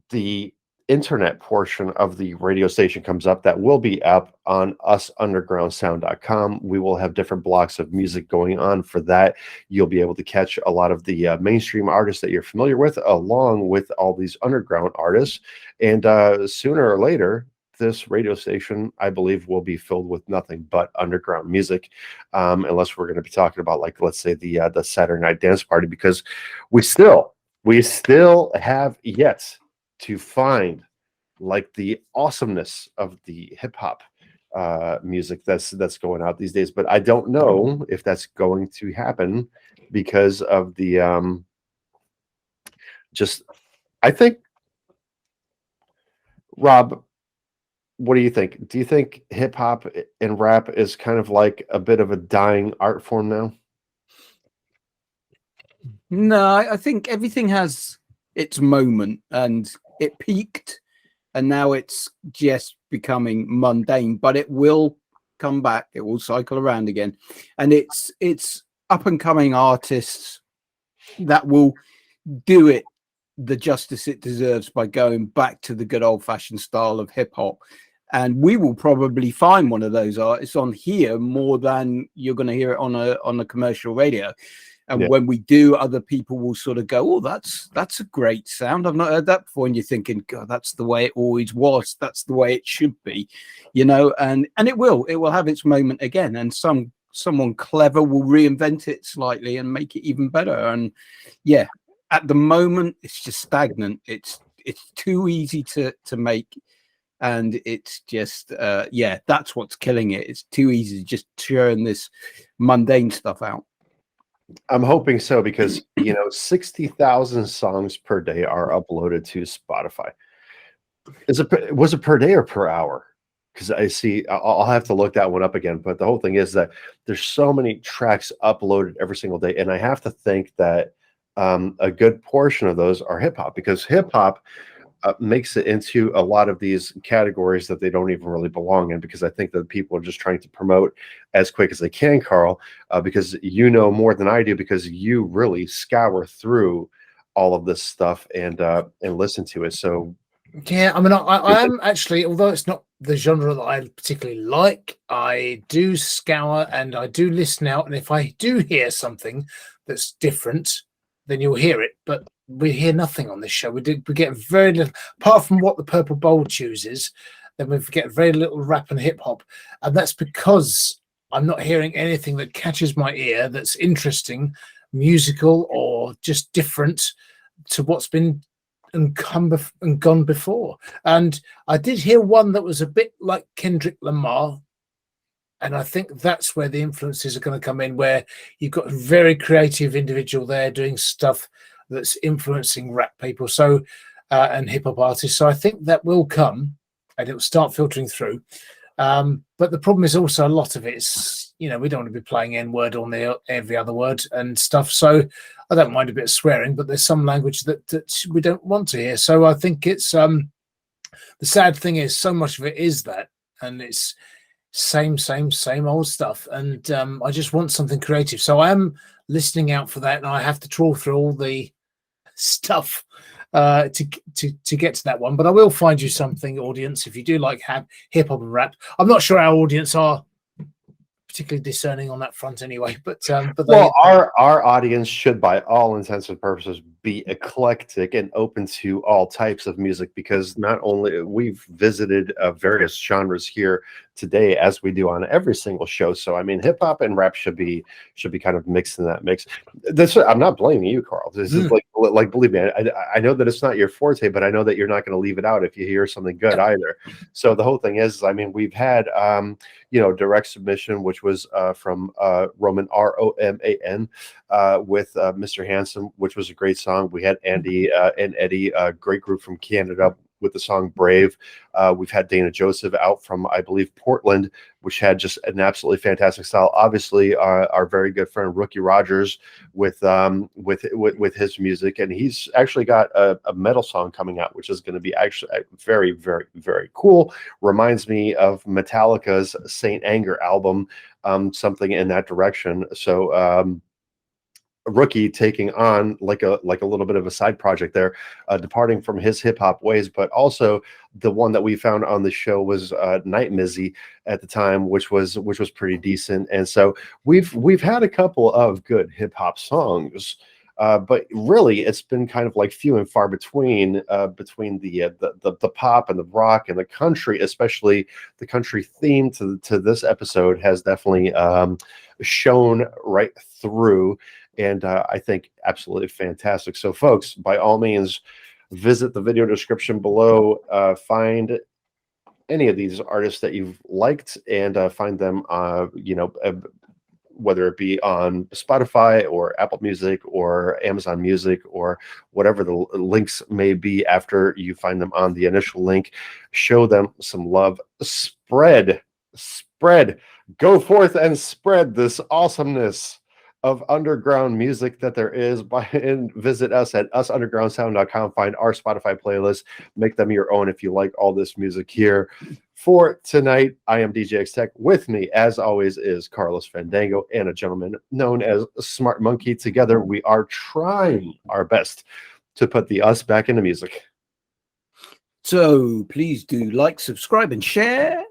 the internet portion of the radio station comes up, that will be up on usundergroundsound.com. We will have different blocks of music going on for that. You'll be able to catch a lot of the mainstream artists that you're familiar with, along with all these underground artists. And sooner or later, this radio station, I believe, will be filled with nothing but underground music, unless we're going to be talking about, like, let's say the Saturday Night Dance Party, because we still have yet to find like the awesomeness of the hip hop music that's going out these days. But I don't know if that's going to happen because of the I think, Rob, what do you think? Do you think hip hop and rap is kind of like a bit of a dying art form now? No, I think everything has its moment, and it peaked, and now it's just becoming mundane, but it will come back. It will cycle around again, and it's up and coming artists that will do it the justice it deserves by going back to the good old fashioned style of hip hop. And we will probably find one of those artists on here more than you're going to hear it on a commercial radio. And when we do, other people will sort of go, "Oh, that's a great sound. I've not heard that before." And you're thinking, "God, that's the way it always was. That's the way it should be," you know. And it will have its moment again. And someone clever will reinvent it slightly and make it even better. And yeah, at the moment, it's just stagnant. It's too easy to make, and it's just that's what's killing it. It's too easy to just churn this mundane stuff out. I'm hoping so, because 60,000 songs per day are uploaded to Spotify. Was it per day or per hour? Because I see, I'll have to look that one up again. But the whole thing is that there's so many tracks uploaded every single day, and I have to think that a good portion of those are hip hop, because hip hop, makes it into a lot of these categories that they don't even really belong in, because I think that people are just trying to promote as quick as they can, Carl, because you know more than I do, because you really scour through all of this stuff and listen to it. So yeah, I mean, I am actually, although it's not the genre that I particularly like, I do scour and I do listen out, and if I do hear something that's different, then you'll hear it. But we hear nothing on this show. We get very little, apart from what the Purple Bowl chooses. Then we get very little rap and hip hop, and that's because I'm not hearing anything that catches my ear, that's interesting, musical, or just different to what's been and gone before. And I did hear one that was a bit like Kendrick Lamar, and I think that's where the influences are going to come in, where you've got a very creative individual there doing stuff that's influencing rap people, so and hip hop artists. So I think that will come and it will start filtering through. But the problem is also a lot of it's, we don't want to be playing N-word on every other word and stuff. So I don't mind a bit of swearing, but there's some language that we don't want to hear. So I think it's the sad thing is so much of it is that, and it's same old stuff. And I just want something creative. So I am listening out for that, and I have to trawl through all the stuff to get to that one. But I will find you something, audience, if you do like hip hop and rap. I'm not sure our audience are particularly discerning on that front anyway, but our audience should, by all intents and purposes, be eclectic and open to all types of music, because not only we've visited various genres here today, as we do on every single show. So I mean, hip hop and rap should be kind of mixed in that mix. I'm not blaming you, Carl. This is like believe me, I know that it's not your forte, but I know that you're not going to leave it out if you hear something good either. So the whole thing is, I mean, we've had direct submission, which was from Roman ROMAN with Mr. Handsome, which was a great song. We had Andy and Eddie, a great group from Canada, with the song Brave. We've had Dana Joseph out from, I believe, Portland, which had just an absolutely fantastic style. Obviously, our very good friend Rookie Rogers with his music, and he's actually got a metal song coming out, which is going to be actually very, very, very cool. Reminds me of Metallica's Saint Anger album, something in that direction. So Rookie taking on like a little bit of a side project there, departing from his hip hop ways, but also the one that we found on the show was Night Mizzy at the time, which was pretty decent. And so we've had a couple of good hip hop songs, but really it's been kind of like few and far between the pop and the rock and the country, especially the country theme to this episode has definitely shown right through. And I think absolutely fantastic. So, folks, by all means, visit the video description below. Find any of these artists that you've liked, and find them, whether it be on Spotify or Apple Music or Amazon Music or whatever the links may be after you find them on the initial link. Show them some love. Spread. Go forth and spread this awesomeness of underground music that there is, and visit us at usundergroundsound.com. Find our Spotify playlist, make them your own if you like all this music here. For tonight, I am DJ X Tech. With me, as always, is Carlos Fandango and a gentleman known as Smart Monkey. Together, we are trying our best to put the us back into music. So please do like, subscribe, and share,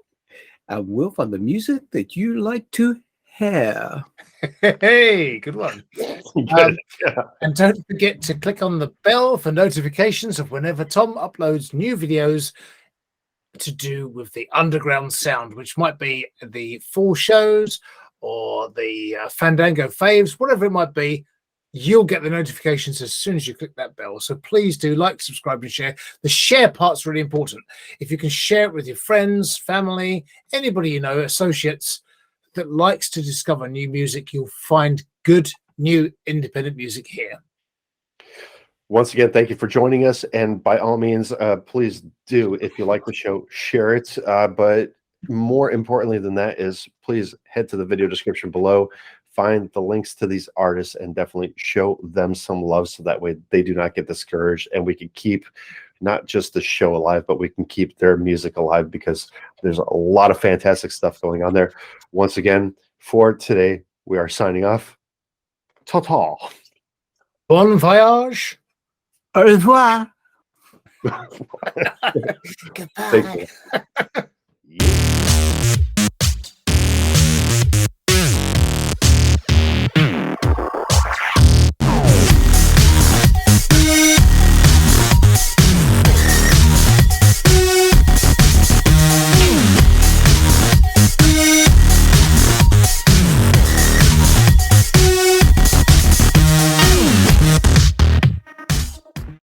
and we'll find the music that you like to hear. Hey, good one. And don't forget to click on the bell for notifications of whenever Tom uploads new videos to do with the underground sound, which might be the full shows or the Fandango faves, whatever it might be. You'll get the notifications as soon as you click that bell. So please do like, subscribe, and share. The share part's really important. If you can share it with your friends, family, anybody you know, associates that likes to discover new music, you'll find good new independent music here. Once again, thank you for joining us, and by all means, please do, if you like the show, share it, but more importantly than that is please head to the video description below, find the links to these artists, and definitely show them some love so that way they do not get discouraged and we can keep not just the show alive, but we can keep their music alive, because there's a lot of fantastic stuff going on there. Once again, for today, we are signing off. Ta-ta. Bon voyage. Au revoir. Goodbye. Thank you.